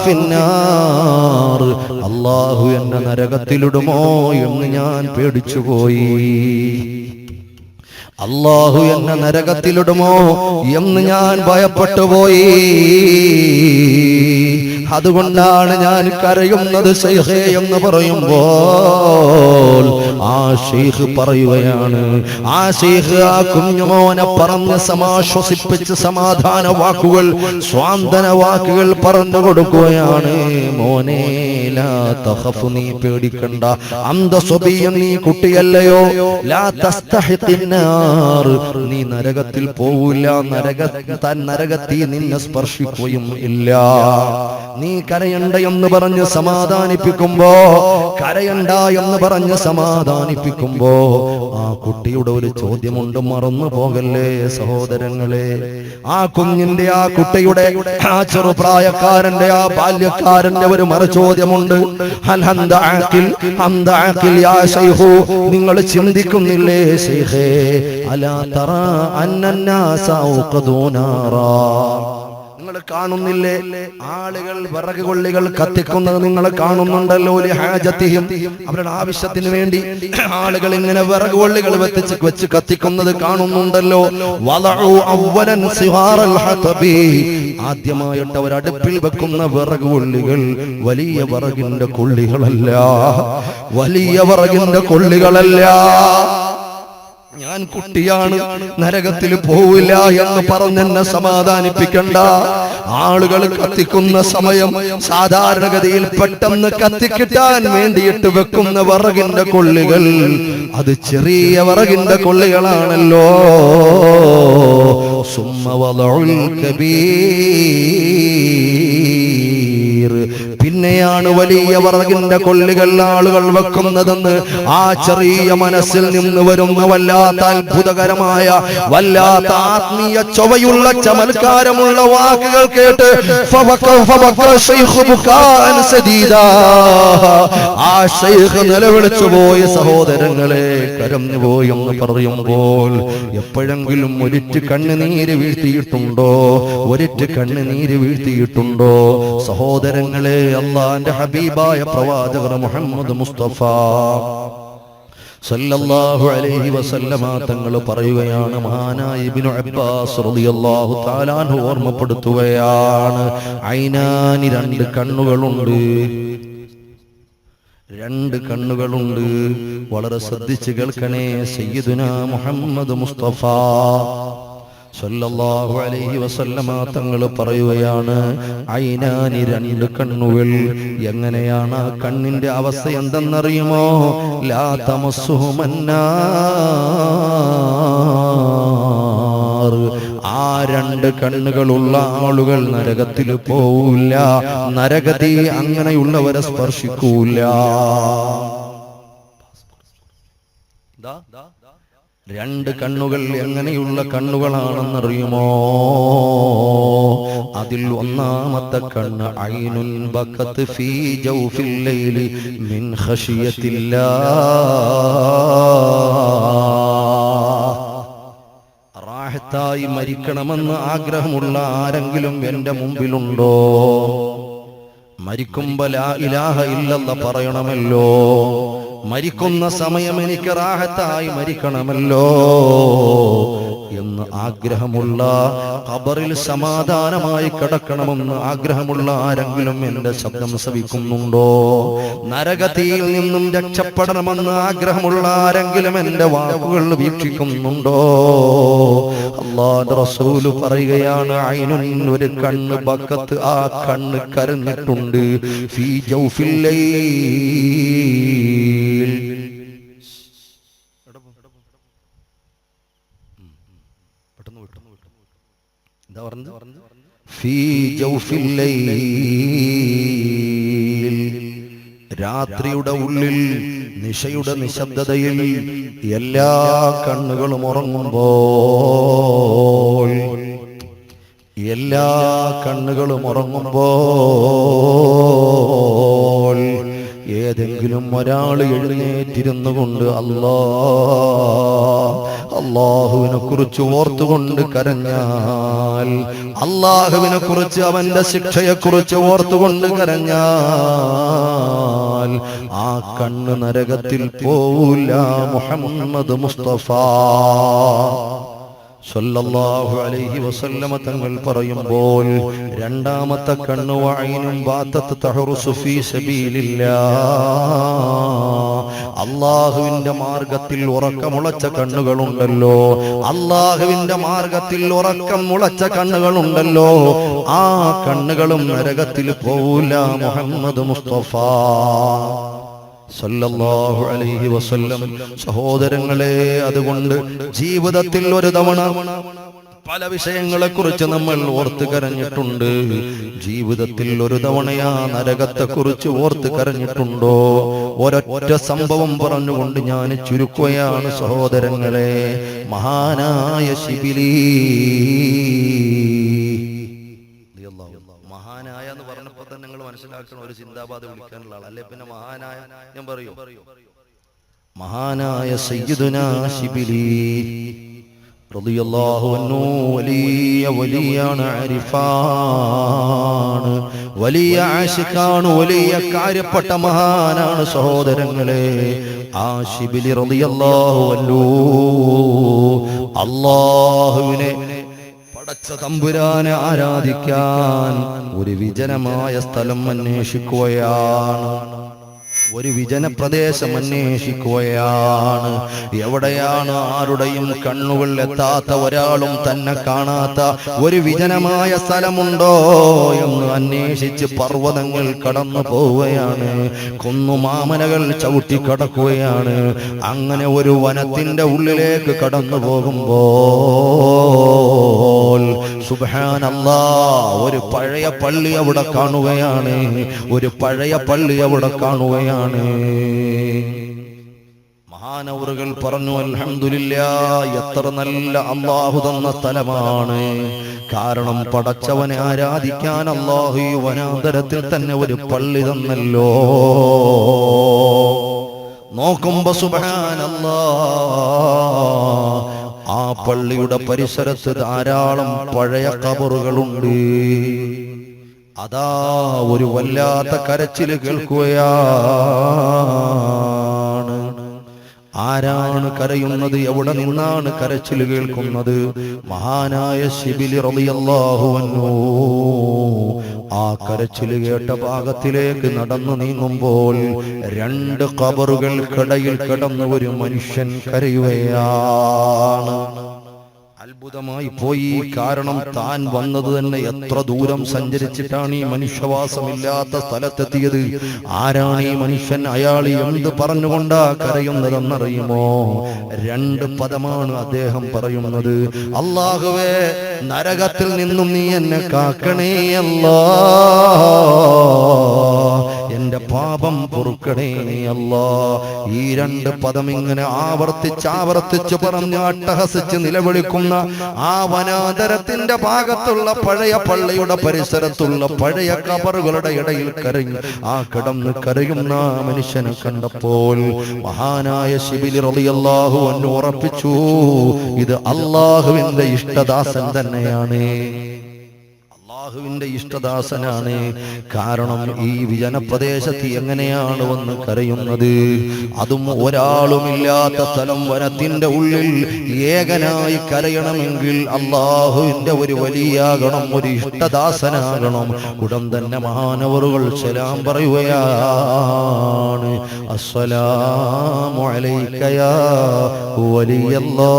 ഫിന്നാർ, അല്ലാഹു എന്നെ നരകത്തിലിടുമോ എന്ന് ഞാൻ പേടിച്ചുപോയി. അല്ലാഹു എന്നെ നരകത്തിലിടുമോ എന്ന് ഞാൻ ഭയപ്പെട്ടുപോയി. അതുകൊണ്ടാണ് ഞാൻ കരയുന്നത് ശൈഖേ എന്ന് പറയുമ്പോൾ ആ ശൈഖ് പറയുകയാണ്, ആ ശൈഖ് ആ കുഞ്ഞുമോനെ പറഞ്ഞ് സമാശ്വസിപ്പിച്ച് സമാധാന വാക്കുകൾ, സ്വാന്തന വാക്കുകൾ പറഞ്ഞു കൊടുക്കുകയാണ്. മോനെ ലാ തഖഫ്, നീ പേടിക്കണ്ട. അന്ത സ്വബിയ്യൻ, നീ കുട്ടിയല്ലയോ. ലാ തസ്തഹിഖിന്നാർ, നീ നരകത്തിൽ പോവില്ല. നരകത്തി നിന്നെ സ്പർശിക്കുകയും ഇല്ല. നീ കരയണ്ട എന്ന് പറഞ്ഞ് സമാധാനിപ്പിക്കുമ്പോ, കരയണ്ട എന്ന് പറഞ്ഞ് സമാധാനിപ്പിക്കുമ്പോ ആ കുട്ടിയുടെ ഒരു ചോദ്യമുണ്ട്, മറന്നു പോകല്ലേ സഹോദരങ്ങളെ. ആ കുഞ്ഞിന്റെ, ആ കുട്ടിയുടെ, ആ ചെറുപ്രായക്കാരന്റെ, ആ ബാല്യക്കാരന്റെ ഒരു മറുചോദ്യമുണ്ട്. നിങ്ങൾ ചിന്തിക്കുന്നില്ലേ ശൈഖേ, അലാ തറ അന്നന്നാസ ഔഖദൂനാറാ, നിങ്ങൾ കാണുന്നില്ലേ ആളുകൾ വിറക് കൊള്ളികൾ കത്തിക്കുന്നത് നിങ്ങൾ കാണുന്നുണ്ടല്ലോ. ലിഹാജത്തിഹിം, അവരുടെ ആവശ്യത്തിന് വേണ്ടി ആളുകൾ ഇങ്ങനെ വിറക് കൊള്ളികൾ വെച്ച് കത്തിക്കുന്നത് കാണുന്നുണ്ടല്ലോ. വലഉ അവലൻ സിഹാറൽ ഹതബി, ആദ്യമായിട്ട് അവർ അടുപ്പിൽ വെക്കുന്ന വിറക് കൊള്ളികൾ വലിയ വിറകിന്റെ കൊള്ളികളല്ല, വലിയ വിറകിന്റെ കൊള്ളികളല്ല. ഞാൻ കുട്ടിയാണ്, നരകത്തിൽ പോവില്ല എന്ന് പറഞ്ഞെന്നെ സമാധാനിപ്പിക്കണ്ട. ആളുകൾ കത്തിക്കുന്ന സമയം സാധാരണഗതിയിൽ പെട്ടെന്ന് കത്തിക്കിട്ടാൻ വേണ്ടിയിട്ട് വെക്കുന്ന വിറകിന്റെ കൊള്ളികൾ അത് ചെറിയ വിറകിന്റെ കൊള്ളികളാണല്ലോ. സുമ്മ വദഉൽ കബീർ, പിന്നെയാണ് വലിയ വിറകിന്റെ കൊള്ളികൾ ആളുകൾ വെക്കുന്നതെന്ന് ആ ചെറിയ മനസ്സിൽ നിന്ന് വരുന്ന വല്ലാത്ത അത്ഭുതകരമായ, വല്ലാത്ത ആത്മീയ ചൊവ്വയുള്ള ചമൽക്കാരമുള്ള വാക്കുകൾ കേട്ട് ആ ശൈഖ് നിലവിളിച്ചു പോയി. സഹോദരങ്ങളെ, കരഞ്ഞുപോയി എന്ന് പറയുമ്പോൾ എപ്പോഴെങ്കിലും ഒരിറ്റ് കണ്ണുനീര് വീഴ്ത്തിയിട്ടുണ്ടോ? ഒരിറ്റ് കണ്ണുനീര് വീഴ്ത്തിയിട്ടുണ്ടോ? സഹോദരങ്ങളെ, അല്ലാഹുവിന്റെ ഹബീബായ പ്രവാചകർ മുഹമ്മദ് മുസ്തഫ സല്ലല്ലാഹു അലൈഹി വസല്ലമ തങ്ങൾ പറയുകയാണ്, മഹാനായ ഇബ്നു അബ്ബാസ് റളിയല്ലാഹു തആല അൻഹു ഓർമ്മപ്പെടുത്തുകയാണ്, ഐനാനി, രണ്ട് കണ്ണുകളുണ്ട്, രണ്ട് കണ്ണുകളുണ്ട്. വളരെ ശ്രദ്ധിച്ച് കേൾക്കണേ. സയ്യിദുനാ മുഹമ്മദ് മുസ്തഫ സല്ലല്ലാഹു അലൈഹി വസല്ലമ തങ്ങൾ പറയുകയാണ്, ഐനാനി, രണ്ട് കണ്ണുകൾ. എങ്ങനെയാണ് ആ കണ്ണിന്റെ അവസ്ഥ എന്തെന്നറിയുമോ? ലാ തമസ്സുഹുമന്നാർ, ആ രണ്ട് കണ്ണുകളുള്ള ആളുകൾ നരകത്തിൽ പോവില്ല, നരകതി അങ്ങനെയുള്ളവരെ സ്പർശിക്കൂല. രണ്ട് കണ്ണുകൾ എങ്ങനെയുള്ള കണ്ണുകളാണെന്നറിയുമോ? അതിൽ ഒന്നാമത്തെ കണ്ണ് ഐനുൻ ബക്കത്ത് ഫീ ജൗഫിൽ ലൈലി മിൻ ഖശിയത്തില്ലാഹ്. റാഹത്തായി മരിക്കണമെന്ന് ആഗ്രഹമുള്ള ആരെങ്കിലും എന്റെ മുമ്പിലുണ്ടോ? മരിക്കുമ്പോ ലാ ഇലാഹ ഇല്ലല്ലാഹ് പറയണമല്ലോ. മരിക്കുന്ന സമയം എനിക്ക് റാഹത്തായി മരിക്കണമല്ലോ എന്ന് ആഗ്രഹമുള്ള, ഖബറിൽ സമാധാനമായി കിടക്കണമെന്ന് ആഗ്രഹമുള്ള ആരെങ്കിലും എന്റെ ശബ്ദം ശ്രവിക്കുന്നുണ്ടോ? നരകത്തിയിൽ നിന്നും രക്ഷപ്പെടണമെന്ന് ആഗ്രഹമുള്ള ആരെങ്കിലും എന്റെ വാക്കുകൾ വീക്ഷിക്കുന്നുണ്ടോ? അല്ലാഹുവിന്റെ റസൂൽ പറയുകയാണ്, ഐനുൻ, ഒരു കണ്ണ്, ബക്കത്ത്, ആ കണ്ണ് കരഞ്ഞിട്ടുണ്ട്. ഫീ ജൗഫിൽ ലൈൽ, എന്താ പറഞ്ഞത്? ഫീ ജൗഫിൽ ലൈൽ, രാത്രിയുടെ ഉള്ളിൽ, നിശയുടെ നിശബ്ദതയിൽ എല്ലാ കണ്ണുകളും ഉറങ്ങുമ്പോൾ, എല്ലാ കണ്ണുകളും ഉറങ്ങുമ്പോൾ ഏതെങ്കിലും ഒരാൾ എഴുന്നേറ്റിരുന്നു കൊണ്ട് അള്ളാഹുവിനെ കുറിച്ച് ഓർത്തുകൊണ്ട് കരഞ്ഞാൽ, അള്ളാഹുവിനെ കുറിച്ച്, അവന്റെ ശിക്ഷയെ കുറിച്ച് ഓർത്തുകൊണ്ട് കരഞ്ഞാൽ ആ കണ്ണ് നരകത്തിൽ പോവില്ല. മുഹമ്മദ് മുസ്തഫ സല്ലല്ലാഹു അലൈഹി വസല്ലമ തങ്ങൾ പറയുമ്പോൾ, രണ്ടാമത്തെ കണ്ണ് വഅൈനും ബാതത്ത് തഹറുസു ഫീ സബീലില്ലാഹ്, അല്ലാഹുവിന്റെ മാർഗത്തിൽ ഉറക്കമുളച്ച കണ്ണുകളുണ്ടല്ലോ, അല്ലാഹുവിന്റെ മാർഗത്തിൽ ഉറക്കം മുളച്ച കണ്ണുകളുണ്ടല്ലോ, ആ കണ്ണുകളും നരകത്തിൽ പോവില്ല. മുഹമ്മദ് മുസ്തഫ സല്ലല്ലാഹു അലൈഹി വസല്ലം. സഹോദരങ്ങളെ, അതുകൊണ്ട് ജീവിതത്തിൽ ഒരു തവണ പല വിഷയങ്ങളെ കുറിച്ച് നമ്മൾ ഓർത്ത് കരഞ്ഞിട്ടുണ്ട്. ജീവിതത്തിൽ ഒരു തവണയാ നരകത്തെ കുറിച്ച് ഓർത്ത് കരഞ്ഞിട്ടുണ്ടോ? ഒരൊറ്റ സംഭവം പറഞ്ഞുകൊണ്ട് ഞാൻ ചുരുക്കുകയാണ് സഹോദരങ്ങളെ. മഹാനായ ശിബിലി, മഹാനായ എന്ന് പറഞ്ഞപ്പോ തന്നെ നിങ്ങൾ മനസ്സിലാക്കണം, ഒരു ചിന്താബാധ വിളിക്കാനുള്ള ആൾ അല്ലെ. പിന്നെ മഹാനായ ഞാൻ പറയൂ, മഹാനായ സയ്യിദുനാ ശിബിലി റളിയല്ലാഹു അൻഹു വലിയാണ്, ആരിഫാണ്, വലിയ ആശിഖാണ്, വലിയ കാര്യപ്പെട്ട മഹാനാണ് സഹോദരങ്ങളെ. ആ ശിബിലി റളിയല്ലാഹു അൻഹു അല്ലാഹുവിനെ പടച്ച തമ്പുരാനെ ആരാധിക്കാൻ ഒരു വിജനമായ സ്ഥലം അന്വേഷിക്കുകയാണ്, ഒരു വിജന പ്രദേശം അന്വേഷിക്കുകയാണ്. എവിടെയാണ് ആരുടെയും കണ്ണുകൾ എത്താത്ത, ഒരാളും തന്നെ കാണാത്ത ഒരു വിജനമായ സ്ഥലമുണ്ടോ എന്ന് അന്വേഷിച്ച് പർവ്വതങ്ങൾ കടന്നു പോവുകയാണ്, കുന്നുമാമലകൾ ചവിട്ടി കടക്കുകയാണ്. അങ്ങനെ ഒരു വനത്തിന്റെ ഉള്ളിലേക്ക് കടന്നു പോകുമ്പോൾ സുബ്ഹാനല്ലാഹ്, ഒരു പഴയ പള്ളി അവിടെ കാണുകയാണ്, ഒരു പഴയ പള്ളി അവിടെ കാണുകയാണ്. മഹാനവറുകൾ പറഞ്ഞു, അൽഹംദുലില്ലാഹ്, എത്ര നല്ല അല്ലാഹു തന്ന സ്ഥലമാണ്. കാരണം പടച്ചവനെ ആരാധിക്കാൻ അല്ലാഹു ഈ വനാന്തരത്തിൽ തന്നെ ഒരു പള്ളി തന്നല്ലോ. നോക്കുമ്പോ സുബ്ഹാനല്ലാഹ്, ആ പള്ളിയുടെ പരിസരത്ത് ധാരാളം പഴയ ഖബറുകളുണ്ട്. അതാ ഒരു വല്ലാത്ത കരച്ചിൽ കേൾക്കുകയാണ്. ആരാണ് കരയുന്നത്? എവിടെ നിന്നാണ് കരച്ചിൽ കേൾക്കുന്നത്? മഹാനായ ശിബിലി റളിയല്ലാഹു അൻഹു ആ കരച്ചിൽ കേട്ട ഭാഗത്തിലേക്ക് നടന്നു നീങ്ങുമ്പോൾ രണ്ട് ഖബറുകൾക്കിടയിൽ കിടന്ന് ഒരു മനുഷ്യൻ കരയുകയാണ്. അത്ഭുതമായി പോയി. കാരണം താൻ വന്നത് തന്നെ എത്ര ദൂരം സഞ്ചരിച്ചിട്ടാണ് ഈ മനുഷ്യവാസമില്ലാത്ത സ്ഥലത്തെത്തിയത്. ആരാണ് ഈ മനുഷ്യൻ? അയാൾ എന്ത് പറഞ്ഞുകൊണ്ടാ കരയുന്നതെന്നറിയുമോ? രണ്ട് പദമാണ് അദ്ദേഹം പറയുന്നത്. അല്ലാഹുവേ, നരകത്തിൽ നിന്നും നീ എന്നെ കാക്കണേ അല്ലാ, എന്റെ പാപം പൊറുക്കണേ അല്ലാ. ഈ രണ്ട് പദം ഇങ്ങനെ ആവർത്തിച്ച് പറഞ്ഞ് അട്ടഹസിച്ച് നിലവിളിക്കുന്ന ആ വനാന്തരത്തിന്റെ ഭാഗത്തുള്ള പഴയ പള്ളിയുടെ പരിസരത്തുള്ള പഴയ ഖബറുകളുടെ ഇടയിൽ കരഞ്ഞു ആ കിടന്ന് കരയുന്ന മനുഷ്യനെ കണ്ടപ്പോൾ മഹാനായ ശിബിലി റളിയല്ലാഹു അൻഹു ഉറപ്പിച്ചു, ഇത് അല്ലാഹുവിന്റെ ഇഷ്ടദാസൻ തന്നെയാണ്. അല്ലാഹുവിന്റെ ഇഷ്ടദാസനാണ്. കാരണം ഈ വിജനപ്രദേശത്ത് എങ്ങനെയാണ് വന്ന് കരയുന്നത്? അതും ഒരാളുമില്ലാത്ത സ്ഥലം, വനത്തിന്റെ ഉള്ളിൽ ഏകനായി കരയണമെങ്കിൽ അല്ലാഹുവിന്റെ ഒരു വലിയാകണം, ഒരു ഇഷ്ടദാസനാകണം. ഉടൻ തന്നെ മഹാനവറുകൾ സലാം പറയുകയാണ്, അസ്സലാമു അലൈക യാ വലിയല്ലാഹ്.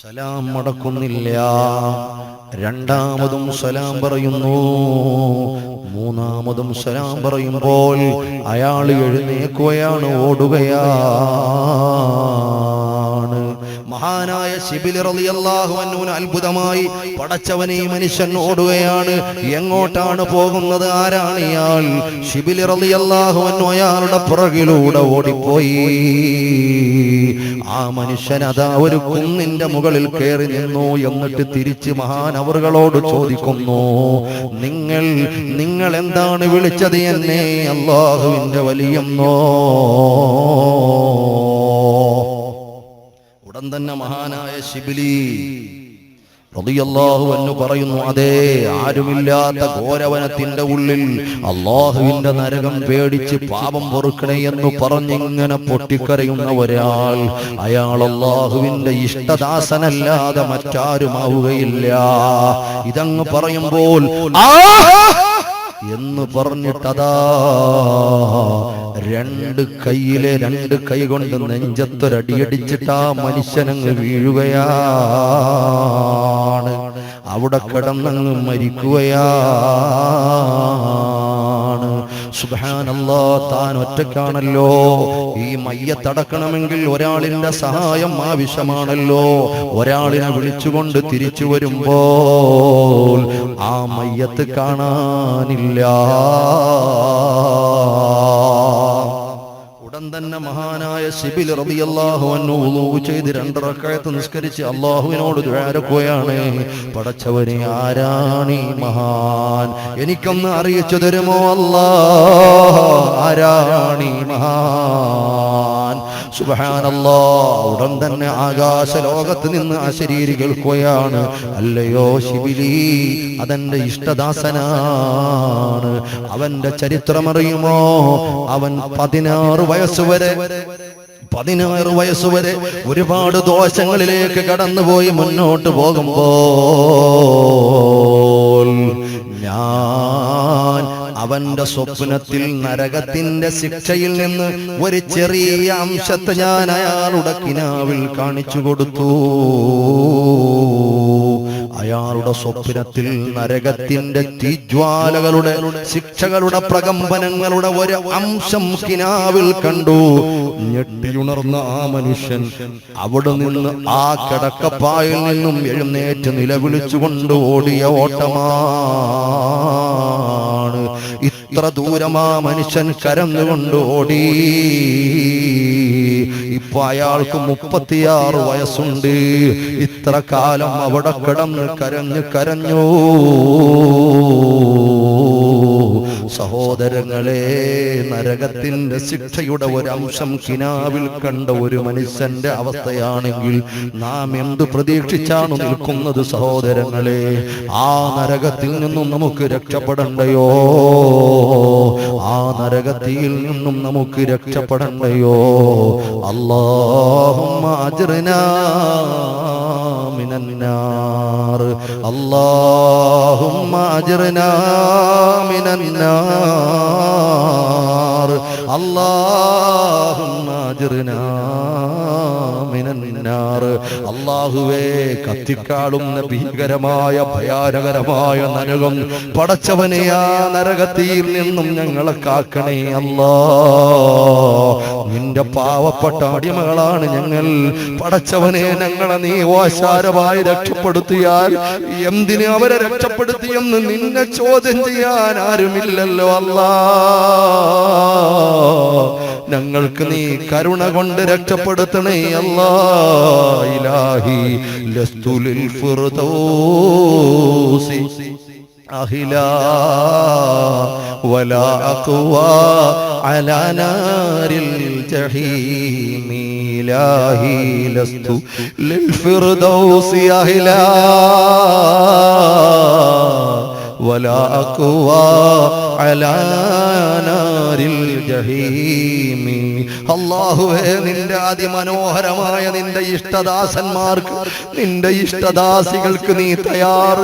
സലാം മടക്കുന്നില്ല. രണ്ടാമതും സലാം പറയുന്നു. മൂന്നാമതും സലാം പറയുമ്പോൾ അയാൾ എഴുന്നേൽക്കുകയാണ്, ഓടുകയാണ്. മഹാനായ ശിബിലി റളിയല്ലാഹു അൻഹു അത്ഭുതമായി, പടച്ചവനെ മനുഷ്യൻ ഓടുകയാണ്. എങ്ങോട്ടാണ് പോകുന്നത്? ആരാണ് ഇയാൾ? ശിബിലി റളിയല്ലാഹു അൻഹു അയാളുടെ പുറകിലൂടെ ഓടിപ്പോയി. ആ മനുഷ്യൻ അതാ ഒരു കുന്നിന്റെ മുകളിൽ കയറി നിന്നു. എന്നിട്ട് തിരിച്ച് മഹാനവറുകളോട് ചോദിക്കുന്നു, നിങ്ങൾ എന്താണ് വിളിച്ചത് എന്നെ? അല്ലാഹുവിന്റെ വലിയെന്നോ? ഉടൻ തന്നെ മഹാനായ ശിബിലി റളിയല്ലാഹു അൻഹു പറയുന്നു, അതേ, ആരുമില്ലാത്ത ഘോരവനത്തിന്റെ ഉള്ളിൽ അല്ലാഹുവിന്റെ നരകം പേടിച്ച് പാപം പൊറുക്കണേ എന്ന് പറഞ്ഞിങ്ങനെ പൊട്ടിക്കരയുന്ന ഒരാൾ, അയാൾ അല്ലാഹുവിന്റെ ഇഷ്ടദാസനല്ലാതെ മറ്റാരുമാവുകയില്ല. ഇതങ്ങ് പറയുമ്പോൾ എന്ന് പറഞ്ഞിട്ടതാ രണ്ട് കൈ കൊണ്ട് നെഞ്ചത്തൊരടിയടിച്ചിട്ട് ആ മനുഷ്യനങ്ങ് വീഴുകയാണ്. അവിടെ കിടന്നങ്ങ് മരിക്കുകയാണ്. സുബ്ഹാനല്ലാഹ്, താൻ ഒറ്റക്കാണല്ലോ. ഈ മയ്യത്തടക്കണമെങ്കിൽ ഒരാളിന്റെ സഹായം ആവശ്യമാണല്ലോ. ഒരാളിനെ വിളിച്ചുകൊണ്ട് തിരിച്ചു വരുമ്പോൾ ആ മയ്യത്ത് കാണാനില്ല. ഉടൻ തന്നെ മഹാനായ ശിബിലി റളിയല്ലാഹു അൻഹു വുളൂ ചെയ്ത് 2 റക്അത്ത് നിസ്കരിച്ച് അല്ലാഹുവിനോട് ദുആ ചെയ്യുകയാണ്, പടച്ചവനെ, ആരാണീ മഹാൻ? എനിക്കൊന്ന് അറിയിച്ചു തരുമോ അല്ലാഹ്? ആരാണീ മഹാൻ? സുബ്ഹാനല്ലാഹ്. ഉടൻ തന്നെ ആകാശ ലോകത്ത് നിന്ന് അശരീരി കേൾക്കുകയാണ്, അല്ലയോ ശിബിലി, അതെന്റെ ഇഷ്ടദാസനാണ്. അവന്റെ ചരിത്രമറിയുമോ? അവൻ 16 വയസ്സുവരെ ഒരുപാട് ദോഷങ്ങളിലേക്ക് കടന്നുപോയി മുന്നോട്ട് പോകുമ്പോൾ ഞാൻ അവന്റെ സ്വപ്നത്തിൽ നരകത്തിന്റെ ശിക്ഷയിൽ നിന്ന് ഒരു ചെറിയ അംശത്തെ ഞാൻ അയാളുടെ കിനാവിൽ കാണിച്ചു കൊടുത്തു. അയാളുടെ സ്വപ്നത്തിൽ നരകത്തിന്റെ തീജ്വാലകളുടെ ശിക്ഷകളുടെ പ്രകമ്പനങ്ങളുടെ ഒരു അംശം കിനാവിൽ കണ്ടു. ഞെട്ടിയുണർന്ന ആ മനുഷ്യൻ അവിടെ നിന്ന് ആ കിടക്കപ്പായിൽ നിന്നും എഴുന്നേറ്റ് നിലവിളിച്ചുകൊണ്ട് ഓടിയ ഓട്ടമാണ്. ഇത്ര ദൂരം ആ മനുഷ്യൻ കരഞ്ഞുകൊണ്ട് ഓടി. ഇപ്പൊ അയാൾക്ക് 36 വയസ്സുണ്ട്. ഇത്ര കാലം അവിടെ കിടന്ന് കരഞ്ഞു. സഹോദരങ്ങളെ, നരകത്തിന്റെ ശിക്ഷയുടെ ഒരു അംശം കിനാവിൽ കണ്ട ഒരു മനുഷ്യന്റെ അവസ്ഥയാണെങ്കിൽ നാം എന്ത് പ്രതീക്ഷിച്ചാണ് നിൽക്കുന്നത് സഹോദരങ്ങളെ? ആ നരകത്തിൽ നിന്നും നമുക്ക് രക്ഷപ്പെടണ്ടയോ? ആ നരകത്തിൽ നിന്നും നമുക്ക് രക്ഷപ്പെടണ്ടയോ? അല്ലാഹുമ്മ അജ്റിനാ മിനന്നാർ, അല്ലാഹുമ്മ അജ്റിനാ മിനന്നാർ, അല്ലാഹുമ്മ അജ്റിനാ മിനന്നാർ. അല്ലാഹുവേ, കത്തിക്കാളുന്ന ഭീകരമായ ഭയാനകരമായ നരകം, പടച്ചവനെ, ആ നരകത്തിൽ നിന്നും ഞങ്ങളെ കാക്കണേ അല്ലാ. നിന്റെ പാവപ്പെട്ട അടിമകളാണ് ഞങ്ങൾ. പടച്ചവനെ, ഞങ്ങളെ നീ ഓശാരമായി രക്ഷപ്പെടുത്തിയാൽ എന്തിന് അവരെ രക്ഷപ്പെടുത്തിയെന്ന് നിന്നെ ചോദ്യം ചെയ്യാൻ ആരുമില്ലല്ലോ അല്ലാ. ഞങ്ങൾക്ക് നീ കരുണ കൊണ്ട് രക്ഷപ്പെടുത്തണേ അല്ലാ. ഇലാഹി ലസ്തു ലിൽ ഫിർദൗസി അഹിലാ വലാ അഖ്വാ അലാ നാരിൽ ജഹീമി ഇലാഹി ലസ്തു ലിൽഫിർദൗസി അഹ്ലാ വലാ അഖ്വാ അലാ നാരിൽ ജഹീമി. അല്ലാഹുവേ, നിന്റെ അതിമനോഹരമായ നിന്റെ ഇഷ്ടദാസന്മാർക്ക്, നിന്റെ ഇഷ്ടദാസികൾക്ക് നീ തയ്യാർ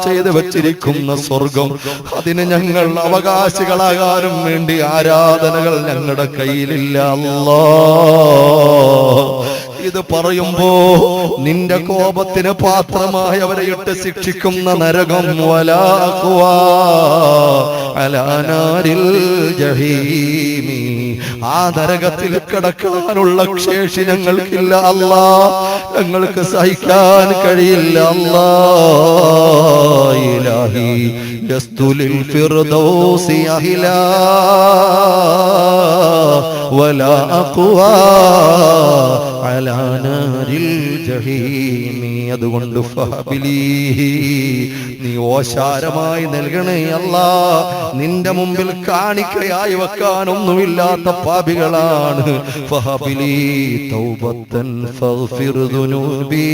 ചെയ്ത് വെച്ചിരിക്കുന്ന സ്വർഗം, അതിന് ഞങ്ങൾ അവകാശികളാകാനും വേണ്ടി ആരാധനകൾ ഞങ്ങളുടെ കയ്യിലില്ല അല്ലാഹ്. ഇത് പറയുമ്പോ നിന്റെ കോപത്തിന് പാത്രമായവരെ ഇട്ട് ശിക്ഷിക്കുന്ന നരകം, വലാ അഖ്വാ അലാ നാരിൽ ജഹീമി, ആ നരകത്തിൽ കിടക്കാനുള്ള ശേഷി ഞങ്ങൾക്കില്ല അല്ലാഹ്, ഞങ്ങൾക്ക് സഹിക്കാൻ കഴിയില്ല അല്ലാഹ്. ഇലാഹി യസ്തുലിൽ ഫിർദൗസി അഹ്ലാ വലാ അഖ്വാ അലാ നാരിൽ ജഹീമി. അതുകൊണ്ട് ഫഹബിലി, നീ ഓശാരമായി നൽകണേ അല്ലാഹ്. നിന്റെ മുമ്പിൽ കാണിക്കയായി വെക്കാനൊന്നുമില്ലാത്ത പാപികളാണ്. ഫഹബിലി തൗബത്തൻ ഫഗ്ഫിർ ദുനൂബി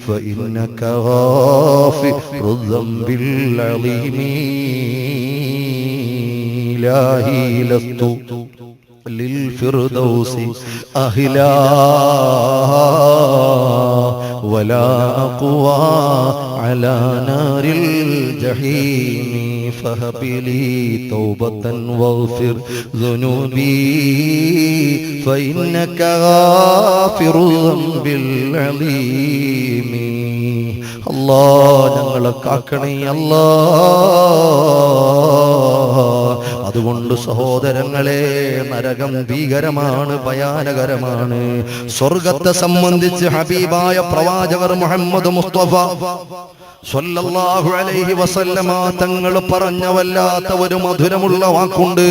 ഫഇന്നക ഗാഫിറു ദംബിൽ അലീമി. ഇലാഹി ലസ്തു ലിൽഫിർദൗസി അഹ്ലാ വലാ അഖ്വാ അലാ നാരിൽ ജഹീമി. ഫഹബിലി തൗബത്തൻ വഗ്ഫിർ ദുനൂബി ഫഇന്നക ഗാഫിറു ദംബിൽ അലീമി. അല്ലാഹ്, ഞങ്ങളെ കാക്കണേ അല്ലാഹ്. അതുകൊണ്ട് സഹോദരങ്ങളെ, നരകം ഭീകരമാണ്, ഭയാനകരമാണ്. സ്വർഗത്തെ സംബന്ധിച്ച് ഹബീബായ പ്രവാചകർ മുഹമ്മദ് മുസ്തഫ സ്വല്ലല്ലാഹു അലൈഹി വസല്ലമ തങ്ങൾ പറഞ്ഞ വല്ലാത്ത ഒരു മധുരമുള്ള വാക്കുണ്ട്.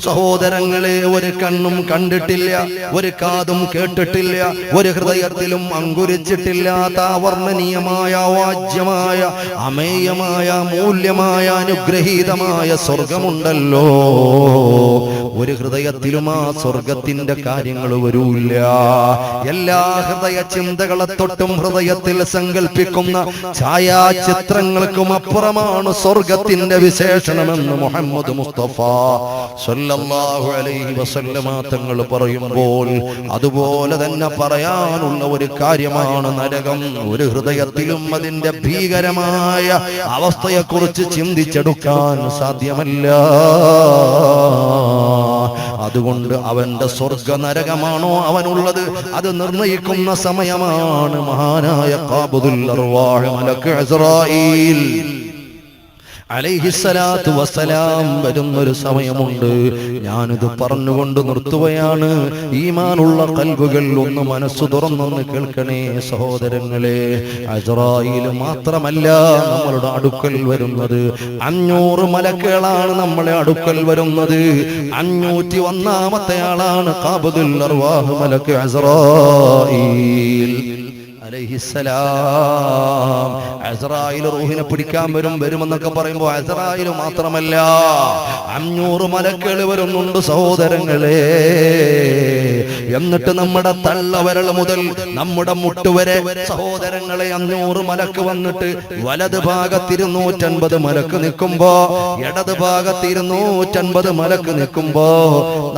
സഹോദരങ്ങളെ, ഒരു കണ്ണും കണ്ടിട്ടില്ല, ഒരു കാതും കേട്ടിട്ടില്ല, ഒരു ഹൃദയത്തിലും അങ്കുരിച്ചിട്ടില്ലാത്ത അവർണ്ണനീയമായ, വാജ്യമായ, അമേയമായ, മൂല്യമായ, അനുഗ്രഹീതമായ സ്വർഗമുണ്ടല്ലോ. ഒരു ഹൃദയത്തിലും ആ സ്വർഗത്തിന്റെ കാര്യങ്ങൾ വരൂല്ല. എല്ലാ ഹൃദയ ചിന്തകളെ തൊട്ടും ഹൃദയത്തിൽ സങ്കല്പിക്കുന്ന ഛായാചിത്രങ്ങൾക്കും അപ്പുറമാണ് സ്വർഗത്തിന്റെ വിശേഷണമെന്ന് മുഹമ്മദ് മുസ്തഫ സ്വല്ലല്ലാഹു അലൈഹി വസല്ലമ തങ്ങൾ പറയുമ്പോൾ, അതുപോലെ തന്നെ പറയാനുള്ള ഒരു കാര്യമാണ് നരകം. ഒരു ഹൃദയത്തിലും അതിന്റെ ഭീകരമായ അവസ്ഥയെക്കുറിച്ച് ചിന്തിച്ചെടുക്കാൻ സാധ്യമല്ല. അതുകൊണ്ട് അവന്റെ സ്വർഗ നരകമാണോ അവനുള്ളത്, അത് നിർണയിക്കുന്ന സമയമാണ് മഹാനായ ഖാബിദുൽ അർവാഹ് മലക്ക് ഇസ്രായീൽ അലൈഹിസ്സലാത്തു വസ്സലാം വരുന്നൊരു സമയമുണ്ട്. ഞാനിത് പറഞ്ഞുകൊണ്ട് നിർത്തുകയാണ്. ഈമാനുള്ള ഖൽബുകൾ ഒന്ന് മനസ്സു തുറന്നൊന്ന് കേൾക്കണേ സഹോദരങ്ങളെ. അസ്റായീൽ മാത്രമല്ല നമ്മളുടെ അടുക്കൽ വരുന്നത്, 500 മലക്കുകളാണ് നമ്മളെ അടുക്കൽ വരുന്നത്. 501ാമത്തെ ആളാണ് ഖാബിദുൽ അർവാഹ് മലക്ക് അസ്റായീൽ അലൈഹിസ്സലാം. അസ്റായീൽ റൂഹിനെ പിടിക്കാൻ വരുമെന്നൊക്കെ പറയുമ്പോൾ അസ്റായീൽ മാത്രമല്ല 500 മലക്കുകൾ വരുന്നുണ്ട് സഹോദരങ്ങളെ. എന്നിട്ട് നമ്മുടെ തള്ളവരൽ മുതൽ നമ്മുടെ മുട്ടുവരെ സഹോദരങ്ങളെ 500 മലക്ക് വന്നിട്ട് വലത് ഭാഗത്ത് 250 മലക്ക് നിൽക്കുമ്പോ, ഇടത് ഭാഗത്ത് 250 മലക്ക് നിൽക്കുമ്പോ,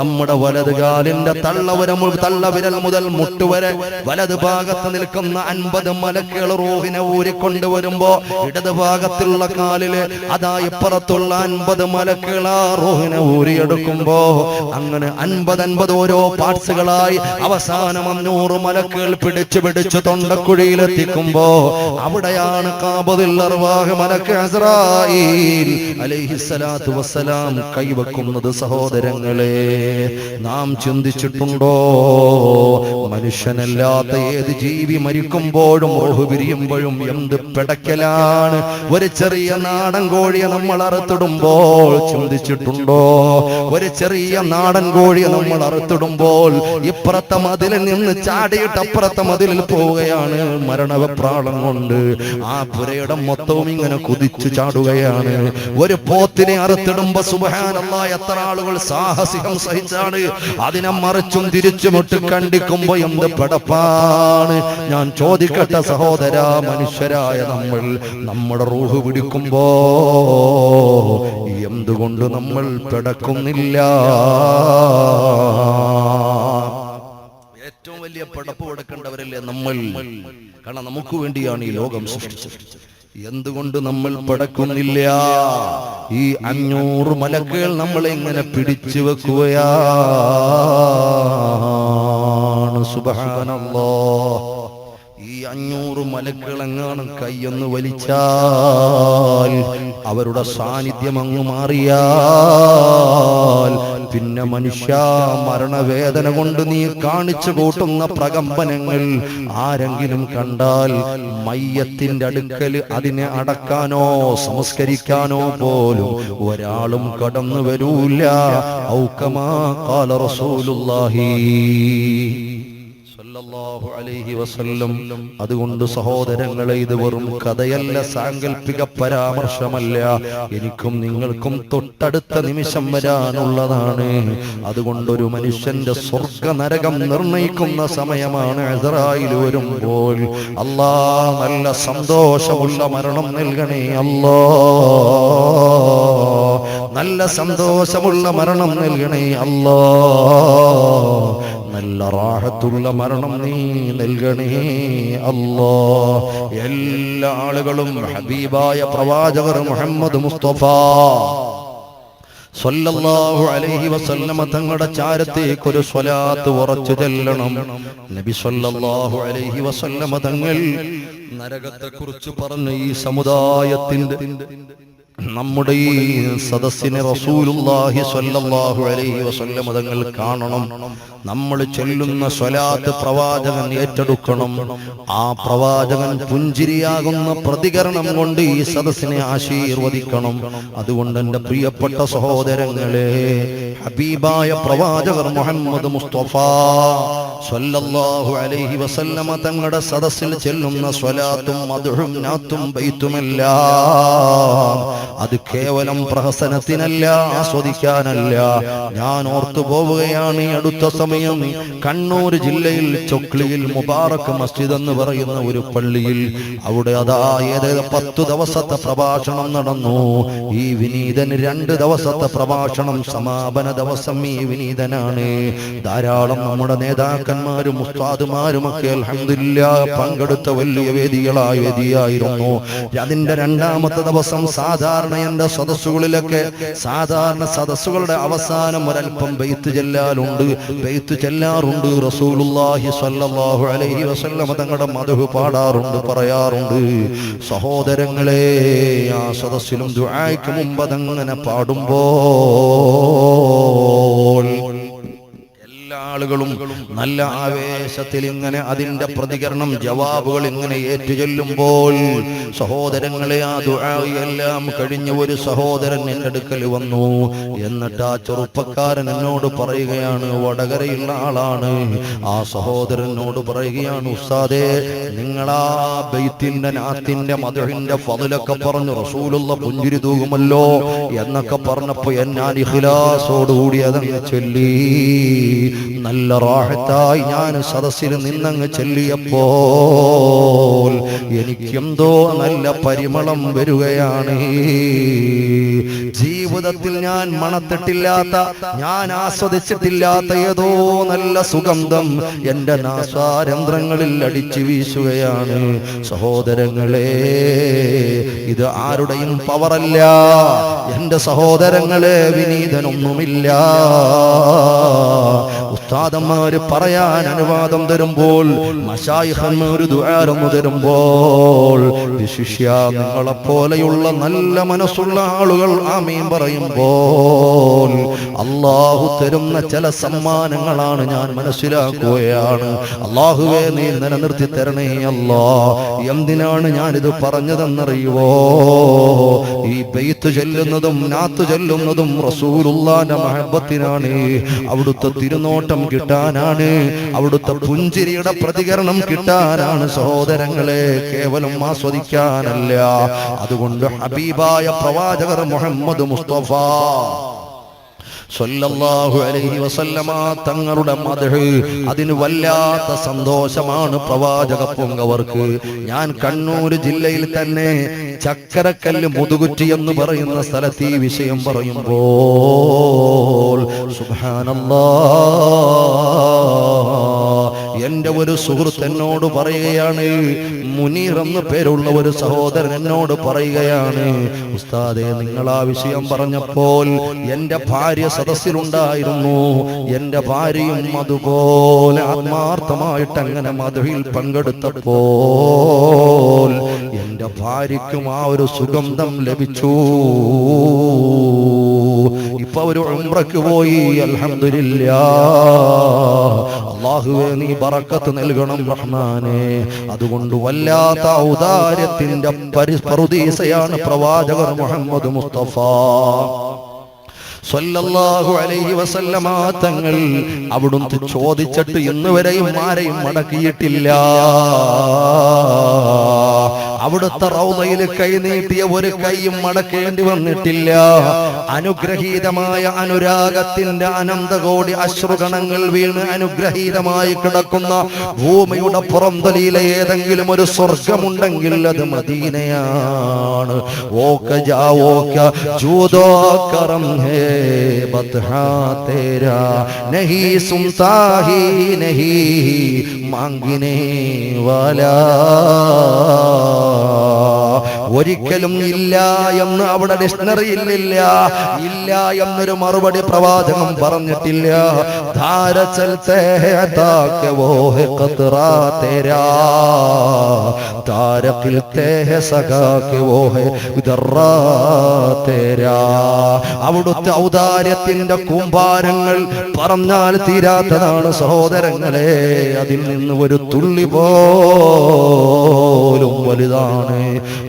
നമ്മുടെ വലത് കാലിന്റെ തള്ളവിരൽ മുതൽ മുട്ടുവരെ വലത് ഭാഗത്ത് നിൽക്കുന്ന 50 മലക്കുകൾ റൂഹിനെ ഊരിക്കൊണ്ടുവരുമ്പോ, ഇടത് ഭാഗത്തുള്ള കാലില് അതാ ഇപ്പുറത്തുള്ള 50 മലക്കുകൾ ആ റൂഹിനെ ഊരിയെടുക്കുമ്പോ, അങ്ങനെ 50 ഓരോ പാർട്സുകളായി അവസാനം 500 മലക്കുകൾ പിടിച്ചു തൊണ്ടക്കുഴിയിലെത്തിക്കുമ്പോ, അവിടെയാണ് ഖാബിദുൽ അർവാഹ് മലക്ക് അസ്റായീൽ അലൈഹിസ്സലാത്തു വസ്സലാം കൈവെക്കുന്നത്. സഹോദരങ്ങളെ, നാം ചിന്തിച്ചിട്ടുണ്ടോ, മനുഷ്യനല്ലാത്ത ഏത് ജീവി മരിക്കുമ്പോഴും റൂഹ് പിരിയുമ്പോഴും എന്ത് പിടയ്ക്കലാണ്. ഒരു ചെറിയ നാടൻ കോഴിയെ നമ്മൾ അറുത്തിടുമ്പോൾ ചിന്തിച്ചിട്ടുണ്ടോ? ഒരു ചെറിയ നാടൻ കോഴിയെ നമ്മൾ അറുത്തിടുമ്പോൾ ഇപ്പുറത്തെ മതിലിൽ നിന്ന് ചാടിയിട്ട് അപ്പുറത്തെ മതിലിൽ പോവുകയാണ് മരണവെപ്രാളം കൊണ്ട്. ആ പുരയുടെ മൊത്തവും ഇങ്ങനെ കുതിച്ചു ചാടുകയാണ്. ഒരു പോത്തിനെ അറുത്തിടുമ്പോ സുബ്ഹാനല്ലാഹ് എത്ര ആളുകൾ സാഹസികം സഹിച്ചാണ് അതിനെ മറിച്ചും തിരിച്ചും ഇട്ട് കണ്ടിക്കുമ്പോ എന്ത് പടപ്പാണ്. ഞാൻ ചോദിക്കട്ടെ സഹോദര, മനുഷ്യരായ നമ്മൾ നമ്മുടെ റൂഹ് പിടിക്കുമ്പോ എന്തുകൊണ്ട് നമ്മൾ പിടക്കുന്നില്ല? ഏറ്റവും വലിയ പടപ്പ് കൊടുക്കേണ്ടവരല്ലേ നമ്മൾ? കാരണം നമുക്ക് വേണ്ടിയാണ് ഈ ലോകം സൃഷ്ടിച്ചത്. എന്തുകൊണ്ട് നമ്മൾ പടക്കുന്നില്ല? ഈ 500 മലക്കുകൾ നമ്മളെ ഇങ്ങനെ പിടിച്ചു വെക്കുകയാണ്. സുബ്ഹാനല്ലാഹ്. ഈ 500 മലക്കുകളെങ്ങാനും കൈയൊന്ന് വലിച്ചാൽ, അവരുടെ സാന്നിധ്യം അങ്ങ് മാറിയാൽ, പിന്നെ മനുഷ്യ മരണവേദന കൊണ്ട് നീ കാണിച്ചു കൂട്ടുന്ന പ്രകമ്പനങ്ങൾ ആരെങ്കിലും കണ്ടാൽ മയ്യത്തിന്റെ അടുക്കൽ അതിനെ അടക്കാനോ സംസ്കരിക്കാനോ പോലും ഒരാളും കടന്നു വരൂല. ഔകമാ ഖാല റസൂലുള്ളാഹി സല്ലല്ലാഹു അലൈഹി വസല്ലം. അതുകൊണ്ട് സഹോദരങ്ങളെ, ഇത് വെറും കഥയല്ല, സാങ്കല്പിക പരാമർശമല്ല. എനിക്കും നിങ്ങൾക്കും തൊട്ടടുത്ത നിമിഷം വരാനുള്ളതാണ്. അതുകൊണ്ടൊരു മനുഷ്യന്റെ സ്വർഗ നരകം നിർണയിക്കുന്ന സമയമാണ് ഇസ്രായേൽ വരുമ്പോൾ. അല്ലാ, നല്ല സന്തോഷമുള്ള മരണം നൽകണേ അല്ലാ, നല്ല സന്തോഷമുള്ള മരണം നൽകണേ അല്ലാ, നല്ല റാഹത്തുള്ള മരണം നീ നൽകണേ അല്ലാ. എല്ലാ ആളുകളും ഹബീബായ പ്രവാചകർ മുഹമ്മദ് മുസ്തഫ സ്വല്ലല്ലാഹു അലൈഹി വസല്ലമ തങ്ങളുടെ ചാരത്തേക്ക് ഒരു സ്വലാത്ത് ഉറച്ചു ചെല്ലണം. നബി സ്വല്ലല്ലാഹു അലൈഹി വസല്ലമ തങ്ങൾ നരകത്തെ കുറിച്ച് പറഞ്ഞ ഈ സമുദായത്തിന്റെ, നമ്മുടെ ഈ സദസ്സിനെ റസൂലുള്ളാഹി സ്വല്ലല്ലാഹു അലൈഹി വസല്ലം തങ്ങൾ കാണണം. നമ്മൾ ചൊല്ലുന്ന സ്വലാത്ത് പ്രവാചകൻ ഏറ്റെടുക്കണം. ആ പ്രവാചകൻ പുഞ്ചിരിയാകുന്ന പ്രതികരണം കൊണ്ട് ഈ സദസ്സിനെ ആശീർവദിക്കണം. അതുകൊണ്ട് എൻ്റെ പ്രിയപ്പെട്ട സഹോദരങ്ങളെ, ഹബീബായ പ്രവാചകർ മുഹമ്മദ് മുസ്തഫ സ്വല്ലല്ലാഹു അലൈഹി വസല്ലമ തങ്ങളുടെ സദസ്സിൽ ചെല്ലുന്ന സ്വലാത്തും മദ്ഹും നാത്തും ബൈത്തുമെല്ലാം അത് കേവലം പ്രഹസനത്തിനല്ല, ആസ്വദിക്കാനല്ല. ഞാൻ ഓർത്തു പോവുകയാണ്, ഈ അടുത്ത സമയം കണ്ണൂർ ജില്ലയിൽ ചൊക്ലിയിൽ മുബാറക് മസ്ജിദ് എന്ന് പറയുന്ന ഒരു പള്ളിയിൽ, അവിടെ അതാ 10 ദിവസത്തെ പ്രഭാഷണം നടന്നു. ഈ വിനീതൻ 2 ദിവസത്തെ പ്രഭാഷണം, സമാപന ദിവസം ഈ വിനീതനാണ്. ധാരാളം നമ്മുടെ നേതാക്കന്മാരും ഉസ്താദുമാരുമൊക്കെ അൽഹംദുലില്ലാഹ് പങ്കെടുത്ത വലിയ വേദിയായിരുന്നു. അതിന്റെ 2ാമത്തെ ദിവസം സാധാരണ എന്റെ സദസ്സുകളിലൊക്കെ, സാധാരണ സദസ്സുകളുടെ അവസാനം ഒരൽപ്പം ബൈത്ത് ചെല്ലാറുണ്ട്. റസൂലുള്ളാഹി സ്വല്ലല്ലാഹു അലൈഹി വസല്ലം തങ്ങളുടെ മദ്ഹ് പാടാറുണ്ട്, പറയാറുണ്ട്. സഹോദരങ്ങളെ, ആ സദസ്സിലും ദുആയ്ക്ക് മുമ്പ് അതങ്ങനെ പാടുമ്പോൾ ആളുകളും നല്ല ആവേശത്തിൽ ഇങ്ങനെ അതിന്റെ പ്രതികരണം, ജവാബുകൾ ഇങ്ങനെ ഏറ്റുചൊല്ലുമ്പോൾ, സഹോദരങ്ങളെ, ആ ദുആ എല്ലാം കഴിഞ്ഞ ഒരു സഹോദരൻ എൻ്റെ അടുക്കൽ വന്നു. എന്നിട്ട് ആ ചെറുപ്പക്കാരൻ എന്നോട് പറയുകയാണ്, വടകരയുള്ള ആളാണ്. ആ സഹോദരനോട് പറയുകയാണ്, ഉസ്താദേ, നിങ്ങളാ ബൈത്തിന്റെ നാത്തിന്റെ മദ്ഹിന്റെ ഫളലൊക്കെ പറഞ്ഞു റസൂലുള്ള പുഞ്ചിരി തൂകുമല്ലോ എന്നൊക്കെ പറഞ്ഞപ്പോ ഞാൻ ഇഖ്ലാസോടുകൂടി അതങ്ങ് ചൊല്ലി. നല്ല റാഹത്തായി ഞാൻ സദസ്സിൽ നിന്നങ്ങ് ചൊല്ലിയപ്പോൾ എനിക്കെന്തോ നല്ല പരിമളം വരികയാണ്. ജീവിതത്തിൽ ഞാൻ മണത്തിട്ടില്ലാത്ത, ഞാൻ ആസ്വദിച്ചിട്ടില്ലാത്ത ഏതോ നല്ല സുഗന്ധം എന്റെ നാസാരന്ധ്രങ്ങളിൽ അടിച്ചു വീശുകയാണ്. സഹോദരങ്ങളെ, ഇത് ആരുടെയും പവറല്ല. എന്റെ സഹോദരങ്ങളെ, വിനീതനൊന്നുമില്ല. ഉസ്താദന്മാര് പറയാൻ അനുവാദം തരുമ്പോൾ, മശായിഖന്മാർ ദുആറൊന്നു തരുമ്പോൾ, വിശിഷ്യ നിങ്ങളെപ്പോലെയുള്ള നല്ല മനസ്സുള്ള ആളുകൾ ആമീൻ പറയുമ്പോൾ അല്ലാഹു തരുന്ന ചില സമ്മാനങ്ങളാണ് ഞാൻ മനസ്സിലാക്കുകയാണ്. അല്ലാഹുവേ നീ നിലനിർത്തി തരണേ അല്ലാ. എന്തിനാണ് ഞാനിത് പറഞ്ഞതെന്നറിയുവോ? ഈ ബൈത്ത് ചൊല്ലുന്നതും നാത്ത് ചൊല്ലുന്നതും റസൂലുള്ളാഹിന്റെ മഹബത്തിനാണ്, അവിടുത്തെ തിരുനോട്ടം കിട്ടാനാണ്, അവിടുത്തെ പുഞ്ചിരിയുടെ പ്രതികരണം കിട്ടാനാണ് സഹോദരങ്ങളെ, കേവലം ആസ്വദിക്കാനല്ല. അതുകൊണ്ട് ഹബീബായ പ്രവാചകർ മുഹമ്മദ് മുസ്തഫ സ്വല്ലല്ലാഹു അലൈഹി വസല്ലമ തങ്ങളുടെ മദ്ഹ്, അതിന് വല്ലാത്ത സന്തോഷമാണ് പ്രവാചക പൊങ്കവർക്ക്. ഞാൻ കണ്ണൂർ ജില്ലയിൽ തന്നെ ചക്കരക്കല്ല് മുതുകുറ്റി എന്ന് പറയുന്ന സ്ഥലത്ത് ഈ വിഷയം പറയുമ്പോൾ സുബ്ഹാനല്ലാഹ്, എന്റെ ഒരു സുഹൃത്ത് എന്നോട് പറയുകയാണ്, മുനീർ എന്ന് പേരുള്ള ഒരു സഹോദരൻ എന്നോട് പറയുകയാണ്, ഉസ്താദേ നിങ്ങൾ ആ വിഷയം പറഞ്ഞപ്പോൾ എന്റെ ഭാര്യ സദസ്സിലുണ്ടായിരുന്നു. എന്റെ ഭാര്യയും അതുപോലെ ആത്മാർത്ഥമായിട്ട് അങ്ങനെ മദ്ഹിൽ പങ്കെടുത്തപ്പോൾ എന്റെ ഭാര്യയ്ക്കും ആ ഒരു സുഗന്ധം ലഭിച്ചു. ഇപ്പൊ ഒരു ഉംറയ്ക്ക് പോയി, അൽഹംദുലില്ലാഹ്. അല്ലാഹുവേ നീ ബറക്കത്ത് നൽകണം റഹ്മാനേ. അതുകൊണ്ട് വല്ലാത്ത ഔദാര്യത്തിന്റെ പറുദീസയാണ് പ്രവാചകർ മുഹമ്മദ് മുസ്തഫ സ്വല്ലല്ലാഹു അലൈഹി വസല്ലമ തങ്ങൾ. അവിടുന്ന് ചോദിച്ചിട്ട് ഇന്നുവരെയും ആരെയും മടക്കിയിട്ടില്ല. അവിടുത്തെ റൗളയിൽ കൈനീട്ടിയ ഒരു കൈയും മടക്കേണ്ടി വന്നിട്ടില്ല. അനുഗ്രഹീതമായ അനുരാഗത്തിന്റെ അനന്തകോടി അശ്രുകണങ്ങൾ വീണ് അനുഗ്രഹീതമായി കിടക്കുന്ന ഭൂമിയുടെ പുറംതലയിലെ ഏതെങ്കിലും ഒരു സ്വർഗമുണ്ടെങ്കിൽ അത് മദീനയാണ്. ഓക ജാവോക ജൂദോ കറം ഹേ ബത്ഹാ തേരാ നഹീ സുൻതാ ഹി നഹീ മാംഗിനെ വാലാ. ഒരിക്കലും ഇല്ല എന്ന് അവിടെ ഡിക്ഷണറിയിൽ ഇല്ല എന്നൊരു മറുപടി പ്രവാചകം പറഞ്ഞിട്ടില്ല. ധാര ചൽത്തെ ഹേ താകെ വോ ഹേ ഖത്റാ തേരാ, താര ഖിൽത്തെ ഹേ സഖാ കെ വോ ഹേ ദർറാ തേരാ. അവിടുത്തെ ഔദാര്യത്തിന്റെ കൂമ്പാരങ്ങൾ പറഞ്ഞാൽ തീരാത്തതാണ് സഹോദരങ്ങളെ. അതിൽ നിന്ന് ഒരു തുള്ളി പോലും വലുതാണ്.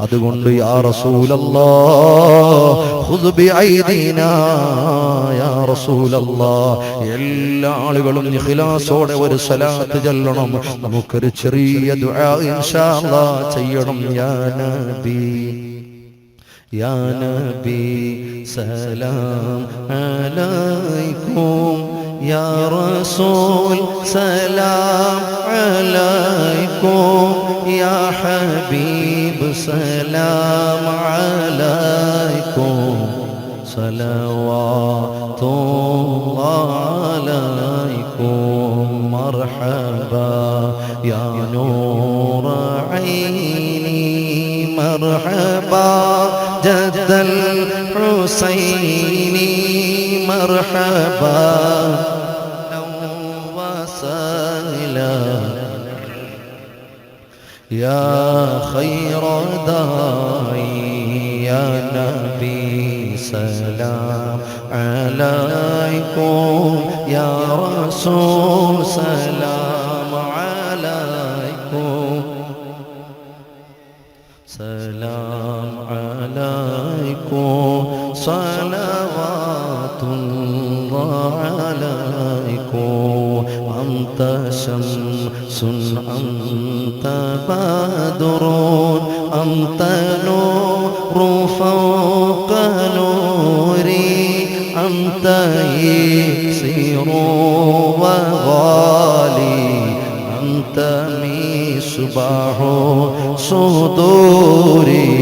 അതുകൊണ്ട് യാ റസൂലല്ലാഹ് ഖുദ് ബിഐദീനാ യാ റസൂലല്ലാഹ്, എല്ലാ ആളുകളും ഇഖ്ലാസോടെ ഒരു സ്വലാത്ത് ചൊല്ലണം. നമുക്കൊരു ചെറിയ ദുആ ഇൻഷാ അല്ലാഹ് ചെയ്യണം. യാ നബി യാ നബി സലാം അലൈക്കും, യാ റസൂൽ സലാം അലൈക്കും, യാ ഹബീബ് സലാം അലൈക്കും, സലവാത്തുല്ലാഹി അലൈക്കും, മർഹബ യാ നൂറ ഐനി, മർഹബ ജദ്ദൽ ഹുസൈനി, മർഹബ يا خير داعي يا نبي سلام عليكم، يا رسول سلام عليكم، سلام عليكم، صلوات الله عليكم. أنت شمس أنت بدر أنت نور فوق نوري أنت يسير وغالي أنت مصباح صدوري